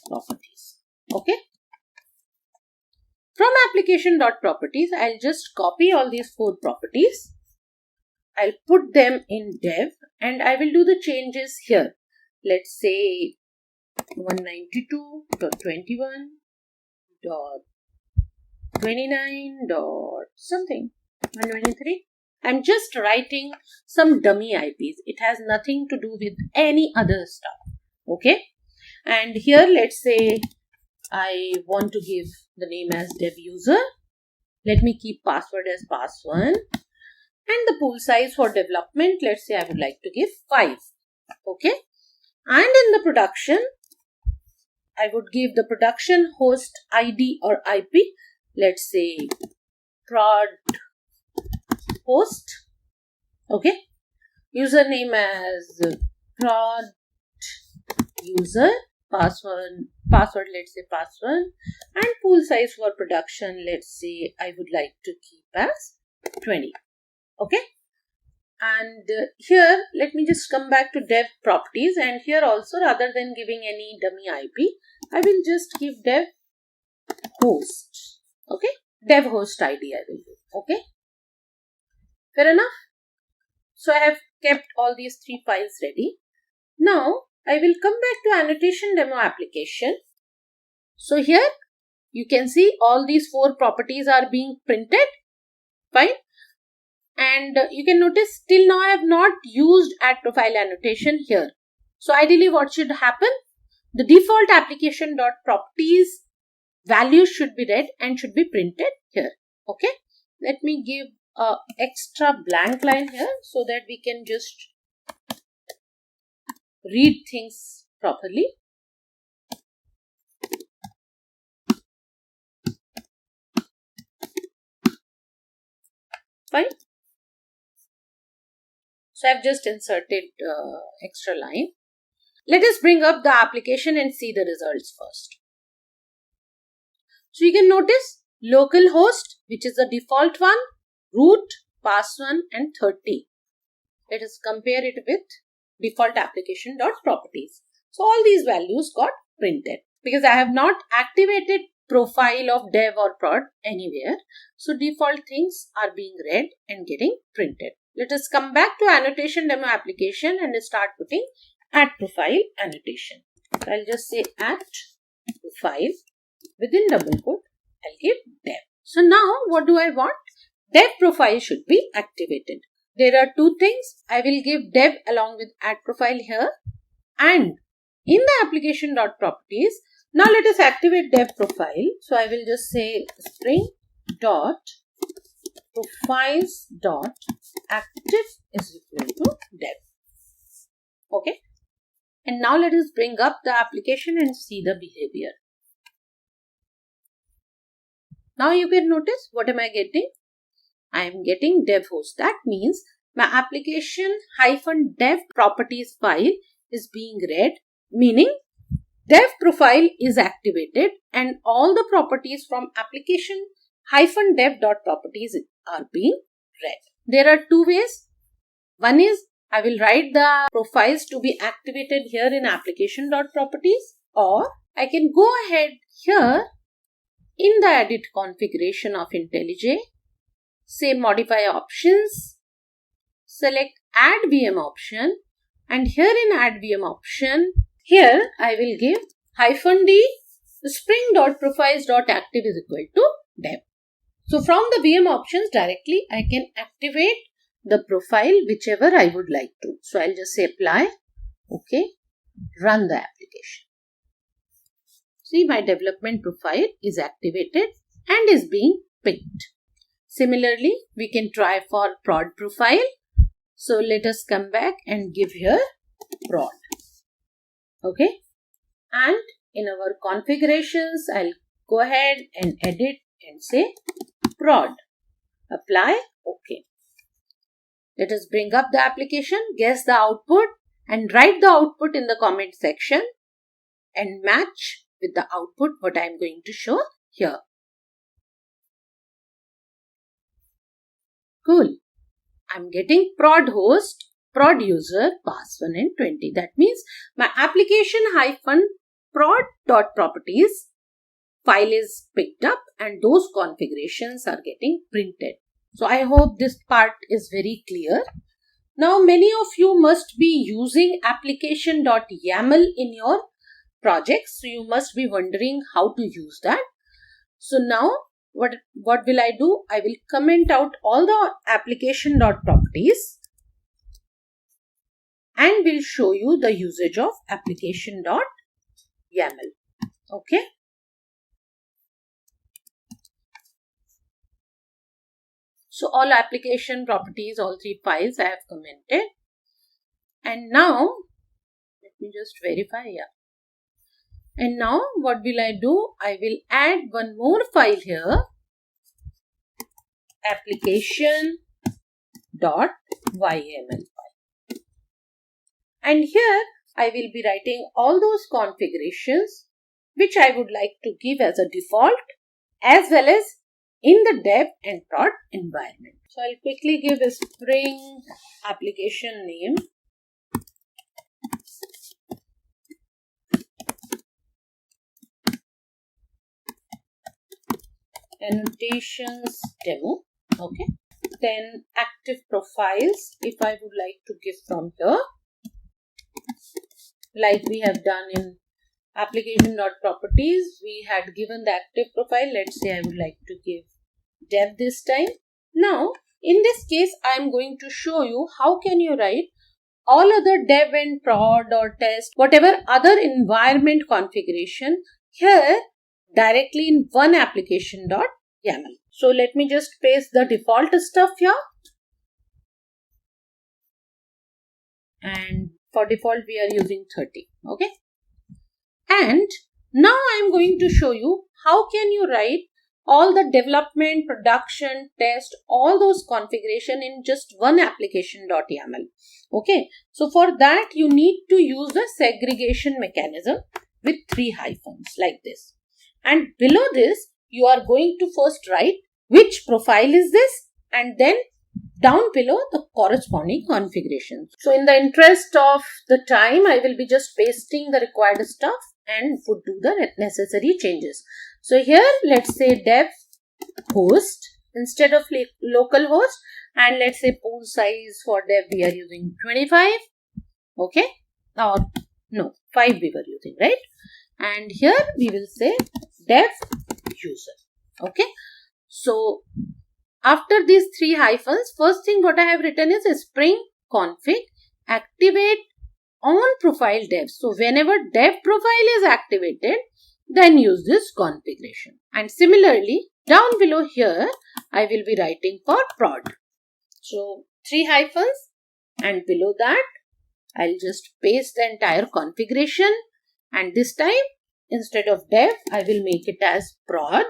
Properties. Okay. From application.properties, I'll just copy all these 4 properties. I'll put them in dev and I will do the changes here. Let's say 192.21.29. Something 123. I'm just writing some dummy IPs. It has nothing to do with any other stuff. Okay. And here let's say I want to give the name as dev user. Let me keep password as pass1. And the pool size for development, let's say I would like to give 5. Okay. And in the production, I would give the production host ID or IP. Let's say prod host. Okay. Username as prod user. Password, let's say pass1. And pool size for production, let's say I would like to keep as 20. Okay. And here, let me just come back to dev properties, and here also rather than giving any dummy IP, I will just give dev host. Okay. Dev host ID I will give. Okay. Fair enough. So I have kept all these 3 files ready. Now I will come back to annotation demo application. So here you can see all these 4 properties are being printed. Fine. And you can notice till now I have not used add profile annotation here. So ideally what should happen? The default application.properties values should be read and should be printed here. Okay. Let me give a extra blank line here so that we can just read things properly. Fine. So I've just inserted extra line. Let us bring up the application and see the results first. So you can notice localhost, which is the default one, root, pass1 and 30. Let us compare it with default application.properties. So all these values got printed because I have not activated profile of dev or prod anywhere. So default things are being read and getting printed. Let us come back to annotation demo application and start putting add profile annotation. So I'll just say add profile within double quote. I'll give dev. So now what do I want? Dev profile should be activated. There are 2 things. I will give dev along with add profile here, and in the application.properties, now let us activate dev profile. So I will just say string.profiles.active is equal to dev. Okay. And now let us bring up the application and see the behavior. Now you can notice what am I getting? I am getting dev host. That means my application-dev properties file is being read, meaning dev profile is activated and all the properties from application-dev.properties are being read. There are 2 ways. One is I will write the profiles to be activated here in application.properties, or I can go ahead here in the edit configuration of IntelliJ, say modify options, select add VM option, and here in add VM option, here I will give -d spring.profiles.active is equal to dev. So from the VM options directly I can activate the profile whichever I would like to. So I'll just say apply. Okay. Run the application. See, my development profile is activated and is being picked. Similarly, we can try for prod profile. So let us come back and give here prod. Okay. And in our configurations, I'll go ahead and edit and say prod. Apply. Okay. Let us bring up the application, guess the output and write the output in the comment section and match with the output what I am going to show here. Cool. I'm getting prod host, prod user, pass1 and 20. That means my application -prod.properties file is picked up and those configurations are getting printed. So I hope this part is very clear. Now many of you must be using application.yaml in your projects. So you must be wondering how to use that. So now what will I do? I will comment out all the application.properties and will show you the usage of application.yaml. Okay. So all application properties, all three files I have commented. And now, let me just verify, yeah. And now what will I do? I will add one more file here, application.yml file. And here I will be writing all those configurations which I would like to give as a default as well as in the dev and prod environment. So I'll quickly give a Spring application name. Annotations demo. Okay. Then active profiles, if I would like to give from here, like we have done in application.properties, we had given the active profile. Let's say I would like to give dev this time. Now, in this case, I am going to show you how can you write all other dev and prod or test, whatever other environment configuration here directly in one application.yaml. So let me just paste the default stuff here. And for default, we are using 30. Okay. And now I am going to show you how can you write all the development, production, test, all those configuration in just one application.yaml. Okay. So for that, you need to use the segregation mechanism with 3 hyphens like this. And below this, you are going to first write which profile is this and then down below the corresponding configuration. So in the interest of the time, I will be just pasting the required stuff and would do the necessary changes. So here, let's say dev host instead of local host, and let's say pool size for dev we are using 25. Okay. Or no, 5 we were using, right? And here we will say dev user. Okay. So after these 3 hyphens, first thing what I have written is a spring config activate on profile dev. So whenever dev profile is activated, then use this configuration. And similarly, down below here, I will be writing for prod. So 3 hyphens and below that, I'll just paste the entire configuration. And this time, instead of dev, I will make it as prod.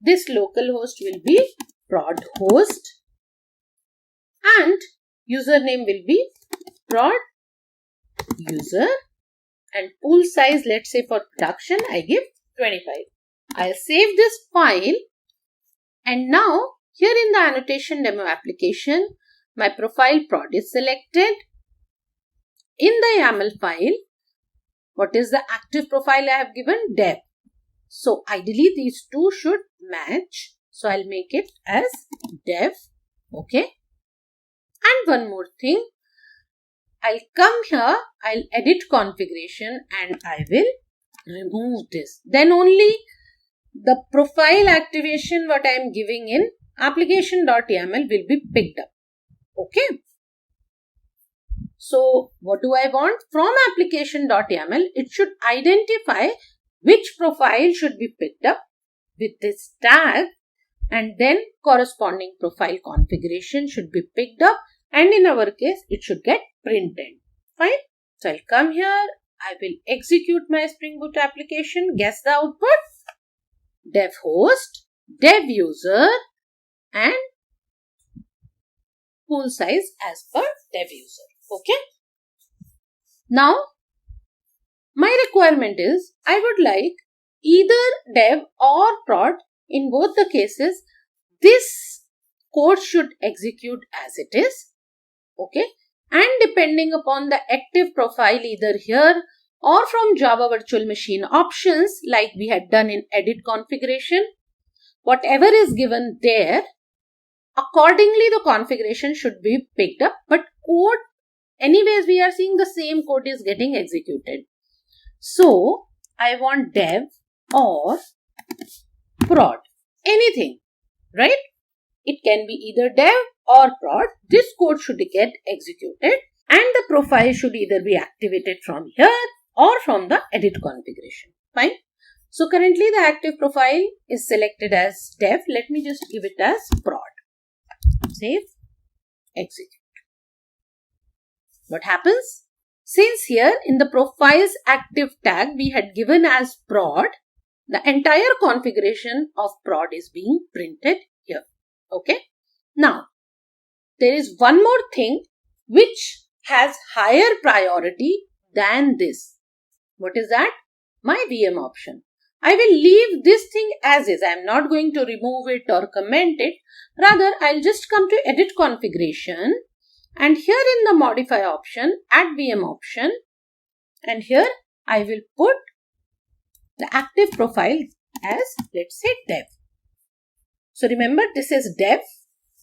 This local host will be prod host and username will be prod user and pool size, let's say for production, I give 25. I'll save this file and now here in the annotation demo application, my profile prod is selected. In the YAML file, what is the active profile I have given? Dev. So ideally these two should match. So I'll make it as dev. Okay. And one more thing. I'll come here, I'll edit configuration and I will remove this. Then only the profile activation what I am giving in application.yaml will be picked up. Okay. So what do I want? From application.yaml, it should identify which profile should be picked up with this tag and then corresponding profile configuration should be picked up and in our case it should get printed. Fine. So I'll come here, I will execute my Spring Boot application. Guess the output? Dev host, dev user and pool size as per dev user. Okay. Now my requirement is I would like either dev or prod. In both the cases, this code should execute as it is. Okay. And depending upon the active profile either here or from Java Virtual Machine options like we had done in edit configuration, whatever is given there, accordingly the configuration should be picked up, but code, anyways we are seeing the same code is getting executed. So I want dev or prod, anything, right? It can be either dev or prod. This code should get executed and the profile should either be activated from here or from the edit configuration. Fine. So currently the active profile is selected as dev. Let me just give it as prod. Save, execute. What happens? Since here in the profiles active tag we had given as prod, the entire configuration of prod is being printed here. Okay. Now, there is one more thing which has higher priority than this. What is that? My VM option. I will leave this thing as is. I am not going to remove it or comment it. Rather, I'll just come to edit configuration and here in the modify option, add VM option, and here I will put the active profile as, let's say, dev. So remember, this is dev,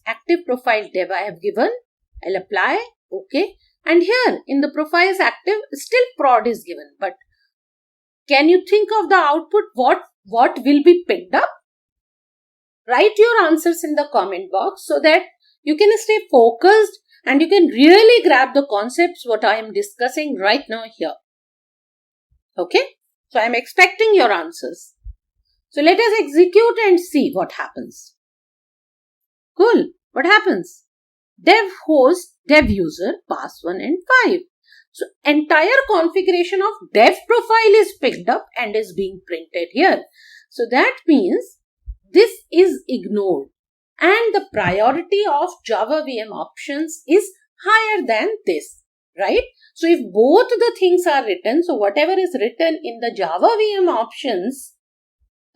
active profile dev I have given. I'll apply, okay. And here in the profiles active, still prod is given. But can you think of the output? What will be picked up? Write your answers in the comment box so that you can stay focused and you can really grab the concepts what I am discussing right now here. Okay. So I am expecting your answers. So let us execute and see what happens. Cool. What happens? Dev host, dev user, pass 1 and 5. So entire configuration of dev profile is picked up and is being printed here. So that means this is ignored and the priority of Java VM options is higher than this, right? So if both the things are written, so whatever is written in the Java VM options,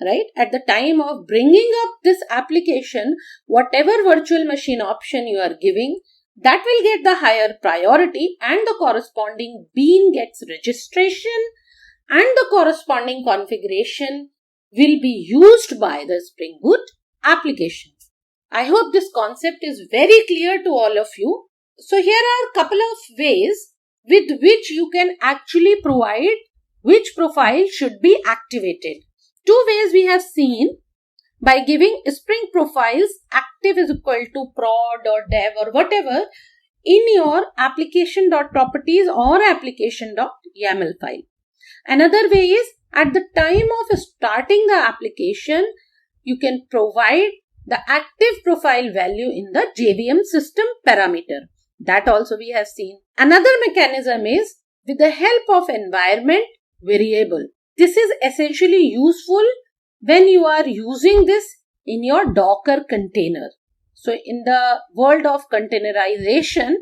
right, at the time of bringing up this application, whatever virtual machine option you are giving, that will get the higher priority and the corresponding bean gets registration and the corresponding configuration will be used by the Spring Boot application. I hope this concept is very clear to all of you. So here are a couple of ways with which you can actually provide which profile should be activated. Two ways we have seen by giving Spring profiles active is equal to prod or dev or whatever in your application.properties or application.yaml file. Another way is at the time of starting the application, you can provide the active profile value in the JVM system parameter. That also we have seen. Another mechanism is with the help of environment variable. This is essentially useful when you are using this in your Docker container. So in the world of containerization,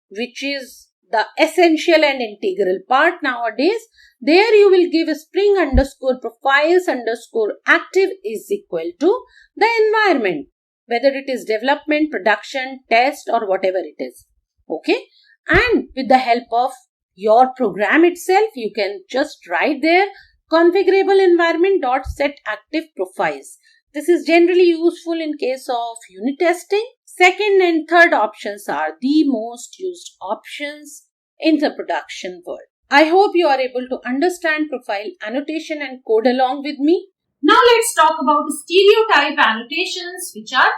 which is the essential and integral part nowadays, there you will give Spring _ profiles _ active is equal to the environment, whether it is development, production, test or whatever it is. Okay. And with the help of your program itself, you can just write there configurable environment.set active profiles. This is generally useful in case of unit testing. Second and third options are the most used options in the production world. I hope you are able to understand profile annotation and code along with me. Now let's talk about the stereotype annotations, which are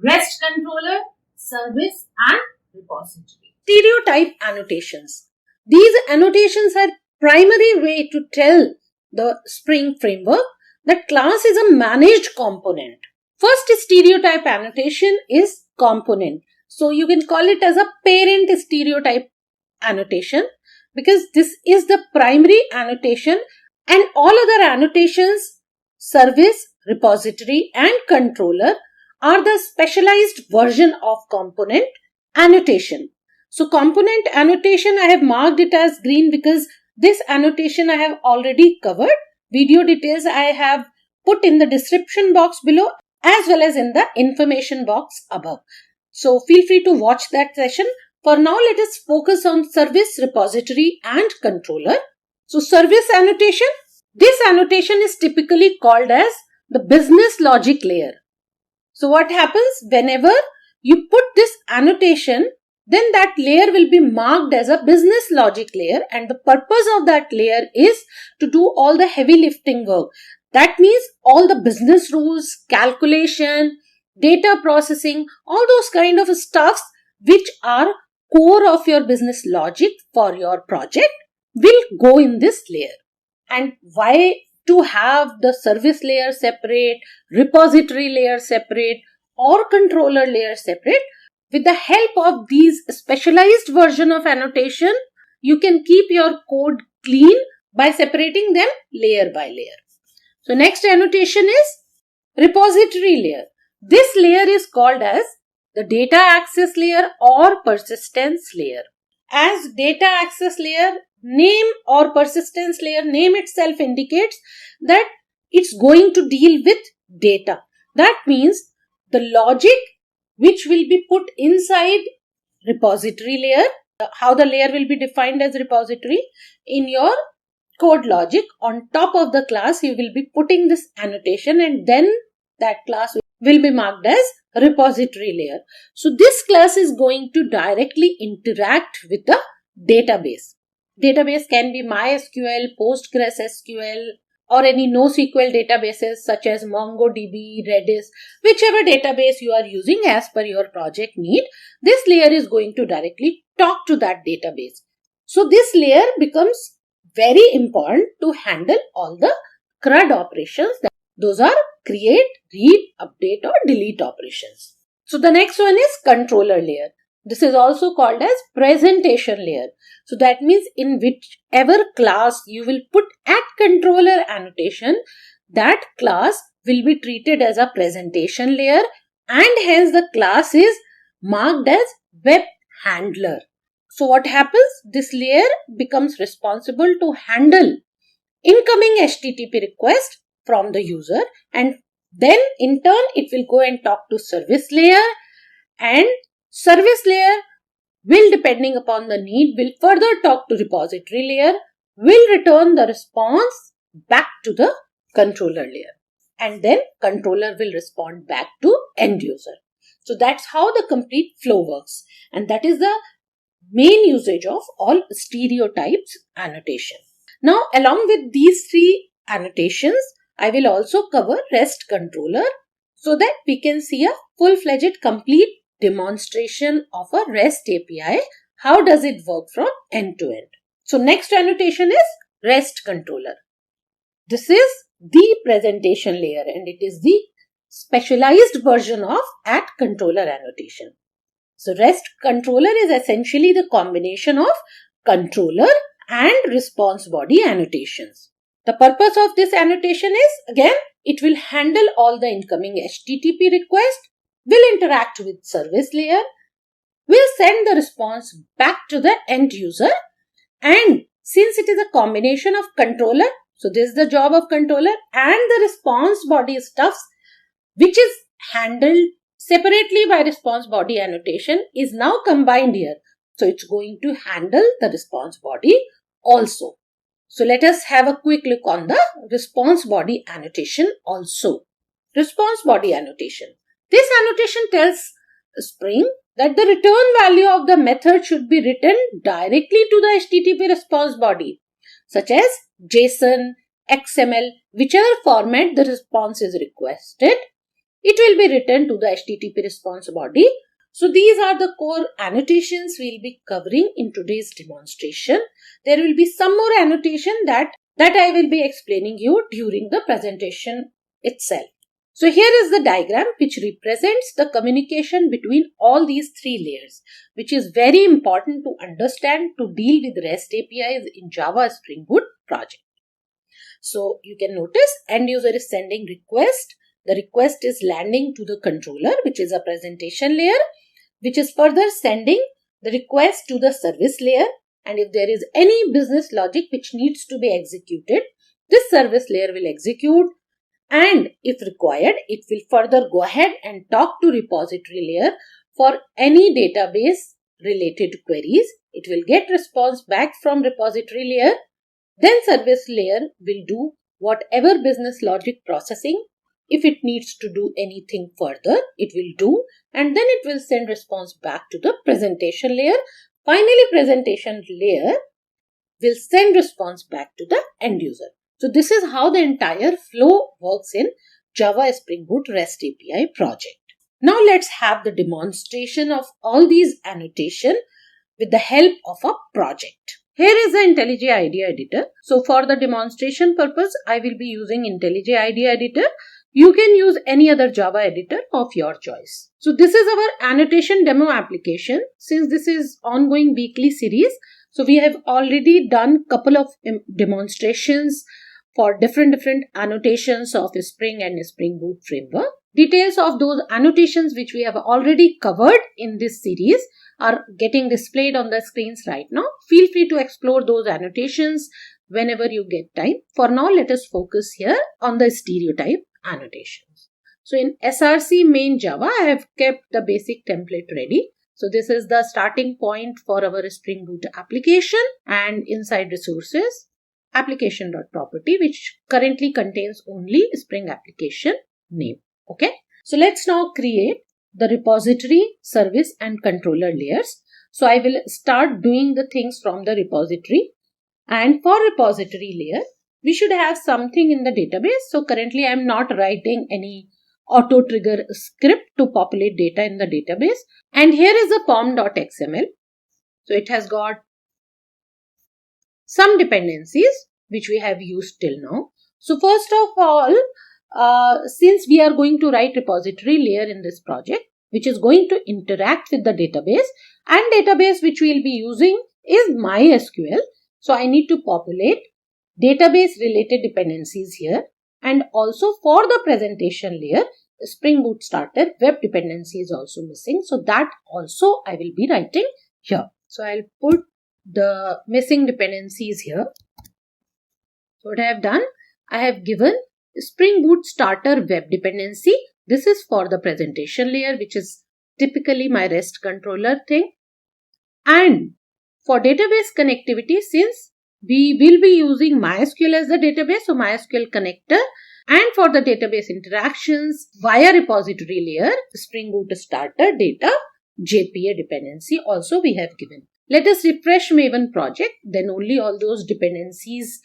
REST controller, service and repository. Stereotype annotations. These annotations are primary way to tell the Spring framework that class is a managed component. First stereotype annotation is component. So you can call it as a parent stereotype annotation because this is the primary annotation, and all other annotations, service, repository and controller are the specialized version of component annotation. So component annotation, I have marked it as green because this annotation I have already covered. Video details I have put in the description box below as well as in the information box above. So feel free to watch that session. For now, let us focus on service, repository and controller. So service annotation, this annotation is typically called as the business logic layer. So what happens whenever you put this annotation, then that layer will be marked as a business logic layer, and the purpose of that layer is to do all the heavy lifting work. That means all the business rules, calculation, data processing, all those kind of stuffs which are core of your business logic for your project will go in this layer. And why to have the service layer separate, repository layer separate or controller layer separate? With the help of these specialized version of annotation, you can keep your code clean by separating them layer by layer. So next annotation is repository layer. This layer is called as the data access layer or persistence layer. As data access layer name or persistence layer name itself indicates that it's going to deal with data. That means the logic which will be put inside repository layer, how the layer will be defined as repository in your code logic, on top of the class you will be putting this annotation, and then that class will be marked as repository layer. So this class is going to directly interact with the database. Database can be MySQL, PostgreSQL or any NoSQL databases such as MongoDB, Redis, whichever database you are using as per your project need. This layer is going to directly talk to that database. So this layer becomes very important to handle all the CRUD operations. Those are create, read, update or delete operations. So the next one is controller layer. This is also called as presentation layer. So that means in whichever class you will put at controller annotation, that class will be treated as a presentation layer, and hence the class is marked as web handler. So what happens? This layer becomes responsible to handle incoming HTTP request from the user, and then in turn it will go and talk to service layer, and service layer will, depending upon the need, will further talk to repository layer, will return the response back to the controller layer, and then controller will respond back to end user. So that's how the complete flow works, and that is the main usage of all stereotypes annotation. Now along with these three annotations, I will also cover REST controller so that we can see a full-fledged complete demonstration of a REST API. How does it work from end to end? So next annotation is REST controller. This is the presentation layer and it is the specialized version of at controller annotation. So REST controller is essentially the combination of controller and response body annotations. The purpose of this annotation is, again, it will handle all the incoming HTTP request, will interact with service layer, will send the response back to the end user, and since it is a combination of controller, so this is the job of controller, and the response body stuffs which is handled separately by response body annotation is now combined here. So it's going to handle the response body also. So let us have a quick look on the response body annotation also. Response body annotation. This annotation tells Spring that the return value of the method should be written directly to the HTTP response body, such as JSON, XML, whichever format the response is requested. It will be written to the HTTP response body. So these are the core annotations we'll be covering in today's demonstration. There will be some more annotation that I will be explaining you during the presentation itself. So here is the diagram which represents the communication between all these three layers, which is very important to understand to deal with REST APIs in Java Spring Boot project. So you can notice end user is sending request. The request is landing to the controller, which is a presentation layer, which is further sending the request to the service layer. And if there is any business logic which needs to be executed, this service layer will execute. And if required, it will further go ahead and talk to repository layer for any database related queries. It will get response back from repository layer. Then service layer will do whatever business logic processing. If it needs to do anything further, it will do, and then it will send response back to the presentation layer. Finally, presentation layer will send response back to the end user. So this is how the entire flow works in Java Spring Boot REST API project. Now let's have the demonstration of all these annotations with the help of a project. Here is the IntelliJ IDEA editor. So for the demonstration purpose, I will be using IntelliJ IDEA editor. You can use any other Java editor of your choice. So this is our annotation demo application. Since this is ongoing weekly series, so we have already done couple of demonstrations for different annotations of Spring and Spring Boot framework. Details of those annotations which we have already covered in this series are getting displayed on the screens right now. Feel free to explore those annotations whenever you get time. For now, let us focus here on the stereotype annotations. So in SRC main Java, I have kept the basic template ready. So this is the starting point for our Spring Boot application, and inside resources, application.property, which currently contains only Spring application name. Okay. So let's now create the repository, service and controller layers. So I will start doing the things from the repository, and for repository layer, we should have something in the database. So currently I am not writing any auto trigger script to populate data in the database. And here is the pom.xml. So it has got some dependencies which we have used till now. So first of all, since we are going to write repository layer in this project, which is going to interact with the database, and database which we will be using is MySQL. So I need to populate database related dependencies here, and also for the presentation layer, Spring Boot starter web dependency is also missing. So that also I will be writing here. So I'll put the missing dependencies here. So what I have done, I have given Spring Boot starter web dependency. This is for the presentation layer, which is typically my REST controller thing. And for database connectivity, since we will be using MySQL as the database, so MySQL connector, and for the database interactions via repository layer, Spring Boot starter data JPA dependency also we have given. Let us refresh Maven project, then only all those dependencies,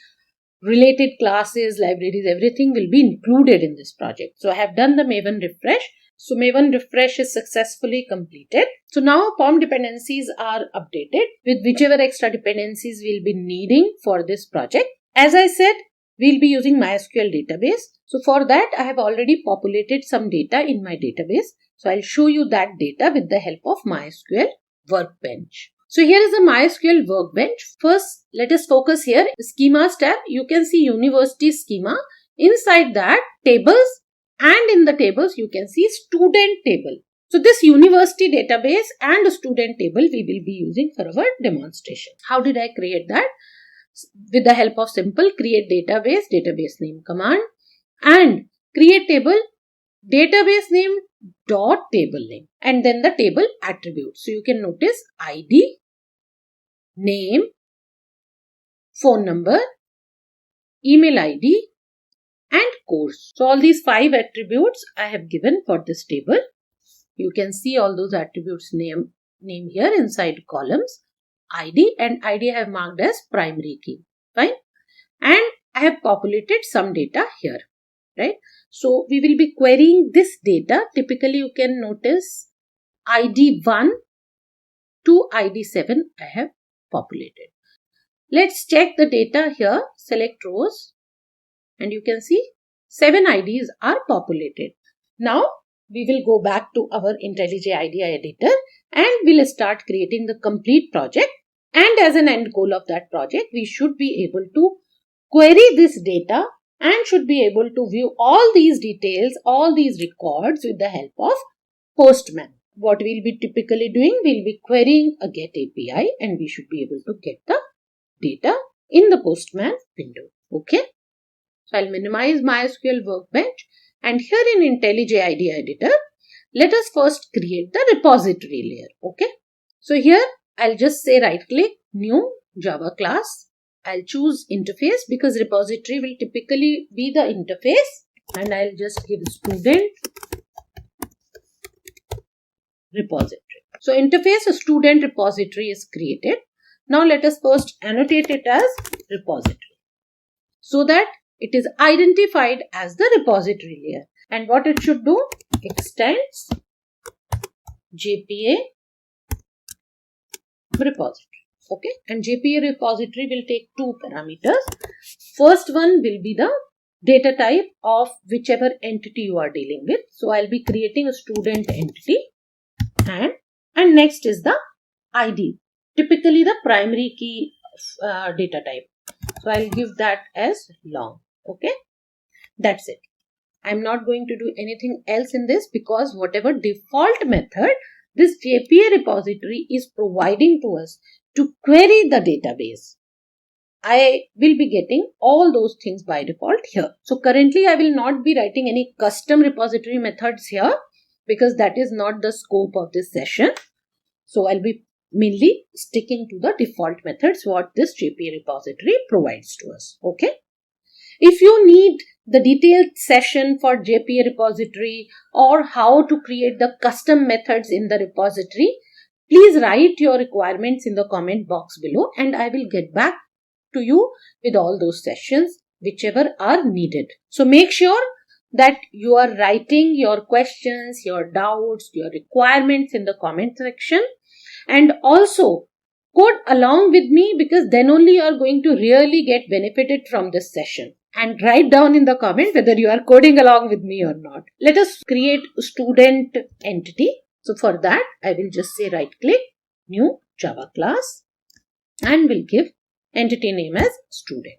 related classes, libraries, everything will be included in this project. So I have done the Maven refresh. So Maven refresh is successfully completed. So now POM dependencies are updated with whichever extra dependencies we'll be needing for this project. As I said, we'll be using MySQL database. So for that, I have already populated some data in my database. So I'll show you that data with the help of MySQL Workbench. So here is the MySQL Workbench. First, let us focus here. Schemas tab, you can see university schema. Inside that, tables, and in the tables, you can see student table. So this university database and student table we will be using for our demonstration. How did I create that? With the help of simple create database name command, and create table database name dot table name, and then the table attributes. So you can notice ID, name, phone number, email ID and course. So all these 5 attributes I have given for this table. You can see all those attributes name here inside columns. ID, and ID I have marked as primary key. Fine. And I have populated some data here. Right. So we will be querying this data. Typically you can notice ID 1 to ID 7 I have populated. Let's check the data here. Select rows and you can see 7 IDs are populated. Now we will go back to our IntelliJ IDEA editor and we'll start creating the complete project. And as an end goal of that project, we should be able to query this data and should be able to view all these details, all these records with the help of Postman. What we'll be typically doing, we'll be querying a GET API and we should be able to get the data in the Postman window. Okay. So I'll minimize MySQL Workbench, and here in IntelliJ IDEA editor, let us first create the repository layer. Okay. So here I'll just say right click, new Java class. I'll choose interface because repository will typically be the interface, and I'll just give student repository. So interface student repository is created. Now let us first annotate it as repository so that it is identified as the repository layer. And what it should do? Extends JPA repository. Okay, and JPA repository will take two parameters. First one will be the data type of whichever entity you are dealing with. So I'll be creating a student entity, and next is the ID, typically the primary key data type. So I'll give that as long. Okay, that's it. I'm not going to do anything else in this because whatever default method this JPA repository is providing to us to query the database, I will be getting all those things by default here. So currently I will not be writing any custom repository methods here because that is not the scope of this session. So I'll be mainly sticking to the default methods what this JPA repository provides to us. Okay. If you need the detailed session for JPA repository or how to create the custom methods in the repository, please write your requirements in the comment box below and I will get back to you with all those sessions whichever are needed. So make sure that you are writing your questions, your doubts, your requirements in the comment section, and also code along with me because then only you are going to really get benefited from this session. And write down in the comment whether you are coding along with me or not. Let us create a student entity. So for that, I will just say right click, new Java class, and will give entity name as student.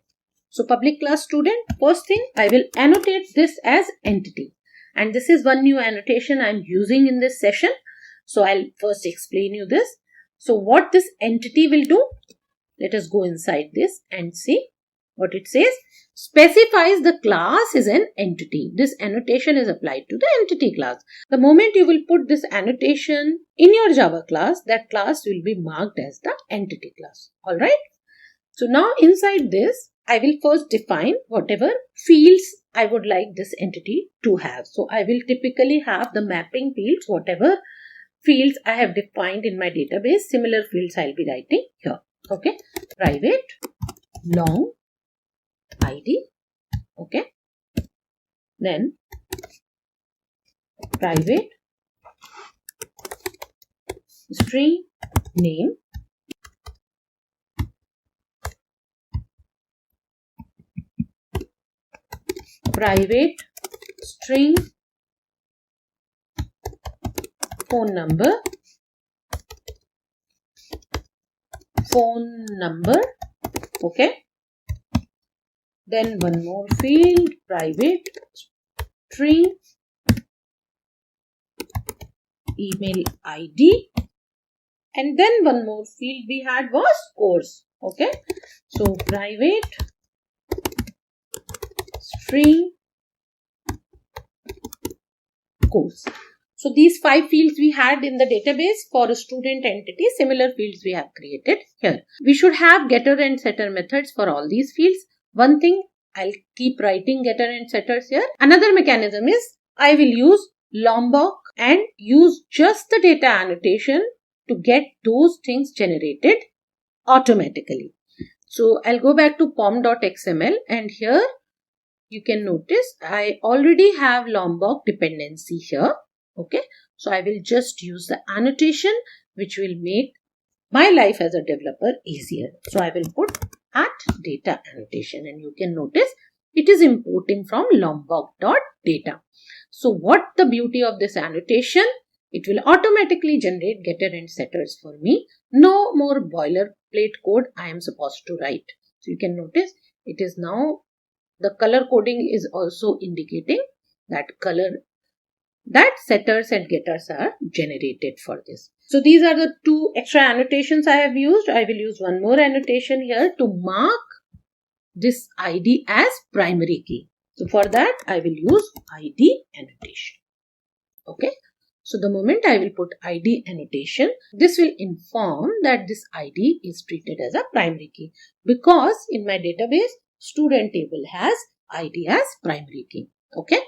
So public class student, first thing I will annotate this as entity. And this is one new annotation I am using in this session. So I'll first explain you this. So what this entity will do, let us go inside this and see what it says. Specifies the class is an entity. This annotation is applied to the entity class. The moment you will put this annotation in your Java class, that class will be marked as the entity class. Alright. So now inside this, I will first define whatever fields I would like this entity to have. So I will typically have the mapping fields, whatever fields I have defined in my database. Similar fields I'll be writing here. Okay. Private, long, ID, okay, then private, string name, private string phone number, okay. Then one more field, private string email ID, and then one more field we had was course. Okay, so private string course. So these 5 fields we had in the database for a student entity. Similar fields we have created here. We should have getter and setter methods for all these fields. One thing, I'll keep writing getter and setters here. Another mechanism is I will use Lombok and use just the data annotation to get those things generated automatically. So I'll go back to pom.xml and here you can notice I already have Lombok dependency here. Okay, so I will just use the annotation which will make my life as a developer easier. So I will put at data annotation and you can notice it is importing from lombok.data. So what the beauty of this annotation? It will automatically generate getter and setters for me. No more boilerplate code I am supposed to write. So you can notice it is now the color coding is also indicating that setters and getters are generated for this. So these are the two extra annotations I have used. I will use one more annotation here to mark this ID as primary key. So for that I will use ID annotation. Okay. So the moment I will put ID annotation, this will inform that this ID is treated as a primary key, because in my database student table has ID as primary key. Okay.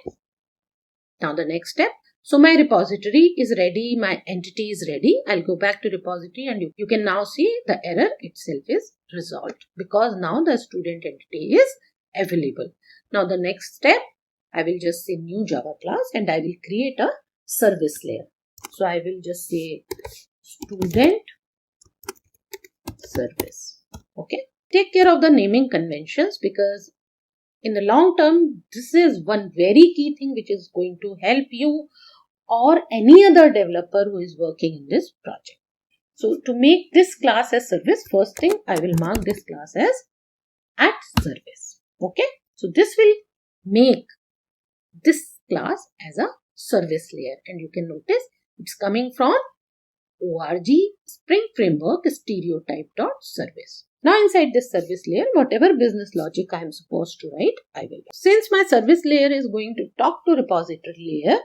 Now the next step. So my repository is ready, my entity is ready. I'll go back to repository and you can now see the error itself is resolved, because now the student entity is available. Now the next step, I will just say new Java class and I will create a service layer. So I will just say student service. Okay. Take care of the naming conventions, because in the long term, this is one very key thing which is going to help you or any other developer who is working in this project. So to make this class as service, first thing I will mark this class as @service. Okay. So this will make this class as a service layer, and you can notice it's coming from org Spring Framework Stereotype.service. Now inside this service layer, whatever business logic I am supposed to write, I will. Since my service layer is going to talk to repository layer,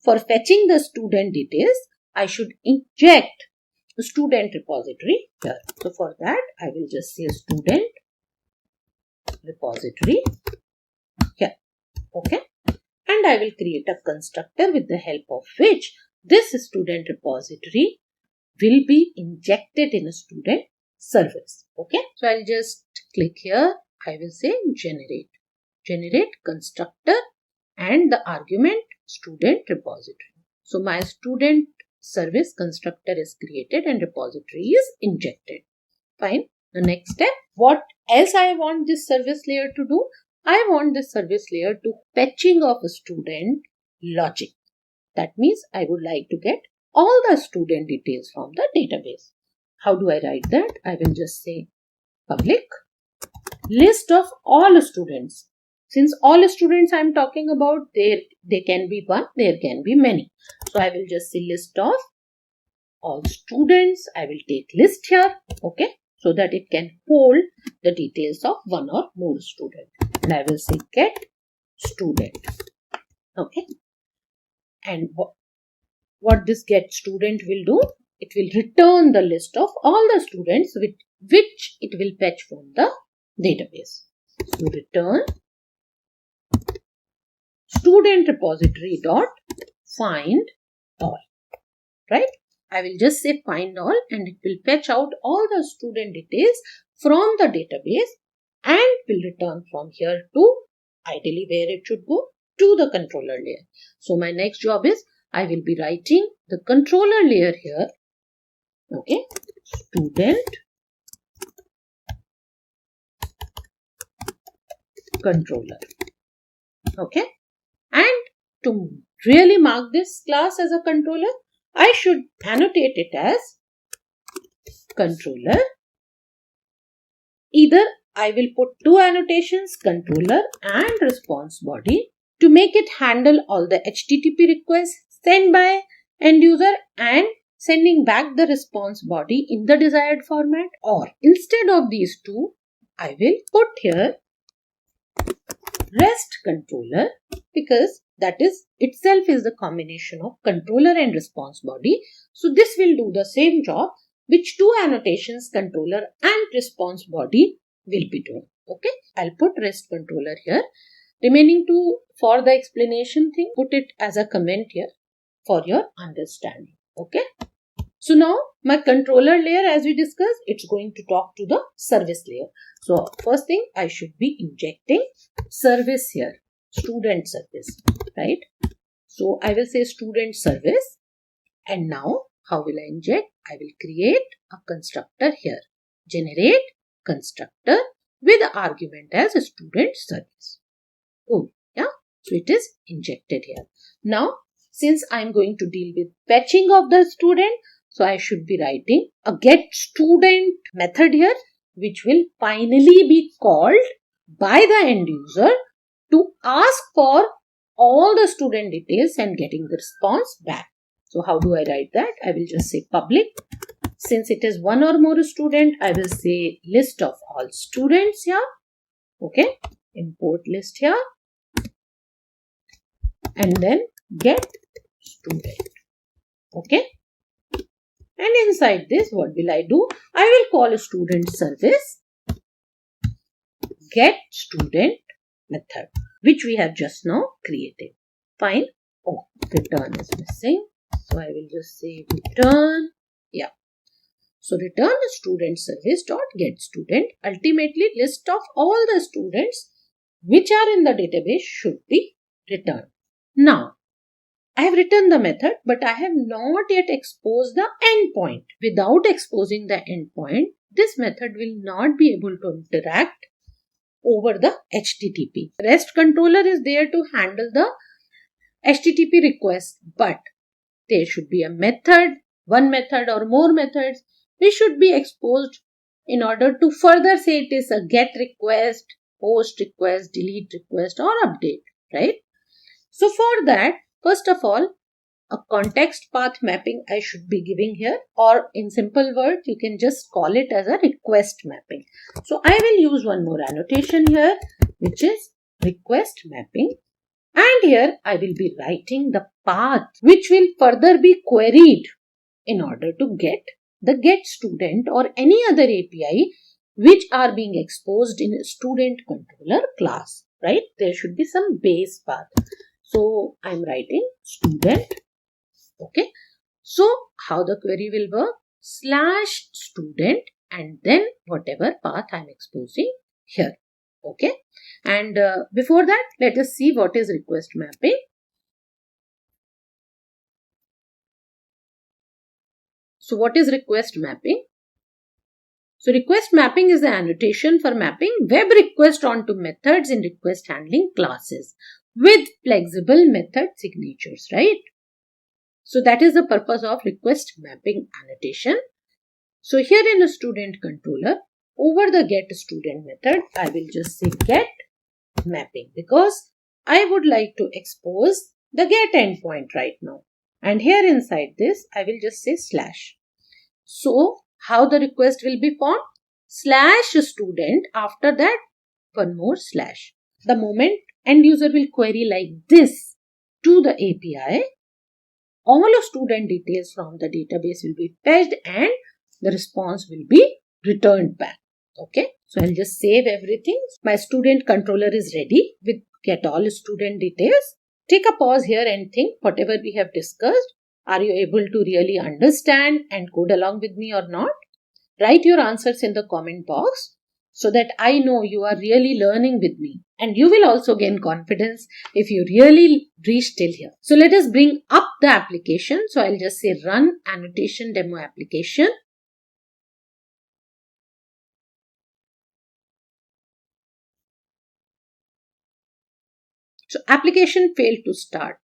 for fetching the student details, I should inject the student repository here. So for that, I will just say student repository here. Okay. And I will create a constructor with the help of which this student repository will be injected in a student service. Okay. So I'll just click here. I will say generate constructor and the argument student repository. So my student service constructor is created and repository is injected. Fine. The next step, what else I want this service layer to do? I want this service layer to fetching of a student logic. That means I would like to get all the student details from the database. How do I write that? I will just say public list of all students. Since all students I am talking about, they can be one, there can be many. So I will just say list of all students. I will take list here. Okay. So that it can hold the details of one or more student. And I will say get student. Okay. And what this get student will do? It will return the list of all the students which it will fetch from the database. So return student repository dot find all. Right? I will just say find all and it will fetch out all the student details from the database and will return from here to ideally where it should go, to the controller layer. So my next job is I will be writing the controller layer here. Okay. Student controller. Okay. And to really mark this class as a controller, I should annotate it as controller. Either I will put two annotations, controller and response body, to make it handle all the HTTP requests sent by end user and sending back the response body in the desired format. Or instead of these two, I will put here REST controller, because that is itself is the combination of controller and response body. So this will do the same job which two annotations, controller and response body, will be doing. Okay. I'll put REST controller here. Remaining two, for the explanation thing, put it as a comment here for your understanding. Okay. So now my controller layer, as we discussed, it's going to talk to the service layer. So first thing, I should be injecting service here, student service, right? So I will say student service, and now how will I inject? I will create a constructor here, generate constructor with argument as a student service. Cool. Yeah. So it is injected here. Now, since I'm going to deal with fetching of the student, so I should be writing a getStudent method here, which will finally be called by the end user to ask for all the student details and getting the response back. So how do I write that? I will just say public. Since it is one or more student, I will say list of all students here. Okay. Import list here. And then get student. Okay. And inside this, what will I do? I will call a student service get student method, which we have just now created. Fine. Oh, return is missing. So I will just say return. Yeah. So return student service dot get student. Ultimately, list of all the students which are in the database should be returned. Now, I have written the method, but I have not yet exposed the endpoint. Without exposing the endpoint, this method will not be able to interact over the HTTP. REST controller is there to handle the HTTP request, but there should be a method, one method or more methods, which should be exposed in order to further say it is a get request, post request, delete request or update, right? So for that, first of all, a context path mapping I should be giving here, or in simple words, you can just call it as a request mapping. So I will use one more annotation here, which is request mapping. And here I will be writing the path which will further be queried in order to get the get student or any other API which are being exposed in a student controller class, right? There should be some base path. So I'm writing student. Okay. So how the query will work? /student and then whatever path I'm exposing here. Okay. And before that, let us see what is request mapping. So what is request mapping? So request mapping is the annotation for mapping web request onto methods in request handling classes with flexible method signatures, right? So that is the purpose of request mapping annotation. So here in a student controller, over the get student method, I will just say get mapping because I would like to expose the get endpoint right now. And here inside this, I will just say /. So how the request will be formed? /student, after that one more /. The moment end user will query like this to the API, all of student details from the database will be fetched and the response will be returned back. Okay. So I'll just save everything. My student controller is ready with get all student details. Take a pause here and think whatever we have discussed. Are you able to really understand and code along with me or not? Write your answers in the comment box so that I know you are really learning with me. And you will also gain confidence if you really reach till here. So let us bring up the application. So I'll just say run annotation demo application. So application failed to start.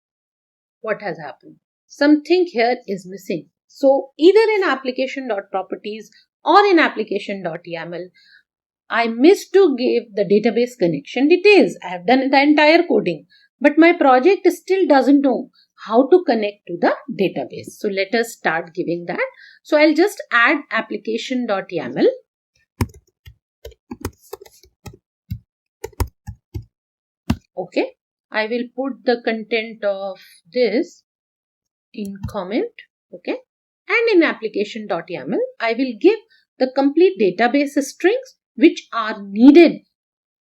What has happened? Something here is missing. So either in application.properties or in application.yaml, I missed to give the database connection details. I have done the entire coding, but my project still doesn't know how to connect to the database. So let us start giving that. So I'll just add application.yaml. Okay. I will put the content of this in comment. Okay. And in application.yaml, I will give the complete database strings which are needed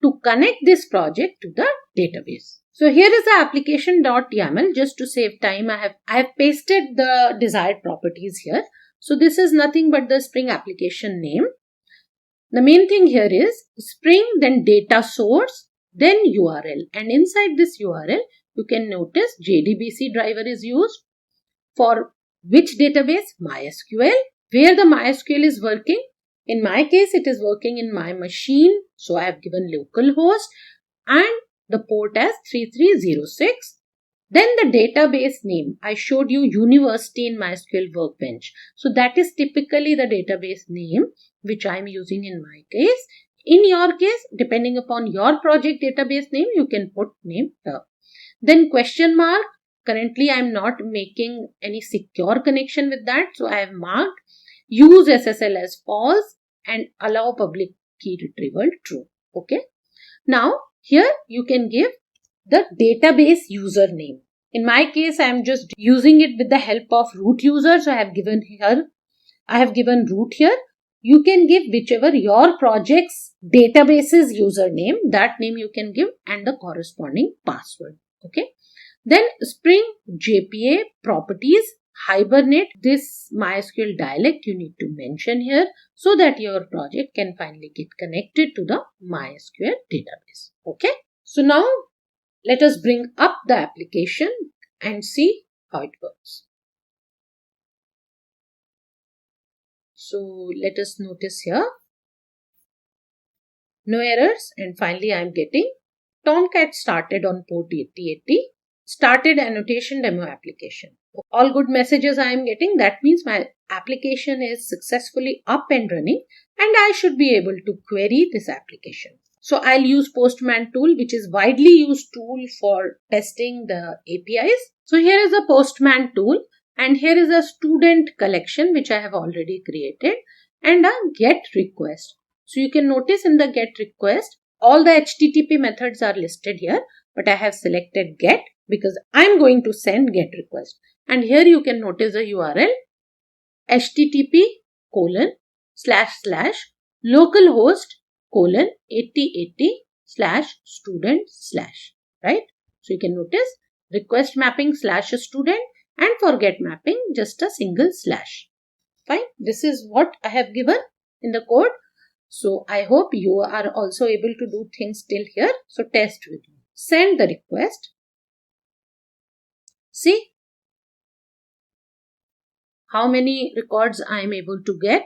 to connect this project to the database. So here is the application.yaml. Just to save time, I have pasted the desired properties here. So this is nothing but the Spring application name. The main thing here is Spring, then data source, then URL. And inside this URL, you can notice JDBC driver is used for which database? MySQL. Where the MySQL is working? In my case, it is working in my machine. So I have given localhost and the port as 3306. Then the database name, I showed you University in MySQL Workbench. So that is typically the database name which I am using in my case. In your case, depending upon your project database name, you can put name here. Then question mark, currently I am not making any secure connection with that. So I have marked use SSL as false and allow public key retrieval true. Okay. Now here you can give the database username. In my case, I am just using it with the help of root user. So I have given root here. You can give whichever your project's database's username, that name you can give and the corresponding password. Okay. Then Spring JPA properties, Hibernate, this MySQL dialect you need to mention here so that your project can finally get connected to the MySQL database. Okay. So now let us bring up the application and see how it works. So let us notice here, no errors, and finally I am getting Tomcat started on port 8080, started annotation demo application. All good messages I am getting. That means my application is successfully up and running and I should be able to query this application. So I'll use Postman tool, which is widely used tool for testing the APIs. So here is a Postman tool and here is a student collection which I have already created and a get request. So you can notice in the get request, all the HTTP methods are listed here, but I have selected get because I'm going to send get request. And here you can notice the URL http://localhost:8080/student/, right? So you can notice request mapping /student and for get mapping just a single slash. Fine. This is what I have given in the code. So I hope you are also able to do things till here. So test with me. Send the request. See how many records I am able to get.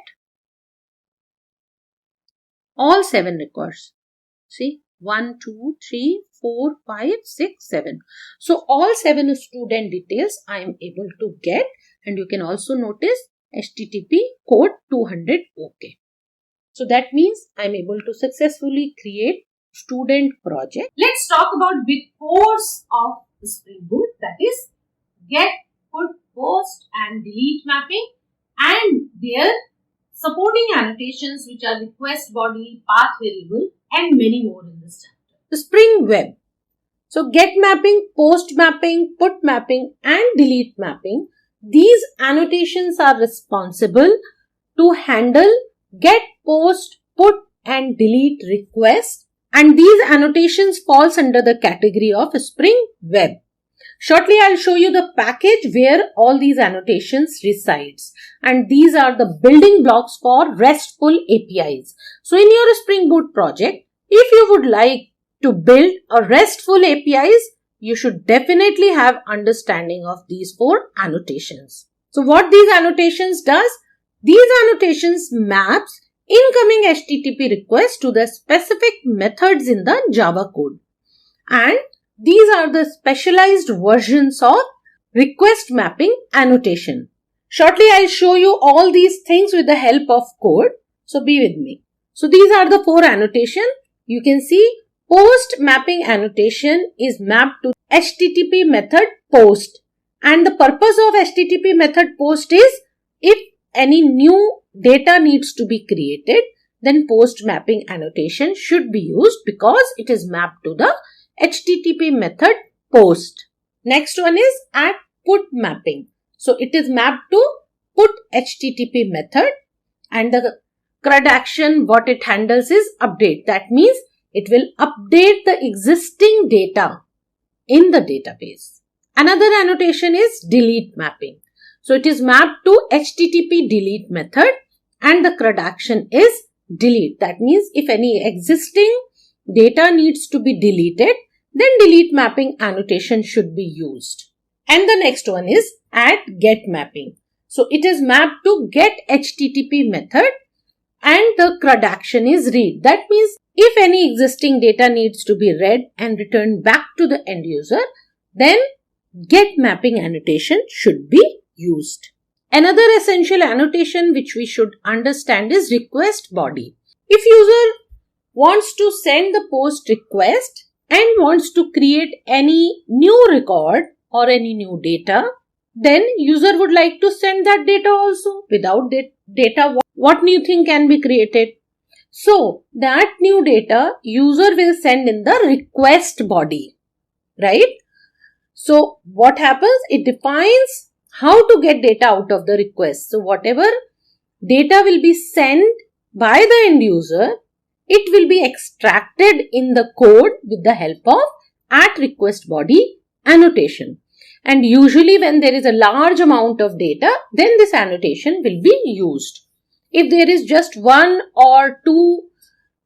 All 7 records. See 1, 2, 3, 4, 5, 6, 7. So all 7 student details I am able to get, and you can also notice HTTP code 200 OK. So that means I am able to successfully create student project. Let's talk about big cores of the Spring Boot, that is get, put, post and delete mapping and their supporting annotations which are request body, path variable and many more in this chapter. The Spring Web. So get mapping, post mapping, put mapping and delete mapping. These annotations are responsible to handle get, post, put and delete requests, and these annotations falls under the category of Spring Web. Shortly I'll show you the package where all these annotations resides, and these are the building blocks for RESTful APIs. So in your Spring Boot project, if you would like to build a RESTful APIs, you should definitely have understanding of these 4 annotations. So what these annotations does? These annotations maps incoming HTTP requests to the specific methods in the Java code. And these are the specialized versions of request mapping annotation. Shortly I'll show you all these things with the help of code. So be with me. So these are the 4 annotations. You can see post mapping annotation is mapped to HTTP method post. And the purpose of HTTP method post is if any new data needs to be created, then post mapping annotation should be used because it is mapped to the HTTP method post. Next one is at put mapping. So it is mapped to put HTTP method, and the CRUD action what it handles is update. That means it will update the existing data in the database. Another annotation is delete mapping. So it is mapped to HTTP delete method and the CRUD action is delete. That means if any existing data needs to be deleted, then delete mapping annotation should be used. And the next one is at get mapping. So it is mapped to get HTTP method and the CRUD action is read. That means If any existing data needs to be read and returned back to the end user, then DeleteMapping annotation should be used. Another essential annotation which we should understand is request body. If user wants to send the post request and wants to create any new record or any new data, then user would like to send that data also. Without data, what new thing can be created? So that new data user will send in the request body, right? So what happens? It defines how to get data out of the request. So whatever data will be sent by the end user, it will be extracted in the code with the help of @requestBody annotation. And usually when there is a large amount of data, then this annotation will be used. If there is just one or two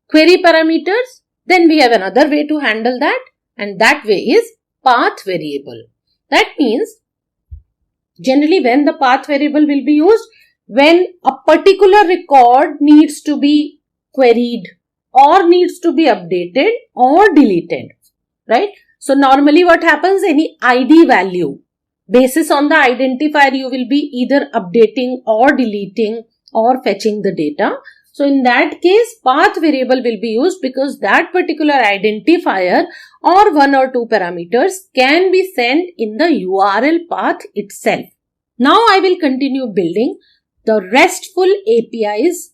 query parameters, then we have another way to handle that, and that way is path variable. That means generally when the path variable will be used, when a particular record needs to be queried or needs to be updated or deleted, right? So normally what happens, any ID value, basis on the identifier, you will be either updating or deleting or fetching the data. So in that case, path variable will be used because that particular identifier or one or two parameters can be sent in the URL path itself. Now I will continue building the RESTful APIs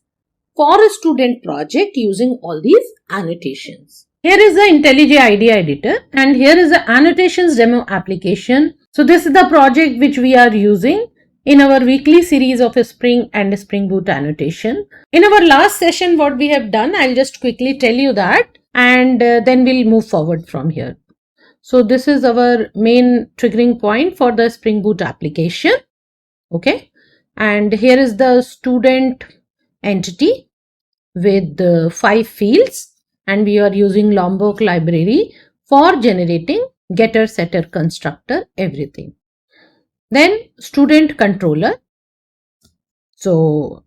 for a student project using all these annotations. Here is the IntelliJ IDEA editor and here is the annotations demo application. So this is the project which we are using in our weekly series of Spring and Spring Boot annotation. In our last session, what we have done, I'll just quickly tell you that, and then we'll move forward from here. So this is our main triggering point for the Spring Boot application. Okay. And here is the student entity with 5 fields, and we are using Lombok library for generating getter, setter, constructor, everything. Then student controller. So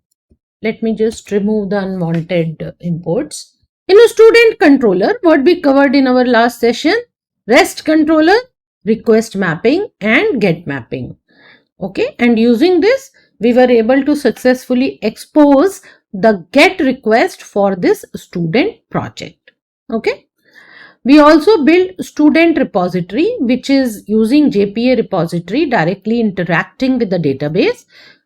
let me just remove the unwanted imports. In a student controller, what we covered in our last session, REST controller, request mapping and get mapping. Okay, and using this, we were able to successfully expose the get request for this student project. Okay. We also built student repository, which is using JPA repository directly interacting with the database,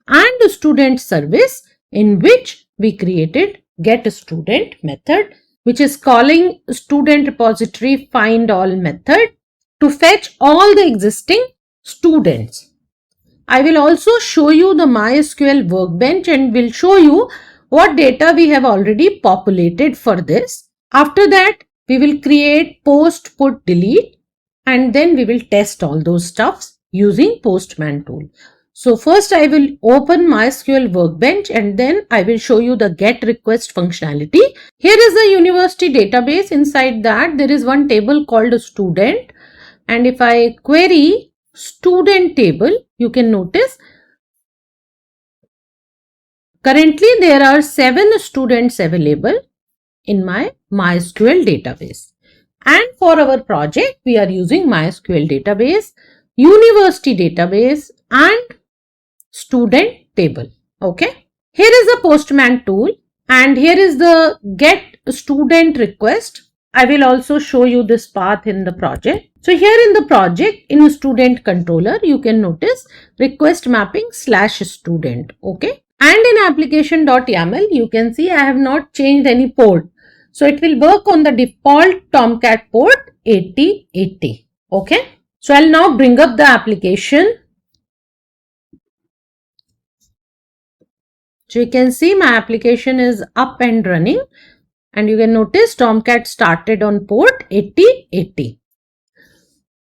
and a student service in which we created get student method, which is calling student repository find all method to fetch all the existing students. I will also show you the MySQL workbench and will show you what data we have already populated for this. After that, we will create post, put, delete, and then we will test all those stuffs using Postman tool. So first I will open MySQL workbench and then I will show you the get request functionality. Here is the university database. Inside that there is one table called student, and if I query student table, you can notice currently there are 7 students available in my MySQL database. And for our project, we are using MySQL database, university database and student table. Okay. Here is the Postman tool and here is the get student request. I will also show you this path in the project. So here in the project, in student controller, you can notice request mapping /student. Okay. And in application.yaml, you can see I have not changed any port. So it will work on the default Tomcat port 8080. Okay. So I'll now bring up the application. So you can see my application is up and running, and you can notice Tomcat started on port 8080.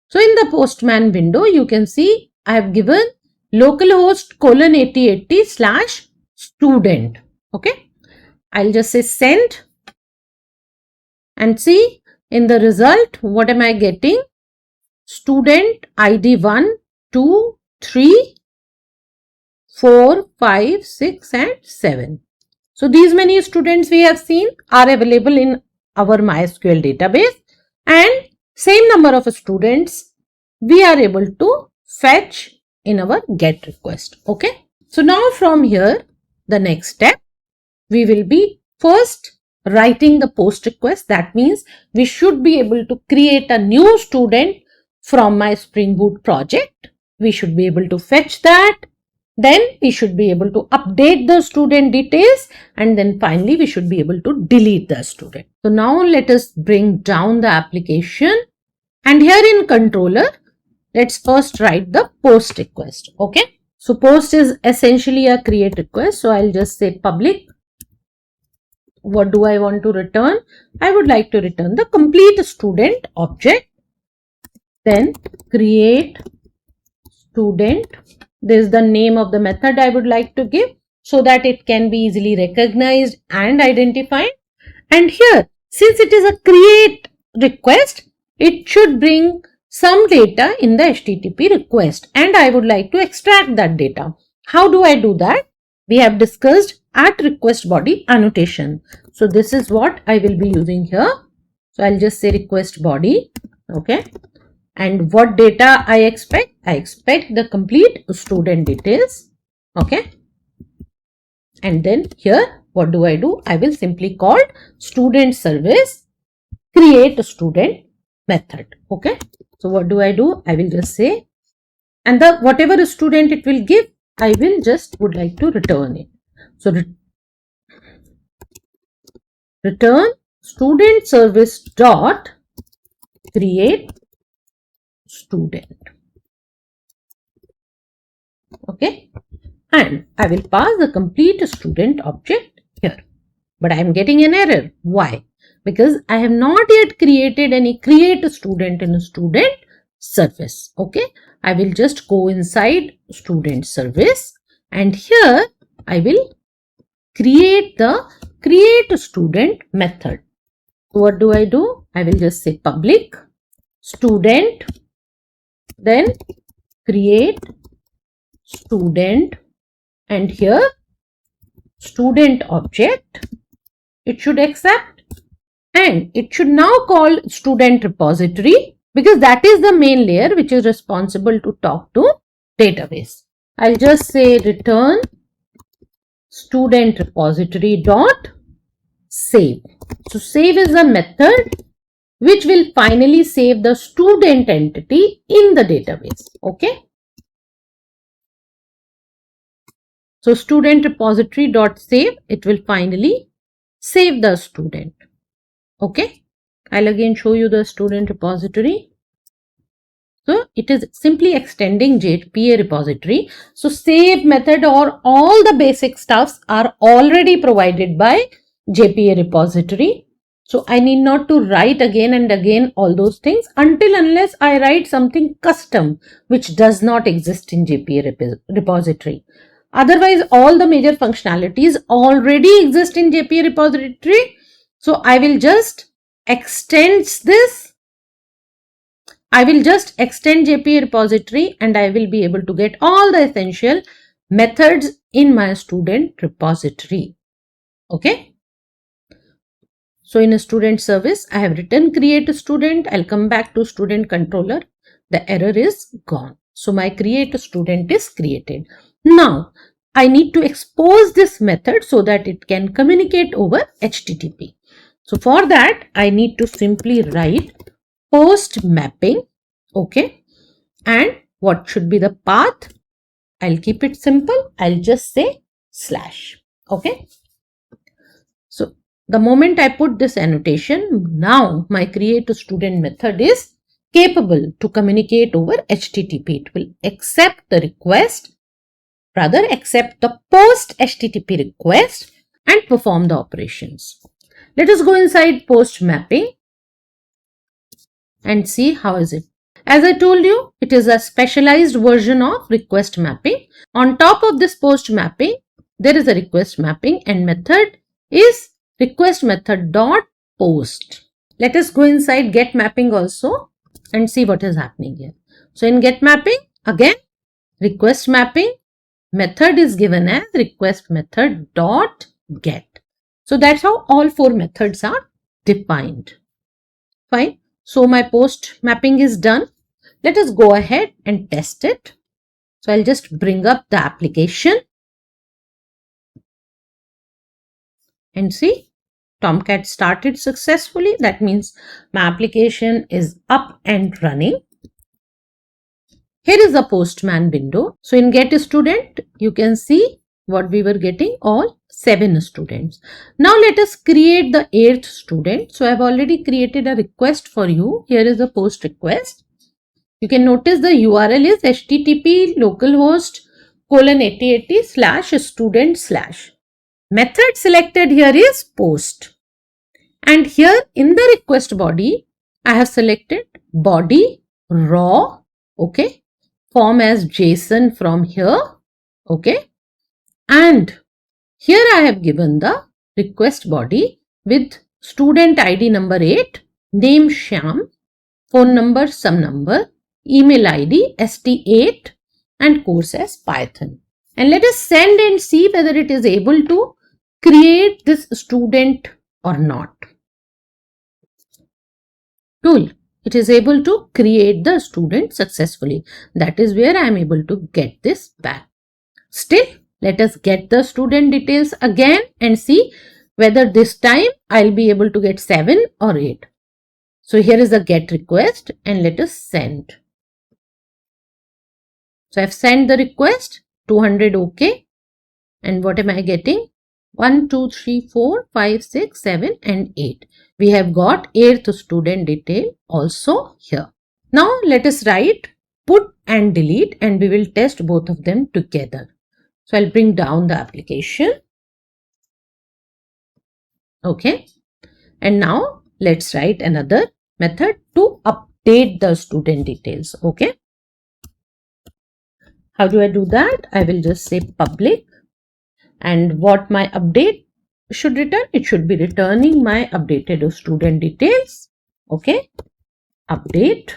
So in the Postman window, you can see I have given localhost :8080/student. Okay. I'll just say send. And see in the result, what am I getting? Student ID 1, 2, 3, 4, 5, 6 and 7. So these many students we have seen are available in our MySQL database, and same number of students we are able to fetch in our GET request. Okay. So now from here, the next step, we will be first writing the post request. That means we should be able to create a new student from my Spring Boot project. We should be able to fetch that. Then we should be able to update the student details, and then finally we should be able to delete the student. So now let us bring down the application, and here in controller, let's first write the post request. Okay. So post is essentially a create request. So I'll just say public. What do I want to return? I would like to return the complete student object. Then create student. This is the name of the method I would like to give so that it can be easily recognized and identified. And here, since it is a create request, it should bring some data in the HTTP request, and I would like to extract that data. How do I do that? We have discussed at request body annotation. So this is what I will be using here. So I'll just say request body. Okay. And what data I expect? I expect the complete student details. Okay. And then here, what do? I will simply call student service create student method. Okay. So what do? I will just say, and the whatever student it will give, I will just would like to return it. So return student service dot create student. Okay. And I will pass the complete student object here. But I am getting an error. Why? Because I have not yet created any create student in a student service. Okay. I will just go inside student service, and here I will create the create student method. What do? I will just say public student, then create student, and here student object, it should accept, and it should now call student repository, because that is the main layer which is responsible to talk to database. I'll just say return student repository dot save. So save is a method which will finally save the student entity in the database. Okay. So student repository dot save, it will finally save the student. Okay. I'll again show you the student repository. So it is simply extending JPA repository. So save method or all the basic stuffs are already provided by JPA repository. So I need not to write again and again all those things unless I write something custom which does not exist in JPA repository. Otherwise, all the major functionalities already exist in JPA repository. So I will just extend this. I will just extend JPA repository, and I will be able to get all the essential methods in my student repository. Okay. So in a student service, I have written create a student. I'll come back to student controller. The error is gone. So my create a student is created. Now I need to expose this method so that it can communicate over HTTP. So for that, I need to simply write post mapping. Okay. And what should be the path? I'll keep it simple. I'll just say slash. Okay. So the moment I put this annotation, now my create a student method is capable to communicate over HTTP. It will accept the request, rather accept the post HTTP request and perform the operations. Let us go inside post mapping and see how is it. As I told you, it is a specialized version of request mapping. On top of this post mapping, there is a request mapping, and method is request method dot post. Let us go inside get mapping also and see what is happening here. So in get mapping, again request mapping, method is given as request method dot get. So that's how all four methods are defined. Fine. So my post mapping is done. Let us go ahead and test it. So I'll just bring up the application and see Tomcat started successfully. That means my application is up and running. Here is the postman window. So in get student, you can see what we were getting, all 7 students. Now let us create the 8th student. So I have already created a request for you. Here is the post request. You can notice the URL is http localhost:8080/student/. Method selected here is post. And here in the request body, I have selected body raw, okay, form as JSON from here, okay, and here I have given the request body with student ID number 8, name Shyam, phone number some number, email ID st8 and course as Python. And let us send and see whether it is able to create this student or not. Tool, it is able to create the student successfully. That is where I am able to get this back. Still, let us get the student details again and see whether this time I'll be able to get 7 or 8. So here is the get request and let us send. So I've sent the request, 200 OK. And what am I getting? 1, 2, 3, 4, 5, 6, 7 and 8. We have got 8th student detail also here. Now let us write put and delete and we will test both of them together. So I'll bring down the application. Okay. And now let's write another method to update the student details. Okay. How do I do that? I will just say public, and what my update should return? It should be returning my updated student details. Okay. Update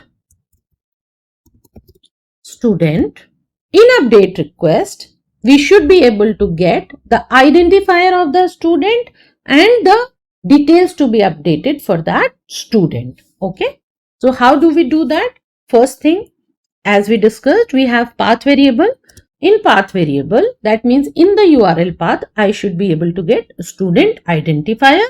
student. In update request, we should be able to get the identifier of the student and the details to be updated for that student. Okay. So how do we do that? First thing, as we discussed, we have path variable. In path variable, that means in the URL path, I should be able to get student identifier,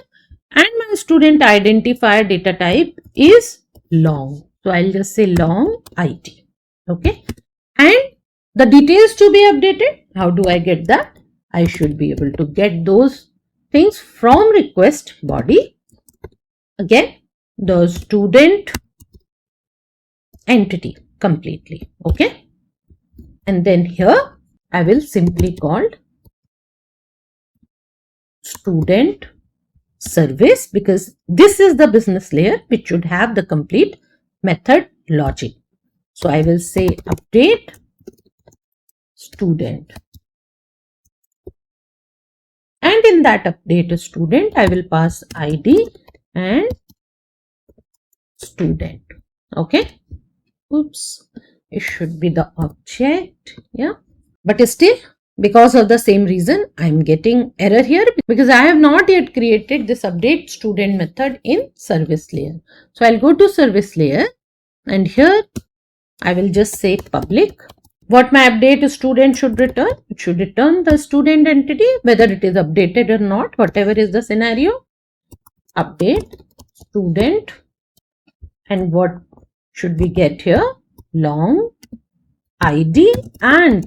and my student identifier data type is long. So I'll just say long ID. Okay. And the details to be updated, how do I get that? I should be able to get those things from request body. Again, the student entity completely. Okay. And then here I will simply call student service, because this is the business layer which should have the complete method logic. So I will say update student, and in that update student I will pass ID and student. Okay. Oops. It should be the object. Yeah. But still, because of the same reason, I am getting error here because I have not yet created this update student method in service layer. So I'll go to service layer and here I will just say public. What my update student should return? It should return the student entity, whether it is updated or not, whatever is the scenario. Update student, and what should we get here? Long ID and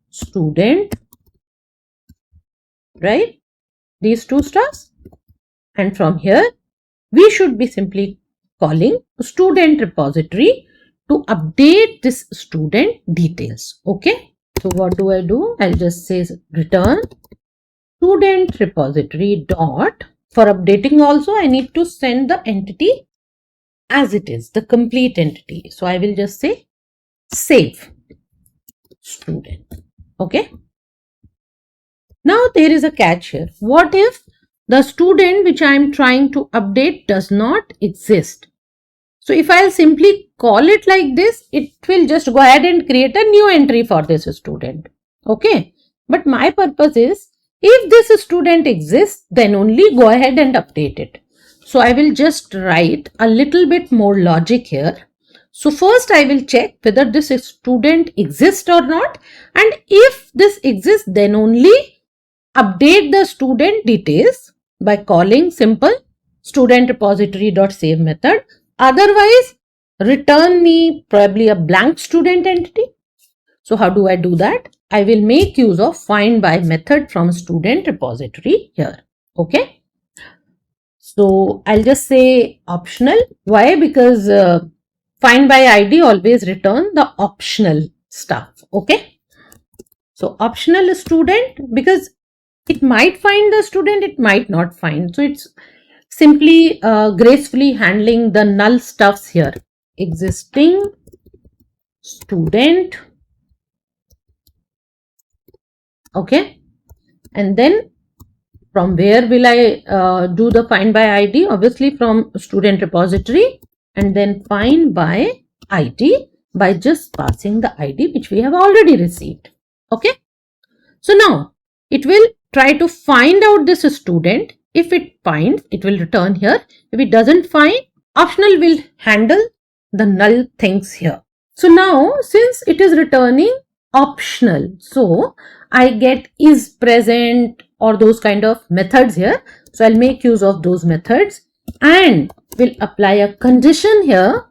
student, right? These two stars. And from here, we should be simply calling student repository to update this student details. Okay. So what do? I'll just say return student repository dot. For updating also, I need to send the entity as it is, the complete entity. So I will just say save student. Okay. Now there is a catch here. What if the student which I am trying to update does not exist? So if I'll simply call it like this, it will just go ahead and create a new entry for this student. Okay. But my purpose is, if this student exists, then only go ahead and update it. So I will just write a little bit more logic here. So first I will check whether this student exists or not, and if this exists, then only update the student details by calling simple student repository.save method. Otherwise, return me probably a blank student entity. So how do I do that? I will make use of find by method from student repository here. Okay. So I'll just say optional. Why? Because find by ID always return the optional stuff. Okay. So optional student, because it might find the student, it might not find. So it's simply gracefully handling the null stuffs here. Existing student. Okay. And then from where will I do the find by ID? Obviously from student repository, and then find by ID by just passing the ID which we have already received. Okay. So now it will try to find out this student. If it finds, it will return here. If it doesn't find, optional will handle the null things here. So now since it is returning optional, so I get is present or those kind of methods here. So I'll make use of those methods and will apply a condition here.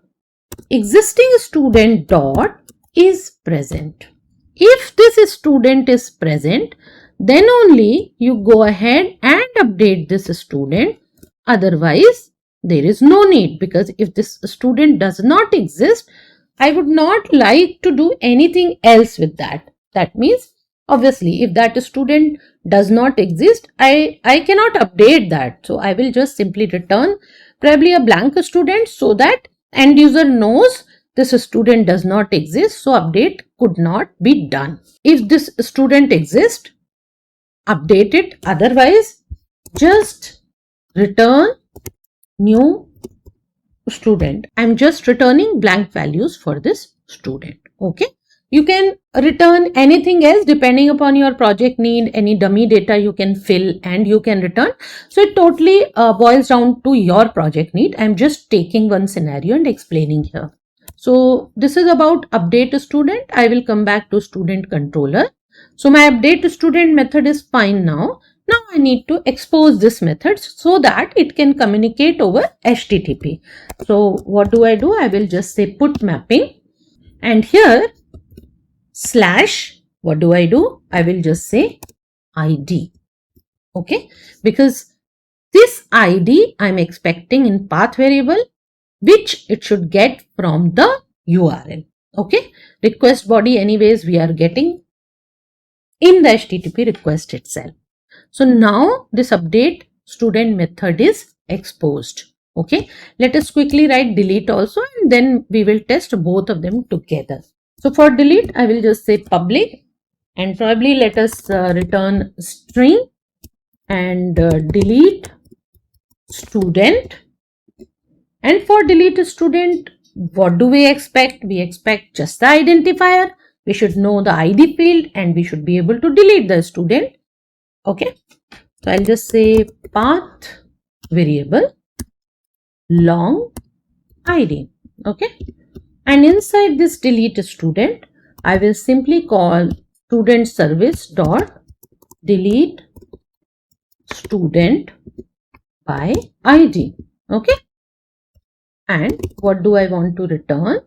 Existing student dot is present. If this student is present, then only you go ahead and update this student. Otherwise, there is no need, because if this student does not exist, I would not like to do anything else with that. That means, obviously, if that student does not exist, I cannot update that. So I will just simply return probably a blank student so that end user knows this student does not exist. So update could not be done. If this student exists, update it. Otherwise, just return new student. I'm just returning blank values for this student. Okay. You can return anything else depending upon your project need. Any dummy data you can fill and you can return. So it totally boils down to your project need. I'm just taking one scenario and explaining here. So this is about update student. I will come back to student controller. So my update student method is fine now. Now I need to expose this method so that it can communicate over HTTP. So what do? I will just say put mapping, and here / what do? I will just say ID. Okay, because this ID I'm expecting in path variable, which it should get from the URL. Okay, request body anyways we are getting in the HTTP request itself. So now this update student method is exposed. Okay, let us quickly write delete also, and then we will test both of them together. So for delete, I will just say public, and probably let us return string and delete student. And for delete student, what do we expect? We expect just the identifier. We should know the ID field and we should be able to delete the student. Okay, so I'll just say path variable long ID. Okay, and inside this delete student, I will simply call student service dot delete student by ID. Okay, and what do I want to return?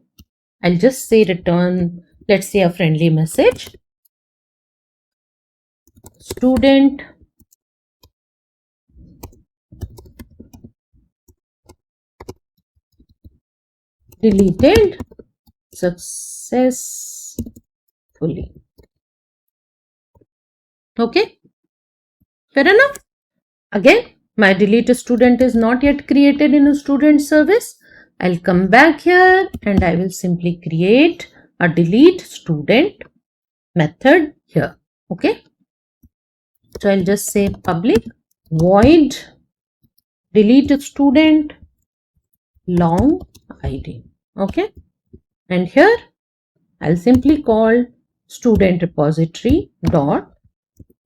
I'll just say return, let's say a friendly message. Student deleted successfully. Okay, fair enough. Again, my delete student is not yet created in a student service. I'll come back here and I will simply create a delete student method here. Okay, so I'll just say public void delete student long ID. Okay, and here I'll simply call student repository dot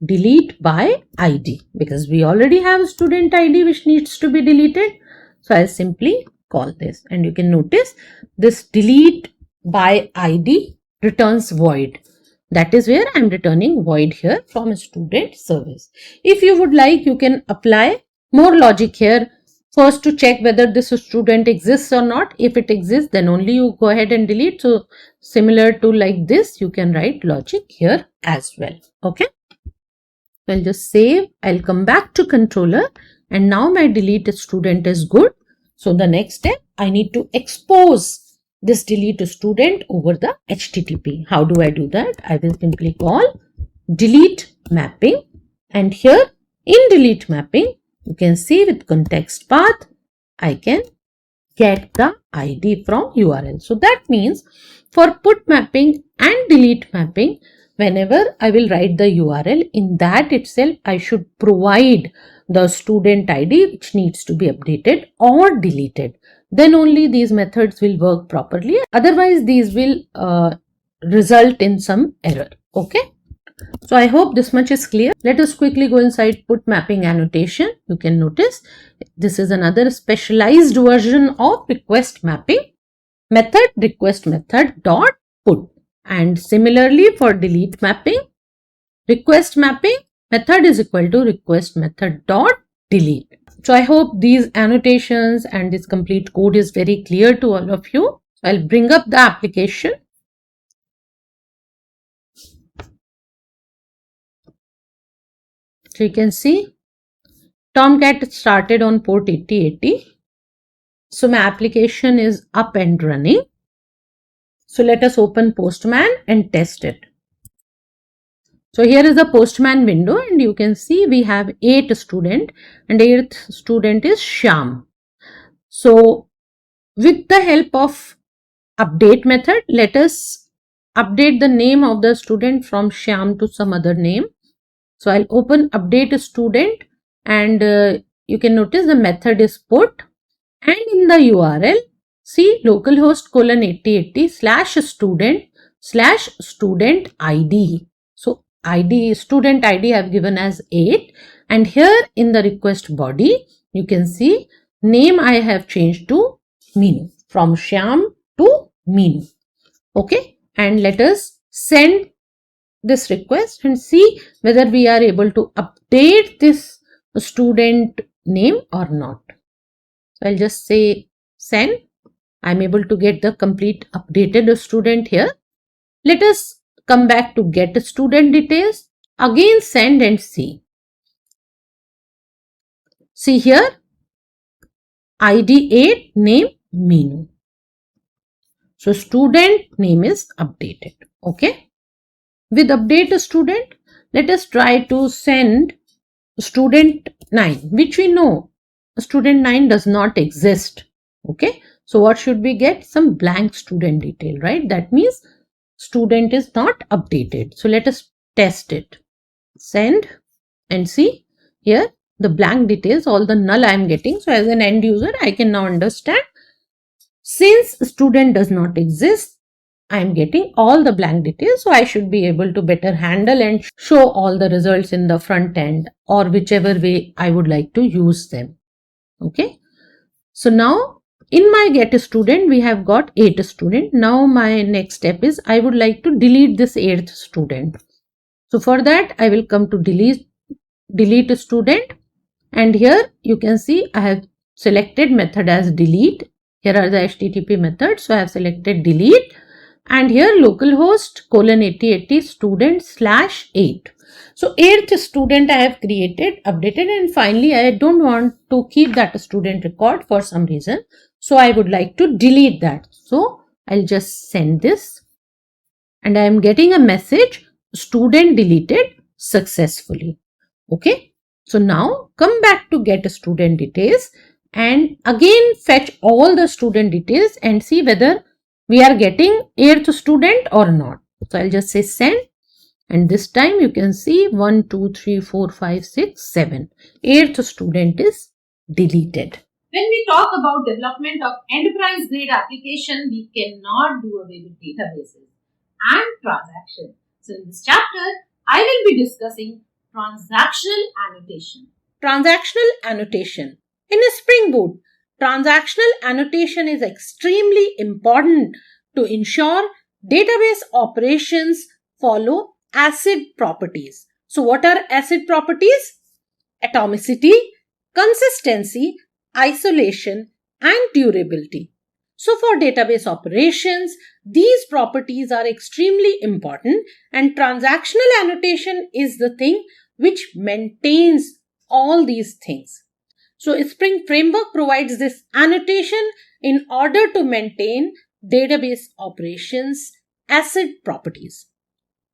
delete by ID, because we already have student ID which needs to be deleted. So I'll simply call this, and you can notice this delete by ID returns void. That is where I'm returning void here from student service. If you would like, you can apply more logic here. First, to check whether this student exists or not. If it exists, then only you go ahead and delete. So similar to like this, you can write logic here as well. Okay. I'll just save. I'll come back to controller, and now my delete student is good. So the next step, I need to expose this delete student over the HTTP. How do I do that? I will simply call DeleteMapping, and here in DeleteMapping, you can see with context path, I can get the ID from URL. So that means for put mapping and delete mapping, whenever I will write the URL, in that itself I should provide the student ID which needs to be updated or deleted. Then only these methods will work properly. Otherwise, these will result in some error. Okay. So I hope this much is clear. Let us quickly go inside put mapping annotation. You can notice this is another specialized version of request mapping method, request method dot put. And similarly for delete mapping, request mapping method is equal to request method dot delete. So I hope these annotations and this complete code is very clear to all of you. So I'll bring up the application. So you can see Tomcat started on port 8080. So my application is up and running. So let us open Postman and test it. So here is the Postman window, and you can see we have 8 students and 8th student is Shyam. So with the help of update method, let us update the name of the student from Shyam to some other name. So I'll open update student, and you can notice the method is put, and in the URL, see localhost colon 8080 / student ID. So ID, student ID I have given as 8, and here in the request body, you can see name I have changed to Meenu, from Shyam to Meenu. Okay, and let us send this request and see whether we are able to update this student name or not. So I'll just say send. I'm able to get the complete updated student here. Let us come back to get student details. Again send and see. See here, ID 8, name Meenu. So student name is updated. Okay. With update student, let us try to send student 9, which we know student 9 does not exist. Okay. So what should we get? Some blank student detail, right? That means student is not updated. So let us test it. Send and see here the blank details, all the null I am getting. So as an end user, I can now understand, since student does not exist, I am getting all the blank details. So I should be able to better handle and show all the results in the front end, or whichever way I would like to use them. Okay. So now in my get student, we have got 8 student. Now my next step is I would like to delete this 8th student. So for that, I will come to delete student, and here you can see I have selected method as delete. Here are the HTTP methods. So I have selected delete, and here localhost colon 8080 student /8. So 8th student I have created, updated, and finally I don't want to keep that student record for some reason. So I would like to delete that. So I'll just send this, and I am getting a message, student deleted successfully. Okay. So now come back to get student details and again fetch all the student details and see whether we are getting 8th student or not. So I'll just say send, and this time you can see 1, 2, 3, 4, 5, 6, 7. 8th student is deleted. When we talk about development of enterprise grade application, we cannot do away with databases and transactions. So in this chapter, I will be discussing transactional annotation. Transactional annotation. In a Spring Boot, transactional annotation is extremely important to ensure database operations follow ACID properties. So what are ACID properties? Atomicity, consistency, isolation, and durability. So for database operations, these properties are extremely important, and transactional annotation is the thing which maintains all these things. So Spring Framework provides this annotation in order to maintain database operations ACID properties.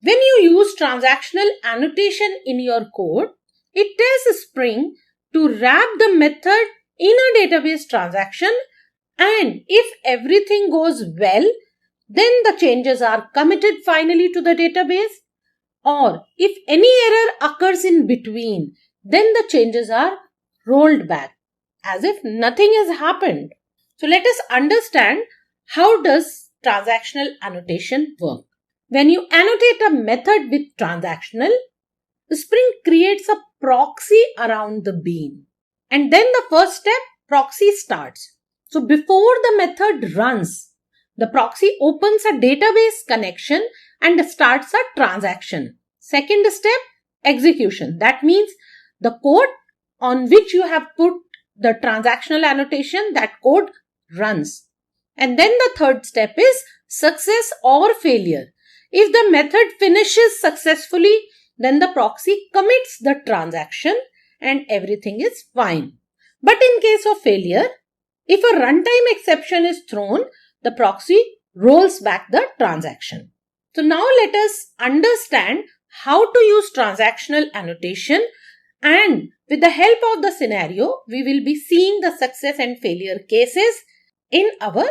When you use transactional annotation in your code, it tells Spring to wrap the method in a database transaction, and if everything goes well, then the changes are committed finally to the database, or if any error occurs in between, then the changes are rolled back as if nothing has happened. So let us understand how does transactional annotation work. When you annotate a method with transactional, Spring creates a proxy around the bean. And then the first step, proxy starts. So before the method runs, the proxy opens a database connection and starts a transaction. Second step, execution. That means the code on which you have put the transactional annotation, that code runs. And then the third step is success or failure. If the method finishes successfully, then the proxy commits the transaction and everything is fine. But in case of failure, if a runtime exception is thrown, the proxy rolls back the transaction. So now let us understand how to use transactional annotation, and with the help of the scenario, we will be seeing the success and failure cases in our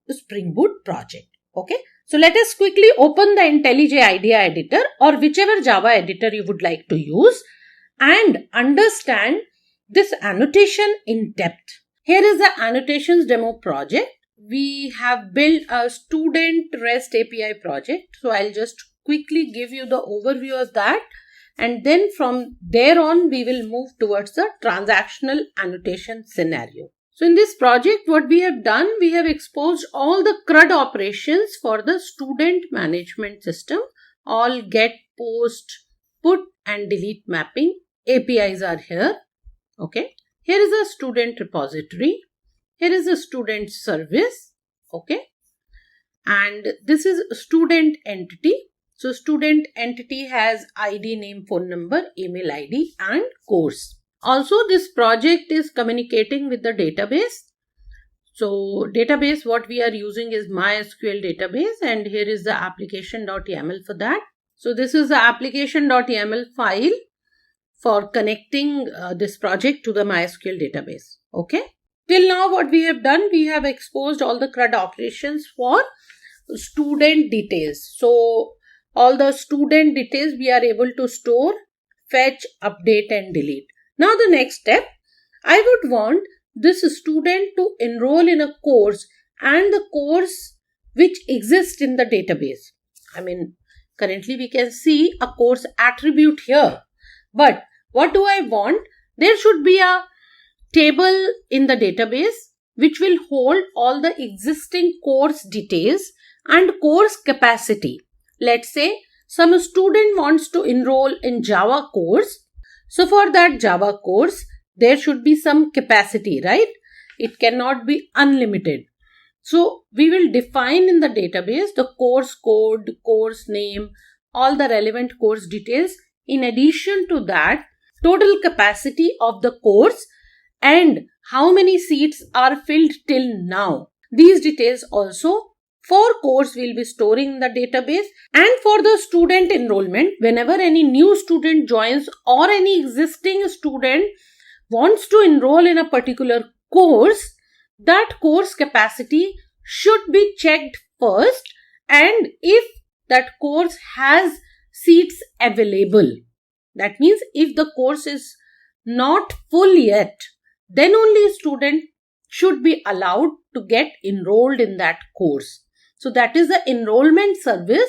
Spring Boot project. Okay. So let us quickly open the IntelliJ IDEA editor or whichever Java editor you would like to use and understand this annotation in depth. Here is the Annotations demo project. We have built a student REST API project. So I'll just quickly give you the overview of that, and then from there on we will move towards the transactional annotation scenario. So in this project, what we have done, we have exposed all the CRUD operations for the student management system. All get, post, put and delete mapping APIs are here. Okay. Here is a student repository. Here is a student service. Okay. And this is student entity. So student entity has ID, name, phone number, email ID and course. Also, this project is communicating with the database. So database, what we are using is MySQL database, and here is the application.yaml for that. So this is the application.yaml file for connecting this project to the MySQL database. Okay. Till now what we have done, we have exposed all the CRUD operations for student details. So all the student details we are able to store, fetch, update and delete. Now the next step, I would want this student to enroll in a course and the course which exists in the database. I mean, currently we can see a course attribute here. But what do I want? There should be a table in the database which will hold all the existing course details and course capacity. Let's say some student wants to enroll in Java course. So for that Java course, there should be some capacity, right? It cannot be unlimited. So we will define in the database the course code, course name, all the relevant course details. In addition to that, total capacity of the course and how many seats are filled till now. These details also for course we'll be storing in the database, and for the student enrollment, whenever any new student joins or any existing student wants to enroll in a particular course, that course capacity should be checked first, and if that course has seats available, that means if the course is not full yet, then only a student should be allowed to get enrolled in that course. So that is the enrollment service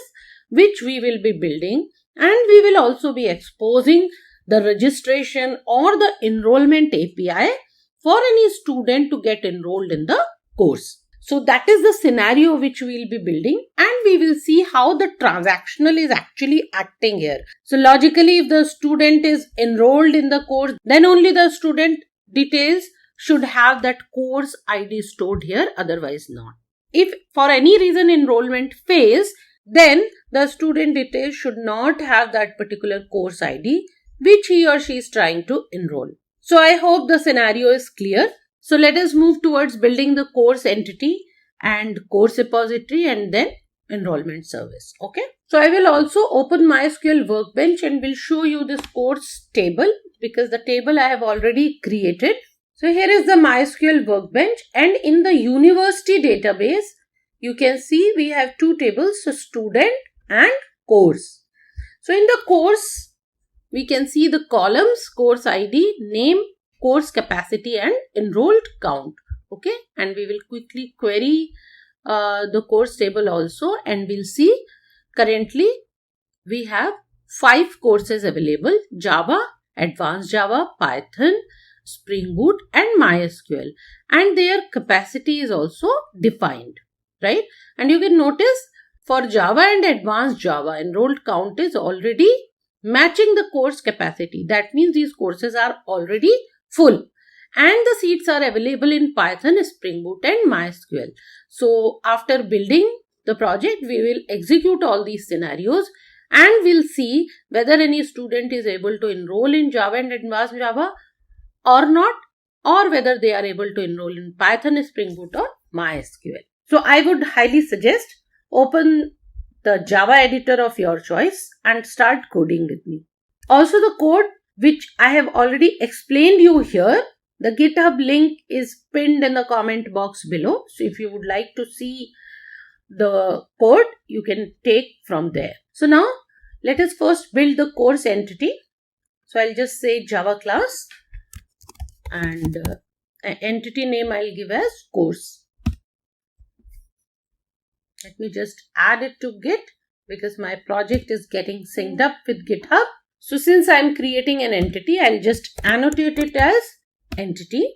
which we will be building, and we will also be exposing the registration or the enrollment API for any student to get enrolled in the course. So that is the scenario which we will be building, and we will see how the transactional is actually acting here. So logically, if the student is enrolled in the course, then only the student details should have that course ID stored here, otherwise not. If for any reason enrollment fails, then the student details should not have that particular course ID which he or she is trying to enroll. So I hope the scenario is clear. So let us move towards building the course entity and course repository and then enrollment service. Okay. So I will also open MySQL Workbench and will show you this course table because the table I have already created. So here is the MySQL Workbench, and in the university database, you can see we have two tables, so student and course. So in the course, we can see the columns, course ID, name, course capacity and enrolled count. Okay, and we will quickly query the course table also, and we'll see currently we have 5 courses available: Java, Advanced Java, Python, Spring Boot and MySQL, and their capacity is also defined, right? And you can notice for Java and Advanced Java, enrolled count is already matching the course capacity. That means these courses are already full, and the seats are available in Python, Spring Boot and MySQL. So after building the project, we will execute all these scenarios and we'll see whether any student is able to enroll in Java and Advanced Java or not, or whether they are able to enroll in Python, Spring Boot or MySQL. So I would highly suggest open the Java editor of your choice and start coding with me. Also the code which I have already explained you here, the GitHub link is pinned in the comment box below. So if you would like to see the code, you can take from there. So now let us first build the course entity. So I'll just say Java class, and entity name I'll give as course. Let me just add it to Git because my project is getting synced up with GitHub. So since I'm creating an entity, I'll just annotate it as entity,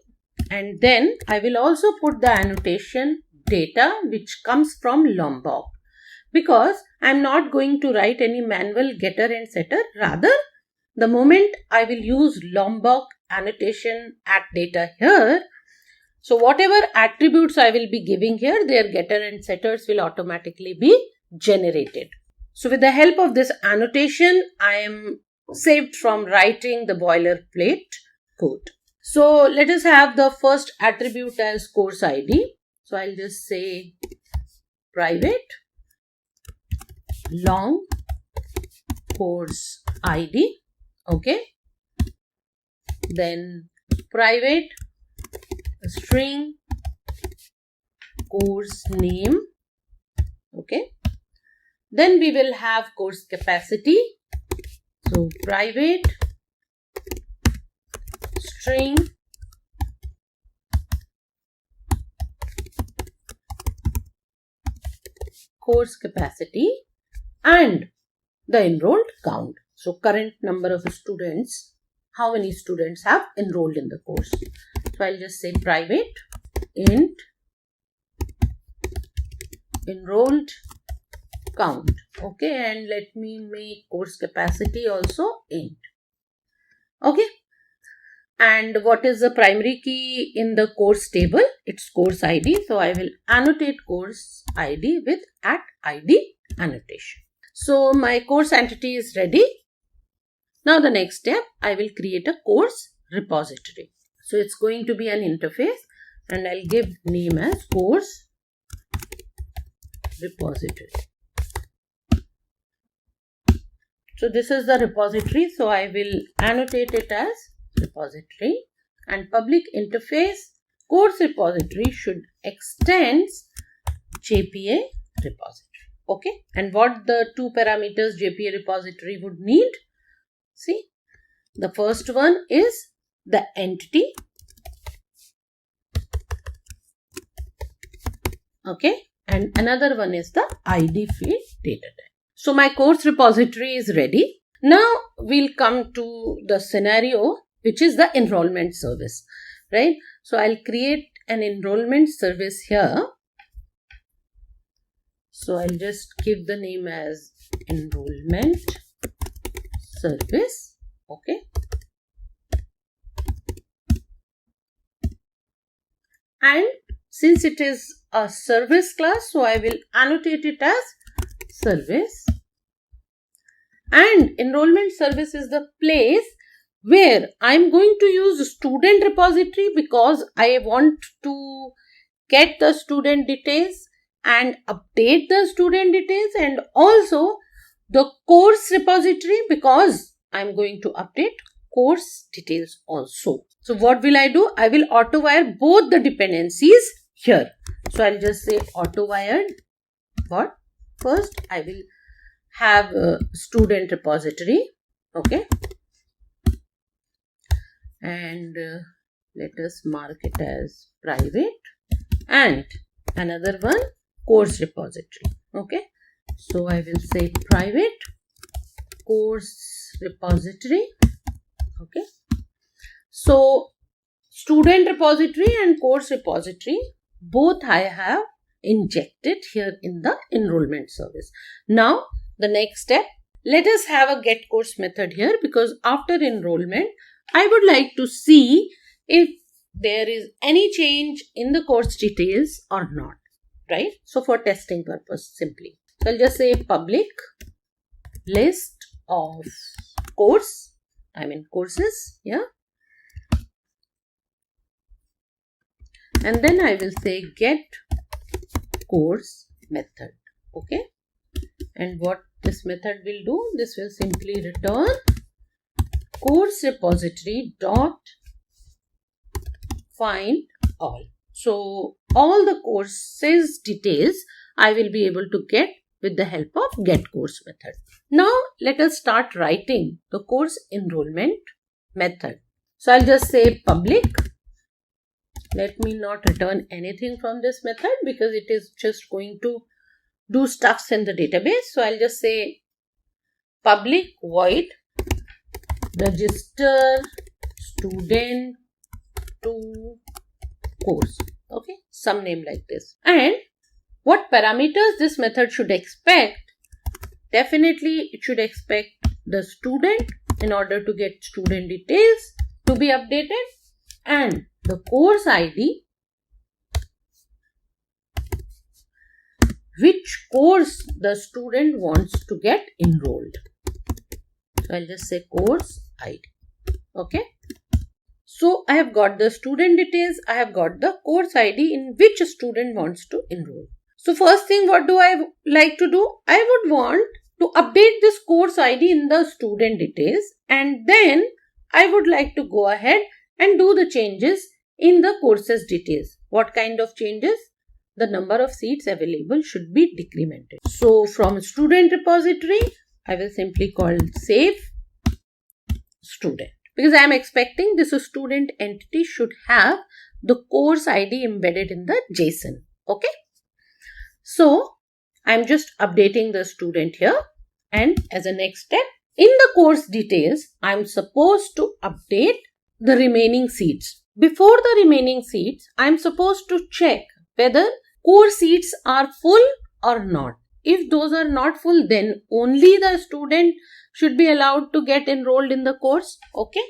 and then I will also put the annotation data which comes from Lombok, because I'm not going to write any manual getter and setter. Rather, the moment I will use Lombok annotation at data here, so whatever attributes I will be giving here, their getter and setters will automatically be generated. So with the help of this annotation, I am saved from writing the boilerplate code. So let us have the first attribute as course ID. So I'll just say private long course ID. Okay. Then private string course name. Okay. Then we will have course capacity. So private string course capacity and the enrolled count. So current number of students, how many students have enrolled in the course. So I'll just say private int enrolled count. Okay, and let me make course capacity also int. Okay. And what is the primary key in the course table? It's course ID. So I will annotate course ID with @ID annotation. So my course entity is ready. Now the next step, I will create a course repository. So it's going to be an interface, and I'll give name as course repository. So this is the repository. So I will annotate it as repository, and public interface course repository should extend JPA repository. Okay, and what the two parameters JPA repository would need? See, the first one is the entity. Okay, and another one is the ID field data type. So my course repository is ready. Now we'll come to the scenario, which is the enrollment service, right? So I'll create an enrollment service here. So I'll just give the name as enrollment service. Okay. And since it is a service class, so I will annotate it as service. And enrollment service is the place where I'm going to use student repository because I want to get the student details and update the student details, and also the course repository because I'm going to update course details also. So what will I do? I will auto-wire both the dependencies here. So I'll just say auto-wired. What? First I will have a student repository. Okay. And let us mark it as private, and another one course repository. Okay. So I will say private course repository. Okay. So student repository and course repository, both I have injected here in the enrollment service. Now the next step, let us have a get course method here, because after enrollment I would like to see if there is any change in the course details or not, right? So for testing purpose simply. So I'll just say public list of courses, yeah. And then I will say get course method. Okay. And what this method will do, this will simply return course repository dot find all. So all the courses details I will be able to get with the help of get course method. Now let us start writing the course enrollment method. So I'll just say public. Let me not return anything from this method because it is just going to do stuffs in the database. So I'll just say public void register student to course. Okay, some name like this. And what parameters this method should expect? Definitely it should expect the student in order to get student details to be updated, and the course ID, which course the student wants to get enrolled. So I'll just say course ID. Okay. So I have got the student details, I have got the course ID in which a student wants to enroll. So first thing, what do I like to do? I would want to update this course ID in the student details, and then I would like to go ahead and do the changes in the courses details. What kind of changes? The number of seats available should be decremented. So from student repository, I will simply call save student, because I am expecting this student entity should have the course ID embedded in the JSON. Okay. So I am just updating the student here, and as a next step, in the course details, I am supposed to update the remaining seats. Before the remaining seats, I am supposed to check whether core seats are full or not. If those are not full, then only the student should be allowed to get enrolled in the course. Okay.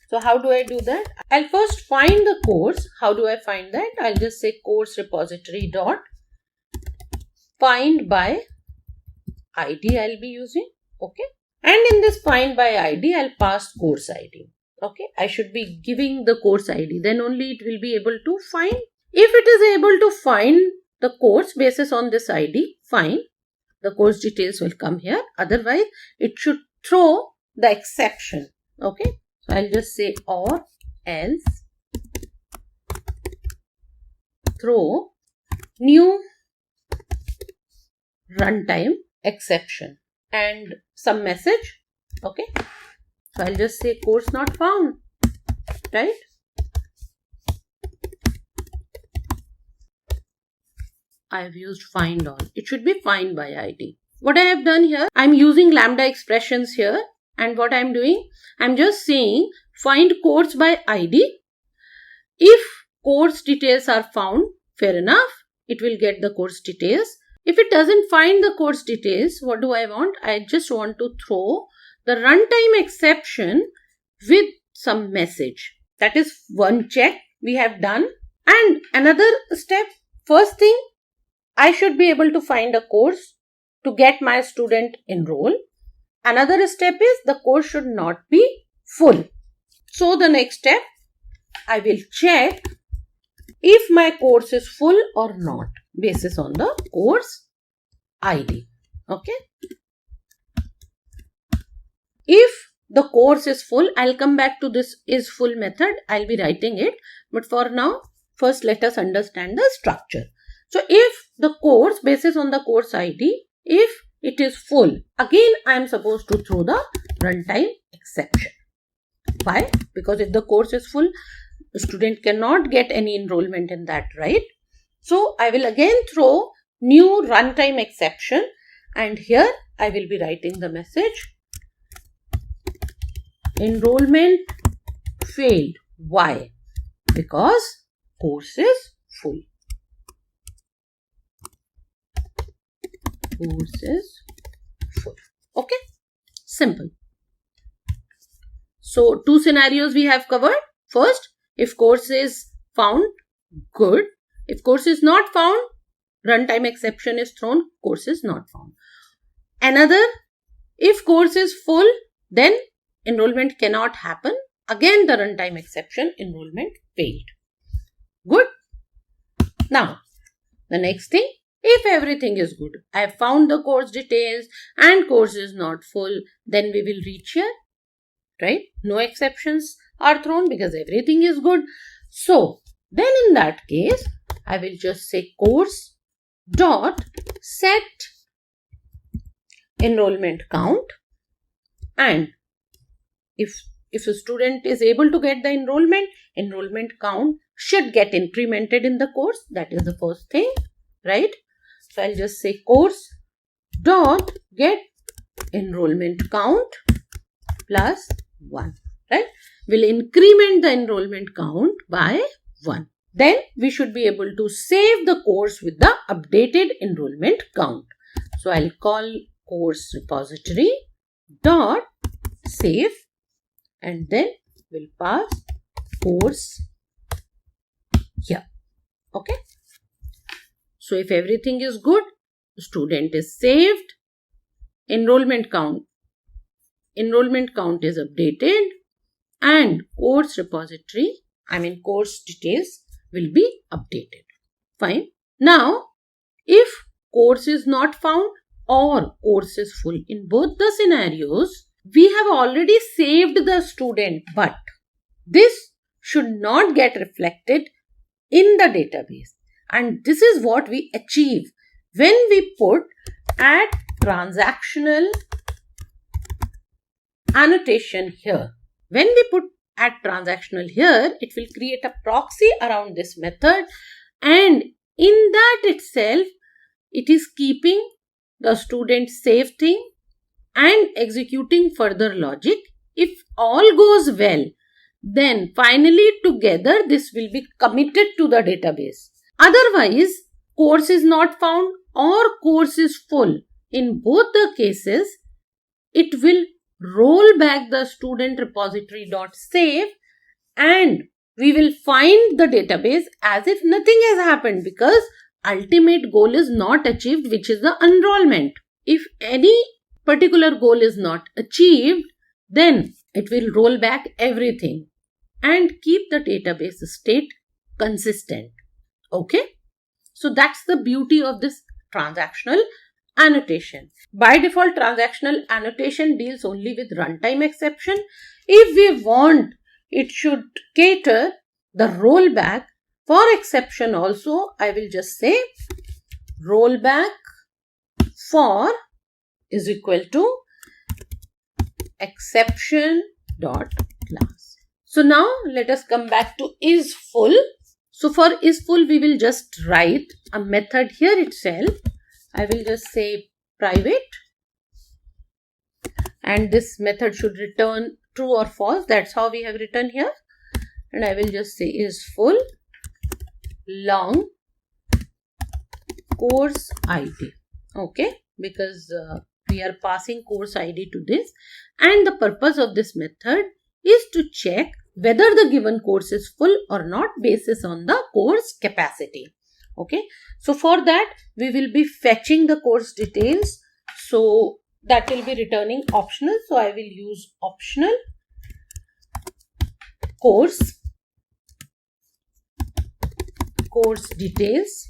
So how do I do that? I'll first find the course. How do I find that? I'll just say course repository dot find by ID I'll be using. Okay. And in this find by ID, I'll pass course ID. Okay. I should be giving the course ID. Then only it will be able to find. If it is able to find the course basis on this ID, fine. The course details will come here. Otherwise, it should throw the exception. Okay. So I'll just say or else throw new runtime exception and some message. Okay. So I'll just say course not found. Right. I have used find all. It should be find by ID. What I have done here, I'm using lambda expressions here, and what I'm doing, I'm just saying find course by ID. If course details are found, fair enough, it will get the course details. If it doesn't find the course details, what do I want? I just want to throw the runtime exception with some message. That is one check we have done. And another step, first thing, I should be able to find a course to get my student enrolled. Another step is the course should not be full. So the next step, I will check if my course is full or not basis on the course ID. Okay. If the course is full, I'll come back to this is full method. I'll be writing it. But for now, first let us understand the structure. So if the course basis on the course ID, if it is full, again I am supposed to throw the runtime exception. Why? Because if the course is full, the student cannot get any enrollment in that, right? So I will again throw new runtime exception, and here I will be writing the message enrollment failed. Why? Because course is full. Course is full. Okay, simple. So two scenarios we have covered. First, if course is found, good. If course is not found, runtime exception is thrown, course is not found. Another, if course is full, then enrollment cannot happen. Again the runtime exception, enrollment failed. Good. Now, the next thing, if everything is good, I have found the course details and course is not full, then we will reach here, right? No exceptions are thrown because everything is good. So, then in that case, I will just say course dot set enrollment count, and if a student is able to get the enrollment count should get incremented in the course. That is the first thing, right? So I'll just say course dot get enrollment count plus 1, right? We'll increment the enrollment count by 1. Then we should be able to save the course with the updated enrollment count. So I'll call course repository dot save, and then we'll pass course here. Okay. So if everything is good, student is saved, enrollment count is updated, and course repository, course details will be updated. Fine. Now, if course is not found or course is full, in both the scenarios, we have already saved the student, but this should not get reflected in the database. And this is what we achieve when we put add transactional annotation here. When we put add transactional here, it will create a proxy around this method, and in that itself, it is keeping the student safe thing and executing further logic. If all goes well, then finally together this will be committed to the database. Otherwise, course is not found or course is full. In both the cases, it will roll back the student repository.save, and we will find the database as if nothing has happened, because ultimate goal is not achieved, which is the enrollment. If any particular goal is not achieved, then it will roll back everything and keep the database state consistent. Okay. So that's the beauty of this transactional annotation. By default, transactional annotation deals only with runtime exception. If we want, it should cater the rollback for exception also. I will just say rollback for is equal to exception dot class. So now let us come back to is full. So for is full, we will just write a method here itself. I will just say private, and this method should return true or false. That's how we have written here. And I will just say is full long course ID. Okay, because we are passing course ID to this, and the purpose of this method is to check whether the given course is full or not basis on the course capacity. Okay, so for that we will be fetching the course details, so that will be returning optional. So I will use optional course details.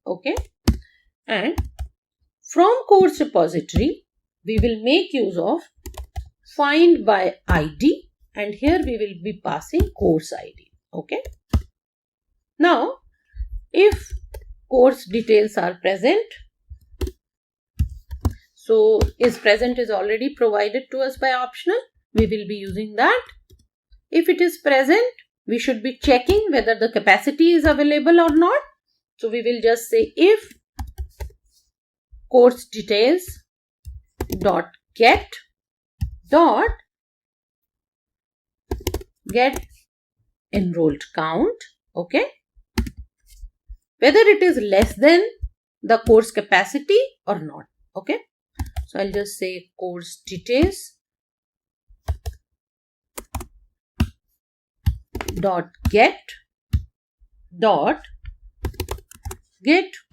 Okay, and from course repository we will make use of find by ID, and here we will be passing course ID. Okay, now if course details are present, so is present is already provided to us by optional, we will be using that. If it is present, we should be checking whether the capacity is available or not. So we will just say if course details dot get enrolled count. Okay, whether it is less than the course capacity or not. Okay, so I'll just say course details dot get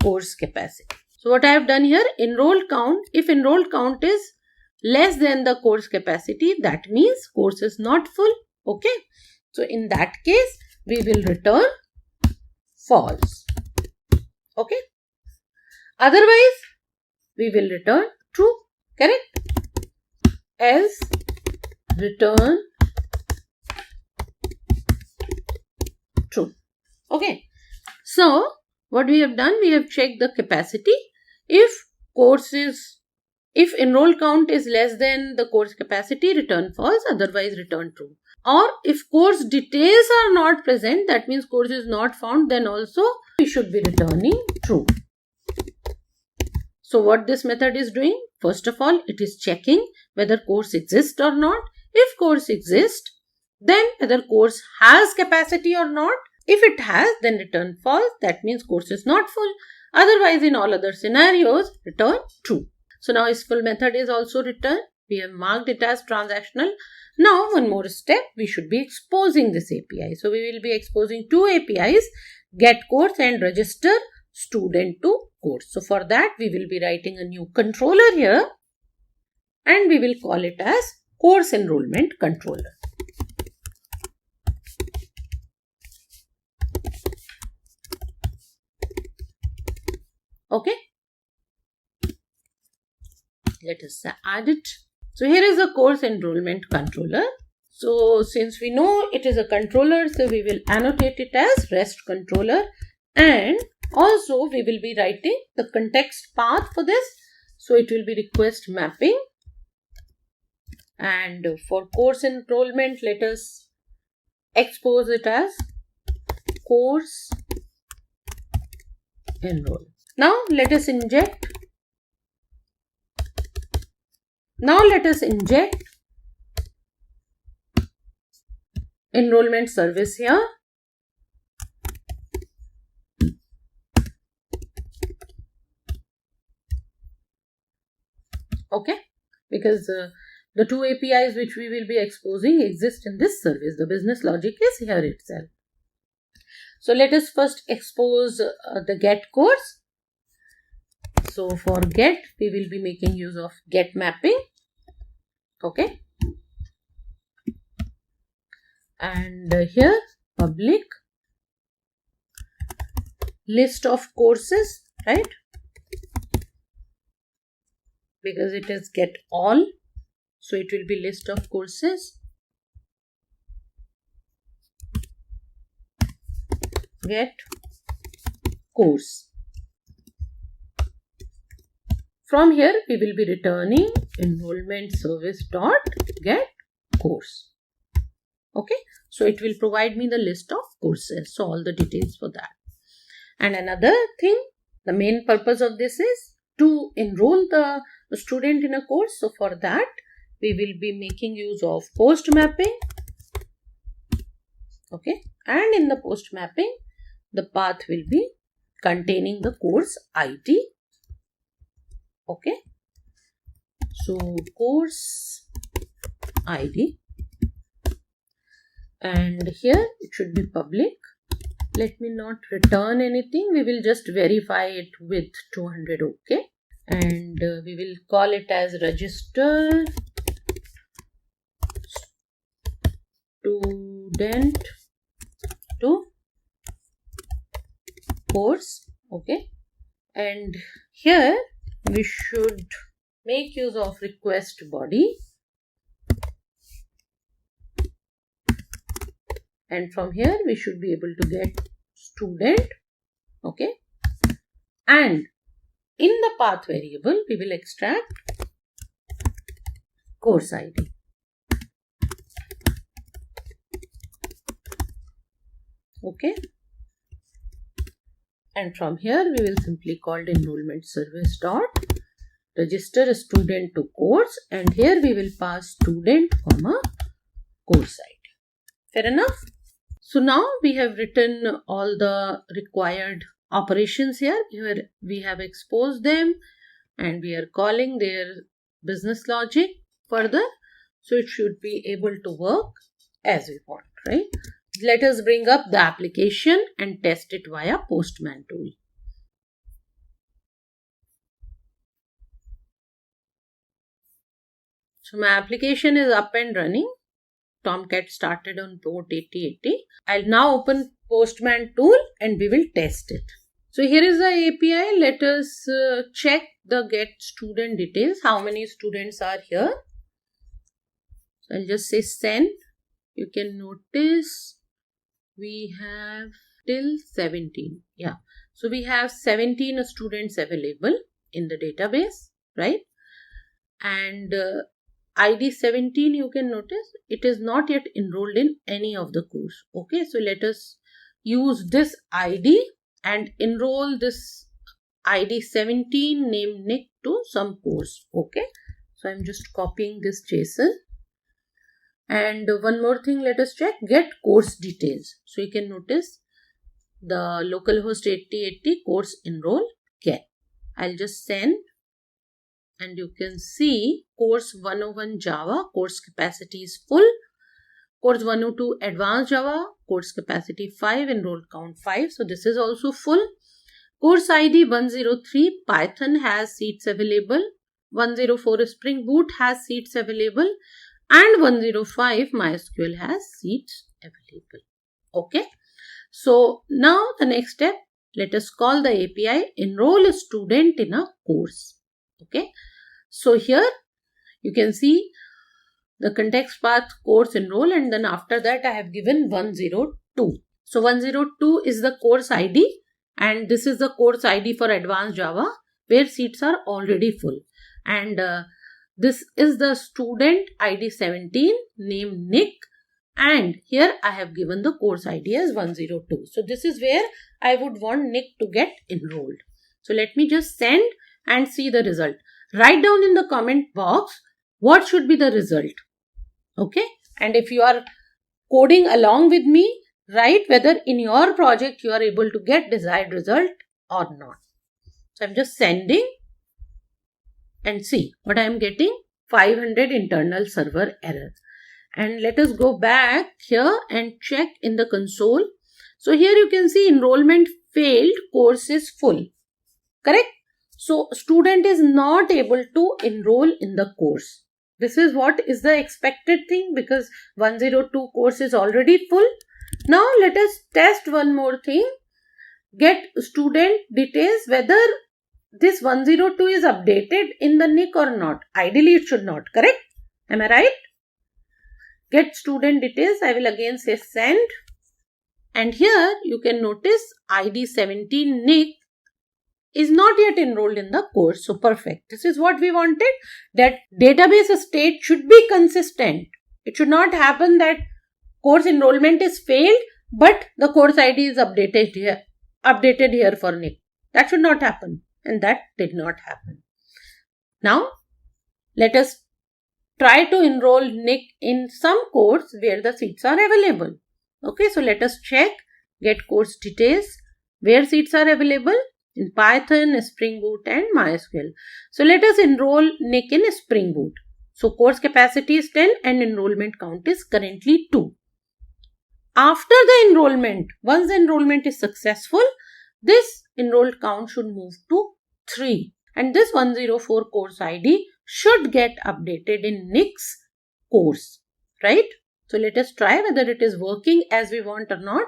course capacity. So what I have done here, enrolled count, if enrolled count is less than the course capacity, that means course is not full. Okay, so in that case we will return false. Okay, otherwise we will return true. Correct? Else return true. Okay, so what we have done, we have checked the capacity. If enroll count is less than the course capacity, return false, otherwise return true. Or if course details are not present, that means course is not found, then also we should be returning true. So what this method is doing, first of all, it is checking whether course exists or not. If course exists, then whether course has capacity or not. If it has, then return false, that means course is not full. Otherwise, in all other scenarios, return true. So now its full method is also returned. We have marked it as transactional. Now one more step, we should be exposing this API. So we will be exposing two APIs, get course and register student to course. So for that we will be writing a new controller here, and we will call it as course enrollment controller. Okay, let us add it. So here is a course enrollment controller. So since we know it is a controller, so we will annotate it as REST controller, and also we will be writing the context path for this. So it will be request mapping, and for course enrollment, let us expose it as course enroll. Now let us inject enrollment service here. Okay, because the two APIs which we will be exposing exist in this service. The business logic is here itself. So let us first expose the get course. So for get, we will be making use of get mapping. Okay, and here public list of courses, right? Because it is get all, so it will be list of courses. Get course. From here we will be returning enrollment service dot get course. Okay, so it will provide me the list of courses, so all the details for that. And another thing, the main purpose of this is to enroll the student in a course. So for that we will be making use of post mapping. Okay, and in the post mapping, the path will be containing the course ID. Okay, so course ID, and here it should be public. Let me not return anything. We will just verify it with 200. Okay, and we will call it as register student to course. Okay, and here we should make use of request body, and from here we should be able to get student. Okay, and in the path variable we will extract course ID. Okay, and from here we will simply call enrollment service dot register a student to course, and here we will pass student comma course ID. Fair enough? So now we have written all the required operations here. Here we have exposed them and we are calling their business logic further. So it should be able to work as we want, right? Let us bring up the application and test it via Postman tool. So my application is up and running. Tomcat started on port 8080. I'll now open Postman tool and we will test it. So here is the API. Let us check the get student details. How many students are here? So I'll just say send. You can notice we have till 17. Yeah. So we have 17 students available in the database, right? And ID 17, you can notice it is not yet enrolled in any of the course. Okay, so let us use this ID and enroll this ID 17 named Nick to some course. Okay, so I'm just copying this JSON. And one more thing, let us check get course details. So you can notice the localhost 8080 course enroll get. I'll just send. And you can see course 101 Java, course capacity is full. Course 102 Advanced Java, course capacity 5, enrolled count 5. So this is also full. Course ID 103 Python has seats available. 104 Spring Boot has seats available. And 105 MySQL has seats available. Okay. So now the next step, let us call the API enroll a student in a course. Okay, so here you can see the context path course enroll, and then after that I have given 102. So 102 is the course ID and this is the course ID for Advanced Java where seats are already full. And this is the student ID 17 named Nick, and here I have given the course ID as 102. So this is where I would want Nick to get enrolled. So let me just send and see the result. Write down in the comment box what should be the result. Okay, and if you are coding along with me, write whether in your project you are able to get desired result or not. So I'm just sending and see what I am getting. 500 internal server error. And let us go back here and check in the console. So here you can see enrollment failed, course is full. Correct? So student is not able to enroll in the course. This is what is the expected thing because 102 course is already full. Now let us test one more thing. Get student details whether this 102 is updated in the Nick or not. Ideally it should not. Correct? Am I right? Get student details. I will again say send. And here you can notice ID 17 Nick is not yet enrolled in the course. So perfect. This is what we wanted. That database state should be consistent. It should not happen that course enrollment is failed, but the course ID is updated here for Nick. That should not happen. And that did not happen. Now, let us try to enroll Nick in some course where the seats are available. Okay, so let us check. Get course details. Where seats are available? In Python, Spring Boot and MySQL. So let us enroll Nick in Spring Boot. So course capacity is 10 and enrollment count is currently 2. After the enrollment, once the enrollment is successful, this enrolled count should move to 3. And this 104 course ID should get updated in Nick's course, right? So let us try whether it is working as we want or not.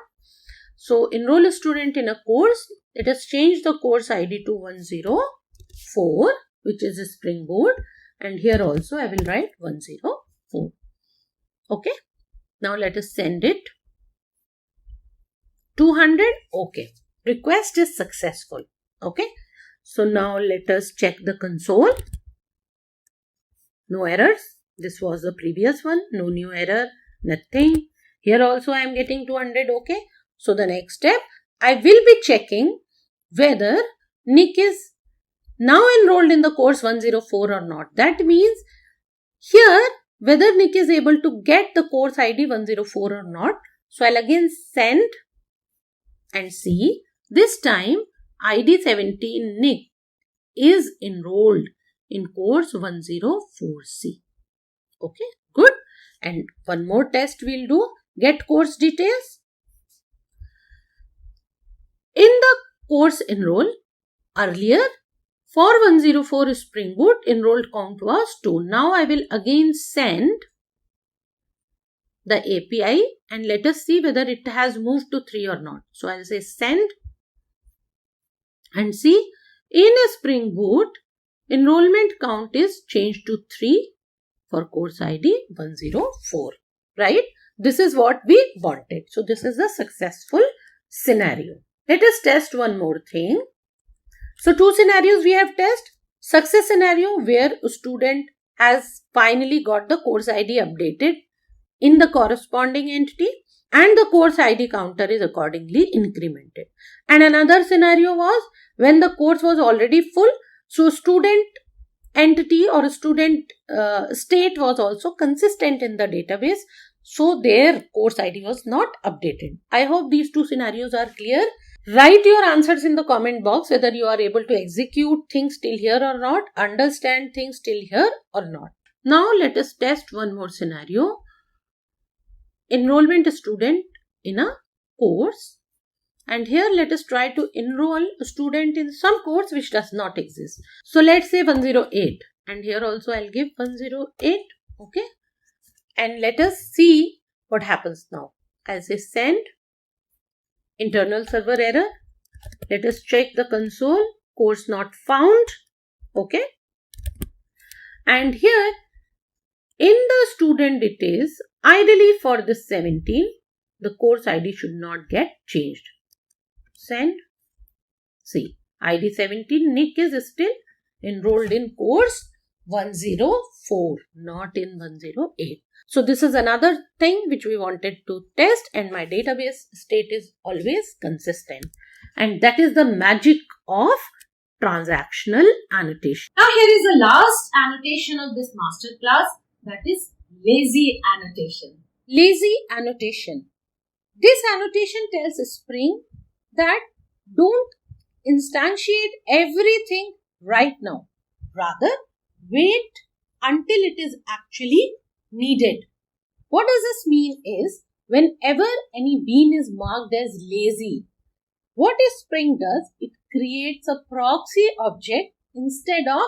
So enroll a student in a course. Let us change the course ID to 104, which is a Spring Boot. And here also I will write 104. Okay. Now let us send it. 200. Okay. Request is successful. Okay. So now let us check the console. No errors. This was the previous one. No new error. Nothing. Here also I am getting 200. Okay. So the next step, I will be checking whether Nick is now enrolled in the course 104 or not. That means here whether Nick is able to get the course ID 104 or not. So I'll again send and see. This time ID 17 Nick is enrolled in course 104C. Okay, good. And one more test we'll do. Get course details. In the course enroll, earlier for 104 Spring Boot, enrolled count was 2. Now I will again send the API and let us see whether it has moved to 3 or not. So I'll say send and see in a Spring Boot, enrollment count is changed to 3 for course ID 104, right? This is what we wanted. So this is a successful scenario. Let us test one more thing. So 2 scenarios we have tested. Success scenario where a student has finally got the course ID updated in the corresponding entity and the course ID counter is accordingly incremented. And another scenario was when the course was already full, so student entity or student state was also consistent in the database, so their course ID was not updated. I hope these 2 scenarios are clear. Write your answers in the comment box whether you are able to execute things till here or not, understand things till here or not. Now let us test one more scenario. Enrollment student in a course, and here let us try to enroll a student in some course which does not exist. So let's say 108, and here also I'll give 108. Okay, and let us see what happens now. I'll say send. Internal server error. Let us check the console. Course not found. Okay. And here in the student details, ideally for this 17, the course ID should not get changed. Send. See, ID 17 Nick is still enrolled in course 104, not in 108. So this is another thing which we wanted to test, and my database state is always consistent. And that is the magic of transactional annotation. Now here is the last annotation of this masterclass, that is lazy annotation. Lazy annotation. This annotation tells Spring that don't instantiate everything right now. Rather, wait until it is actually needed. What does this mean is, whenever any bean is marked as lazy, what Spring does, it creates a proxy object instead of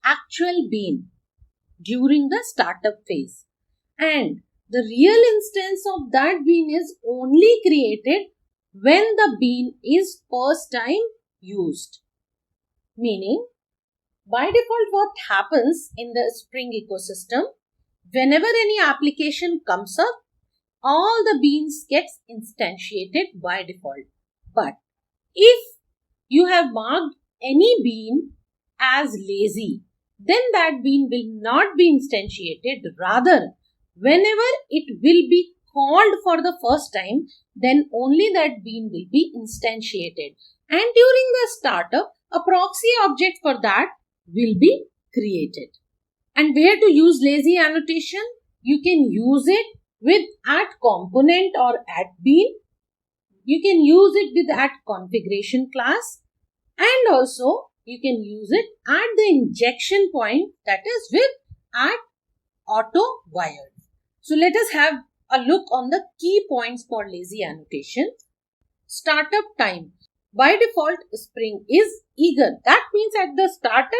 actual bean during the startup phase. And the real instance of that bean is only created when the bean is first time used. Meaning, by default, what happens in the Spring ecosystem, whenever any application comes up, all the beans gets instantiated by default. But if you have marked any bean as lazy, then that bean will not be instantiated. Rather, whenever it will be called for the first time, then only that bean will be instantiated. And during the startup, a proxy object for that will be created. And where to use lazy annotation? You can use it with add component or add bean. You can use it with add configuration class, and also you can use it at the injection point, that is with add Autowired. So let us have a look on the key points for lazy annotation. Startup time. By default, Spring is eager. That means at the startup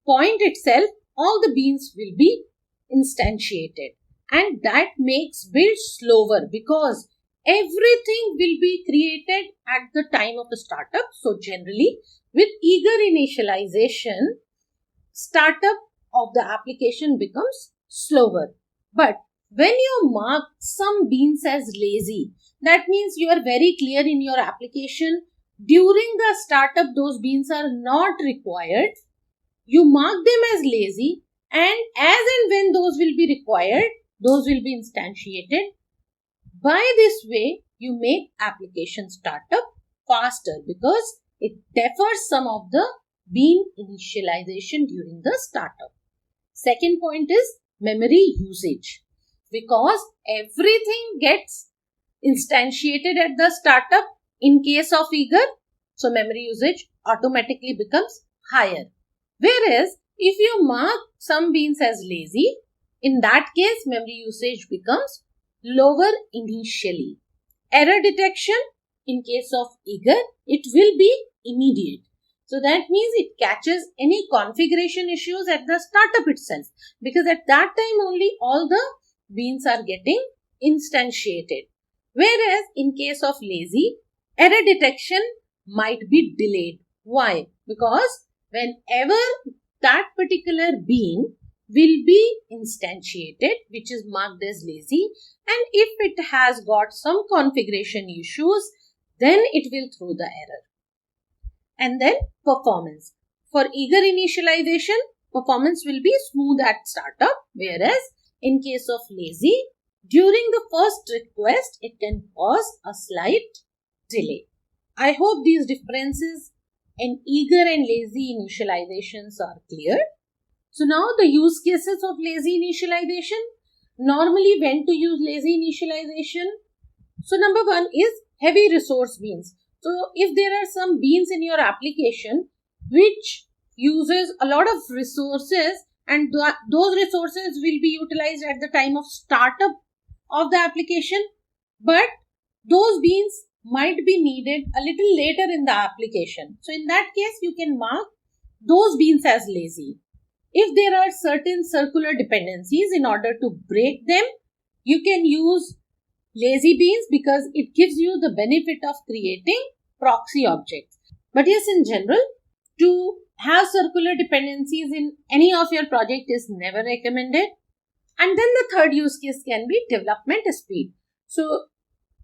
point itself, all the beans will be instantiated, and that makes build slower because everything will be created at the time of the startup. So generally, with eager initialization, startup of the application becomes slower. But when you mark some beans as lazy, that means you are very clear in your application. During the startup, those beans are not required. You mark them as lazy, and as and when those will be required, those will be instantiated. By this way, you make application startup faster because it defers some of the bean initialization during the startup. Second point is memory usage. Because everything gets instantiated at the startup in case of eager, so memory usage automatically becomes higher. Whereas if you mark some beans as lazy, in that case memory usage becomes lower initially. Error detection, in case of eager, it will be immediate. So that means it catches any configuration issues at the startup itself, because at that time only all the beans are getting instantiated. Whereas in case of lazy, error detection might be delayed. Why? Because whenever that particular bean will be instantiated, which is marked as lazy, and if it has got some configuration issues, then it will throw the error. And then performance. For eager initialization, performance will be smooth at startup, whereas in case of lazy, during the first request, it can cause a slight delay. I hope these differences in eager and lazy initializations are clear. So now the use cases of lazy initialization. Normally, when to use lazy initialization? So number one is heavy resource beans. So if there are some beans in your application which uses a lot of resources, and those resources will be utilized at the time of startup of the application, but those beans might be needed a little later in the application. So in that case, you can mark those beans as lazy. If there are certain circular dependencies, in order to break them, you can use lazy beans because it gives you the benefit of creating proxy objects. But yes, in general, to have circular dependencies in any of your project is never recommended. And then the third use case can be development speed. So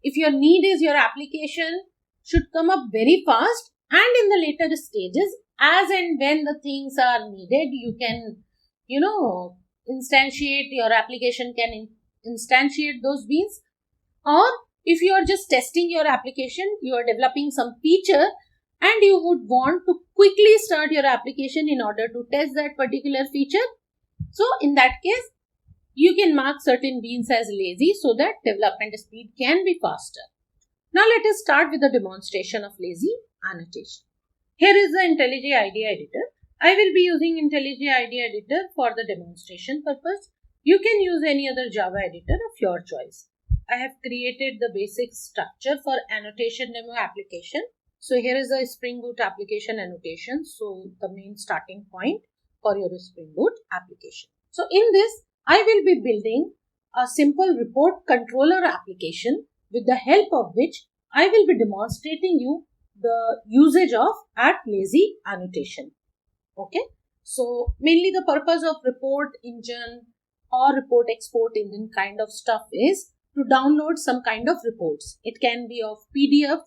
if your need is your application should come up very fast, and in the later stages, as and when the things are needed, you can, instantiate, your application can instantiate those beans. Or if you are just testing your application, you are developing some feature and you would want to quickly start your application in order to test that particular feature. So in that case, you can mark certain beans as lazy so that development speed can be faster. Now let us start with the demonstration of lazy annotation. Here is the IntelliJ IDEA editor. I will be using IntelliJ IDEA editor for the demonstration purpose. You can use any other Java editor of your choice. I have created the basic structure for annotation demo application. So here is the SpringBootApplication annotation. So the main starting point for your Spring Boot application. So in this, I will be building a simple report controller application with the help of which I will be demonstrating you the usage of lazy annotation. Okay. So mainly the purpose of report engine or report export engine kind of stuff is to download some kind of reports. It can be of PDF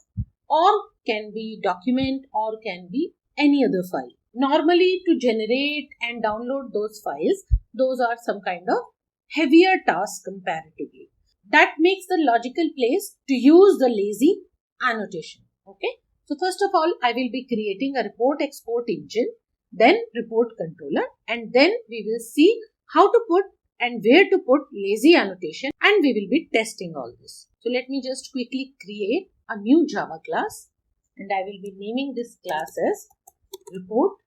or can be document or can be any other file. Normally to generate and download those files, those are some kind of heavier task comparatively. That makes the logical place to use the lazy annotation. Okay. So first of all, I will be creating a report export engine, then report controller, and then we will see how to put and where to put lazy annotation, and we will be testing all this. So let me just quickly create a new Java class, and I will be naming this class as Report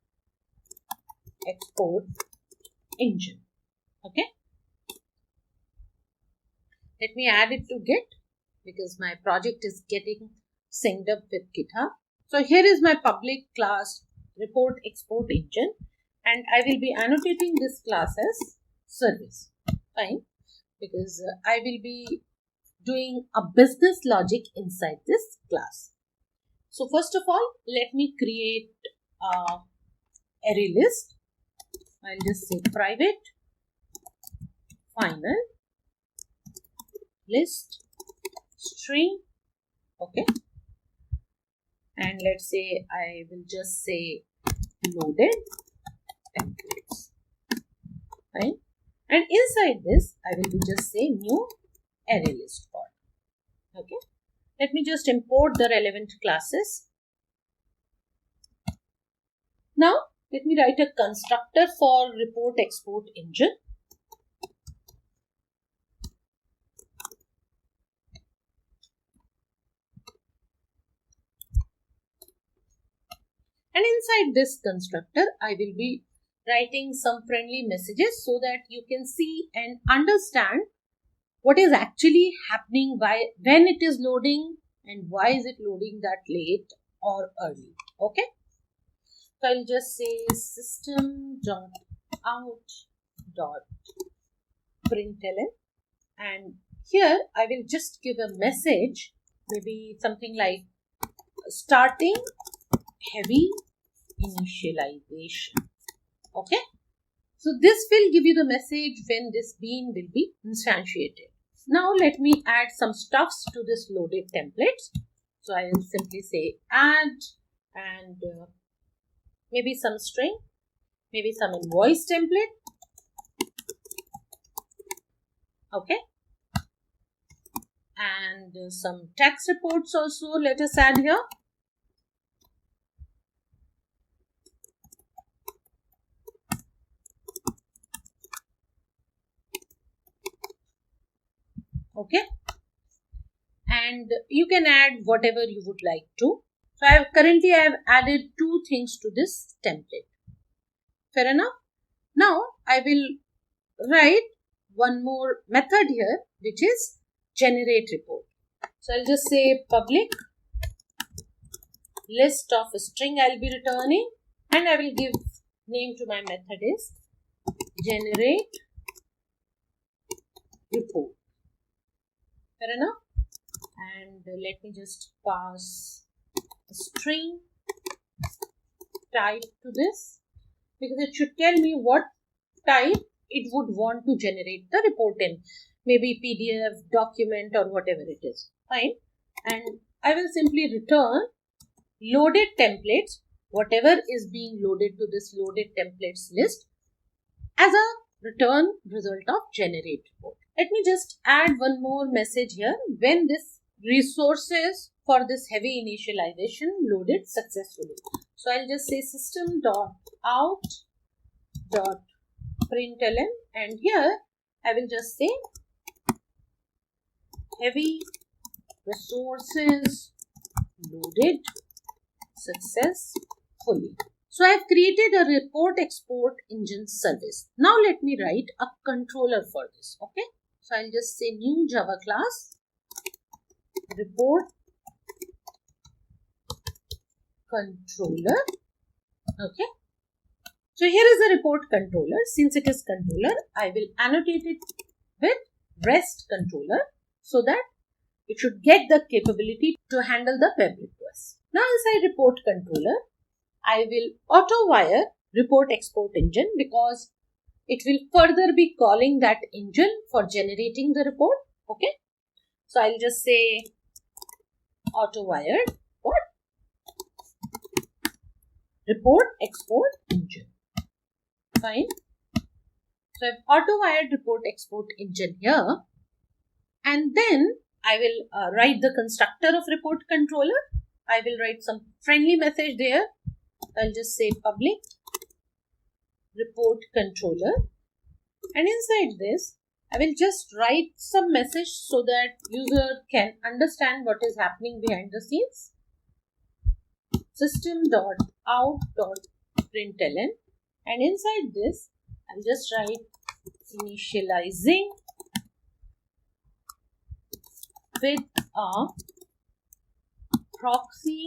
Export Engine. Okay. Let me add it to Git because my project is getting synced up with GitHub. So here is my public class Report Export Engine, and I will be annotating this class as service. Fine, because I will be doing a business logic inside this class. So first of all, let me create a array list. I'll just say private final list string. Okay, and let's say I will just say loaded templates. Fine, and inside this I will be just say new array list for. Okay, let me just import the relevant classes. Now let me write a constructor for report export engine. And inside this constructor, I will be writing some friendly messages so that you can see and understand what is actually happening when it is loading and why is it loading that late or early. Okay. So I'll just say system.out.println, and here I will just give a message, maybe something like starting heavy initialization. Okay, so this will give you the message when this bean will be instantiated. Now let me add some stuffs to this loaded templates. So I will simply say add and maybe some string, maybe some invoice template. Okay, and some tax reports also let us add here. Okay, and you can add whatever you would like to. So I have added two things to this template. Fair enough. Now I will write one more method here, which is generate report. So I'll just say public list of a string I'll be returning, and I will give name to my method is generate report. Fair enough. And let me just pass a string type to this because it should tell me what type it would want to generate the report in, maybe PDF, document, or whatever it is. Fine. And I will simply return loaded templates, whatever is being loaded to this loaded templates list, as a return result of generate report. Let me just add one more message here when this resources for this heavy initialization loaded successfully. So I'll just say system.out.println, and here I will just say heavy resources loaded successfully. So I have created a report export engine service. Now let me write a controller for this. Okay. So I'll just say new Java class report controller. Okay. So here is the report controller. Since it is controller, I will annotate it with REST controller so that it should get the capability to handle the web requests. Now inside report controller, I will Autowire report export engine because it will further be calling that engine for generating the report. Okay. So I'll just say Autowired report export engine. Fine. So I've Autowired report export engine here, and then I will write the constructor of report controller. I will write some friendly message there. I'll just say public report controller, And inside this, I will just write some message so that user can understand what is happening behind the scenes. System.out.println, and inside this, I'll just write initializing with a proxy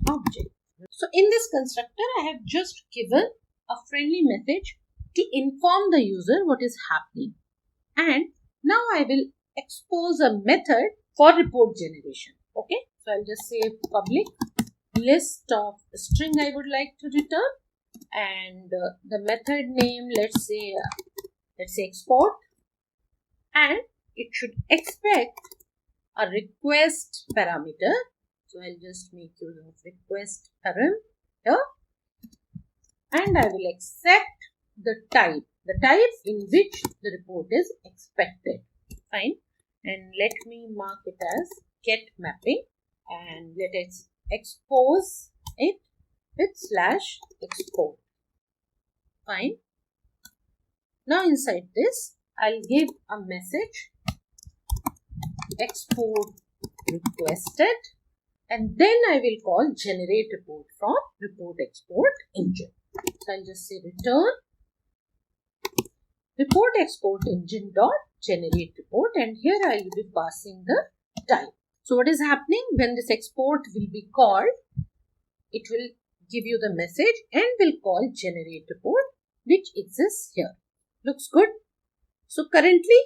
object. So in this constructor, I have just given a friendly message to inform the user what is happening. And now I will expose a method for report generation. Okay, so I'll just say public list of string I would like to return, and the method name, let's say export, and it should expect a request parameter. So I'll just make use of request param here, and I will accept the type in which the report is expected. Fine. And let me mark it as get mapping, and let it expose it with /export. Fine. Now inside this, I'll give a message export requested, and then I will call generate report from report export engine. So I'll just say return report export engine dot generate report, and here I will be passing the type. So what is happening when this export will be called? It will give you the message and will call generate report, which exists here. Looks good. So currently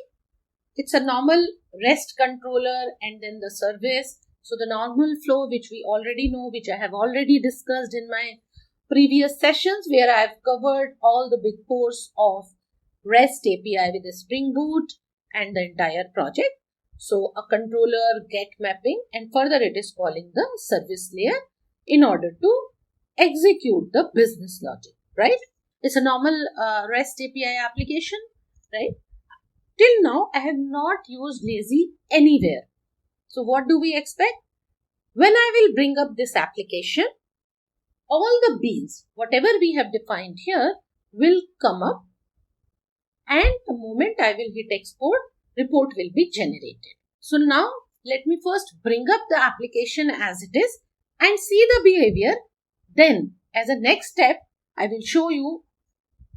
it's a normal REST controller and then the service. So the normal flow which we already know, which I have already discussed in my previous sessions, where I have covered all the big course of REST API with the Spring Boot and the entire project. So a controller, get mapping, and further it is calling the service layer in order to execute the business logic, right? It's a normal REST API application, right? Till now, I have not used lazy anywhere. So what do we expect? When I will bring up this application, all the beans, whatever we have defined here, will come up, and the moment I will hit export, report will be generated. So now let me first bring up the application as it is and see the behavior. Then as a next step, I will show you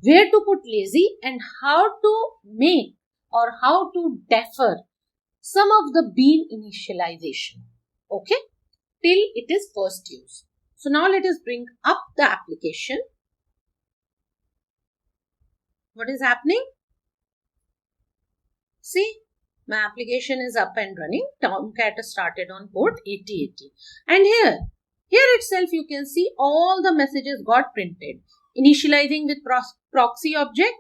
where to put lazy and how to make or how to defer some of the bean initialization. Okay, till it is first used. So now let us bring up the application. What is happening? See, my application is up and running. Tomcat started on port 8080. And here itself you can see all the messages got printed. Initializing with proxy object,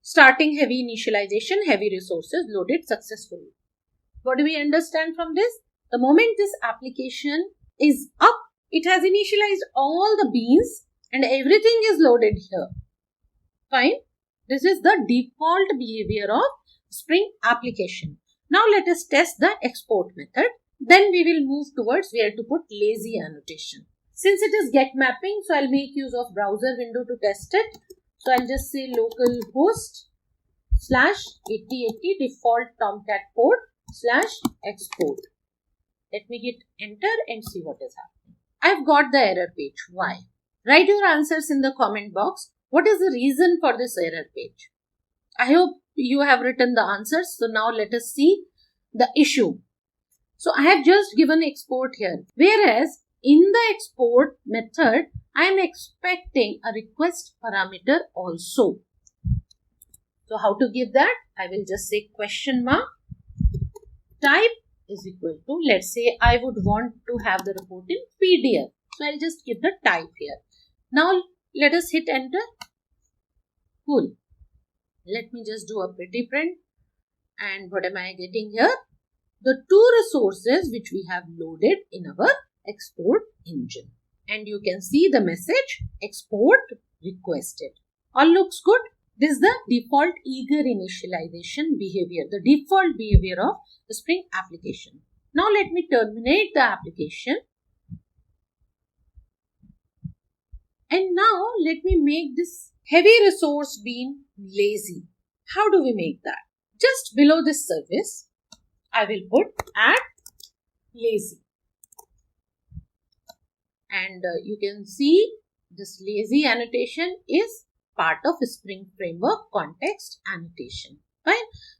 starting heavy initialization, heavy resources loaded successfully. What do we understand from this? The moment this application is up, it has initialized all the beans and everything is loaded here. Fine. This is the default behavior of Spring application. Now let us test the export method. Then we will move towards where to put lazy annotation. Since it is get mapping, so I'll make use of browser window to test it. So I'll just say localhost /8080 default Tomcat port /export. Let me hit enter and see what is happening. I've got the error page. Why? Write your answers in the comment box. What is the reason for this error page? I hope you have written the answers. So now let us see the issue. So I have just given export here. Whereas in the export method, I am expecting a request parameter also. So how to give that? I will just say question mark type is equal to, let's say I would want to have the report in PDF. So I'll just give the type here. Now let us hit enter. Cool. Let me just do a pretty print. And what am I getting here? The two resources which we have loaded in our export engine. And you can see the message export requested. All looks good. This is the default eager initialization behavior, the default behavior of the Spring application. Now let me terminate the application. And now let me make this heavy resource bean lazy. How do we make that? Just below this service, I will put add lazy. And you can see this lazy annotation is part of Spring Framework context annotation. Fine.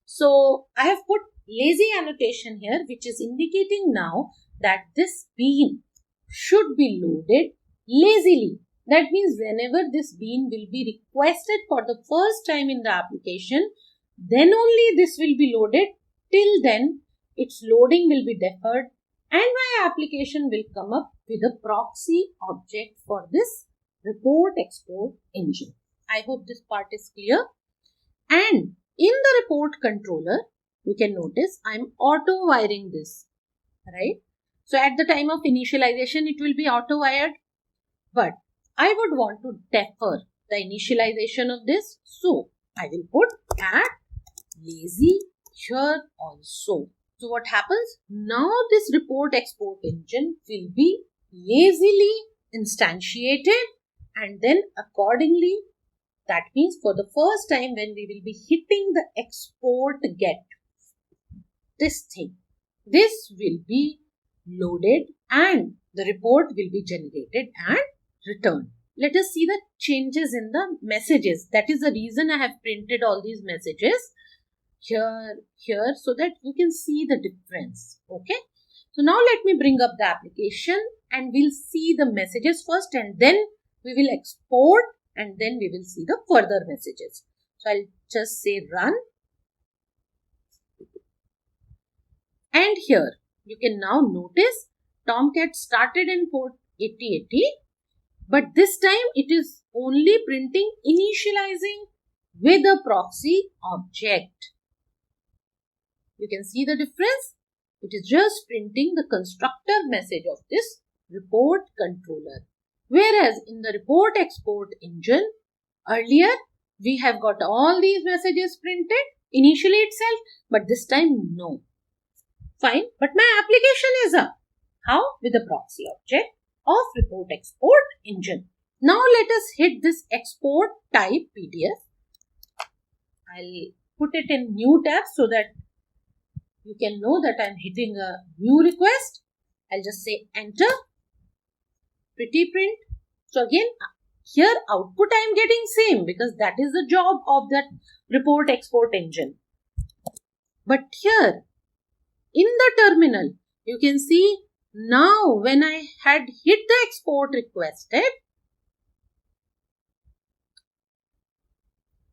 So I have put lazy annotation here, which is indicating now that this bean should be loaded lazily. That means whenever this bean will be requested for the first time in the application, then only this will be loaded. Till then, its loading will be deferred and my application will come up with a proxy object for this report export engine. I hope this part is clear. And in the report controller, you can notice I am auto wiring this, right? So at the time of initialization, it will be auto wired, but I would want to defer the initialization of this. So I will put add lazy here also. So what happens? Now this report export engine will be lazily instantiated, and then accordingly, that means for the first time when we will be hitting the export get, this thing, this will be loaded and the report will be generated and returned. Let us see the changes in the messages. That is the reason I have printed all these messages here, so that you can see the difference. Okay. So now let me bring up the application and we'll see the messages first, and then we will export, and then we will see the further messages. So I'll just say run. And here you can now notice Tomcat started in port 8080, but this time it is only printing initializing with a proxy object. You can see the difference. It is just printing the constructor message of this report controller. Whereas in the report export engine, earlier we have got all these messages printed initially itself, but this time no. Fine, but my application is up. How? With a proxy object of report export engine. Now let us hit this export type PDF. I'll put it in new tab so that you can know that I'm hitting a new request. I'll just say enter, pretty print. So again, here output I am getting same because that is the job of that report export engine. But here in the terminal, you can see now when I had hit the export requested,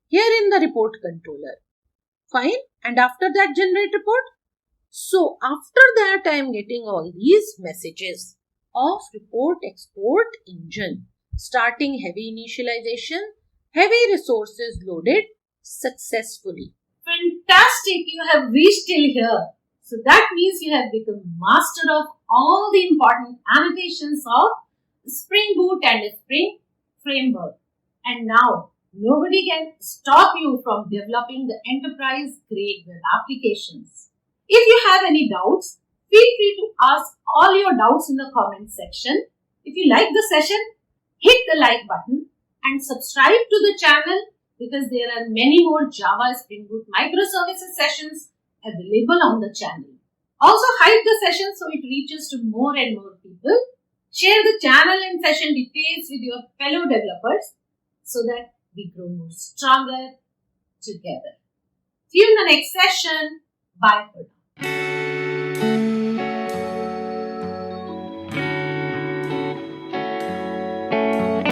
here in the report controller, fine, and after that generate report. So after that I am getting all these messages of report export engine, starting heavy initialization, heavy resources loaded successfully. Fantastic, you have reached till here. So that means you have become master of all the important annotations of Spring Boot and Spring Framework. And now nobody can stop you from developing the enterprise grade web applications. If you have any doubts, feel free to ask all your doubts in the comment section. If you like the session, hit the like button and subscribe to the channel because there are many more Java Spring Boot microservices sessions available on the channel. Also hype the session so it reaches to more and more people. Share the channel and session details with your fellow developers so that we grow more stronger together. See you in the next session. Bye for now.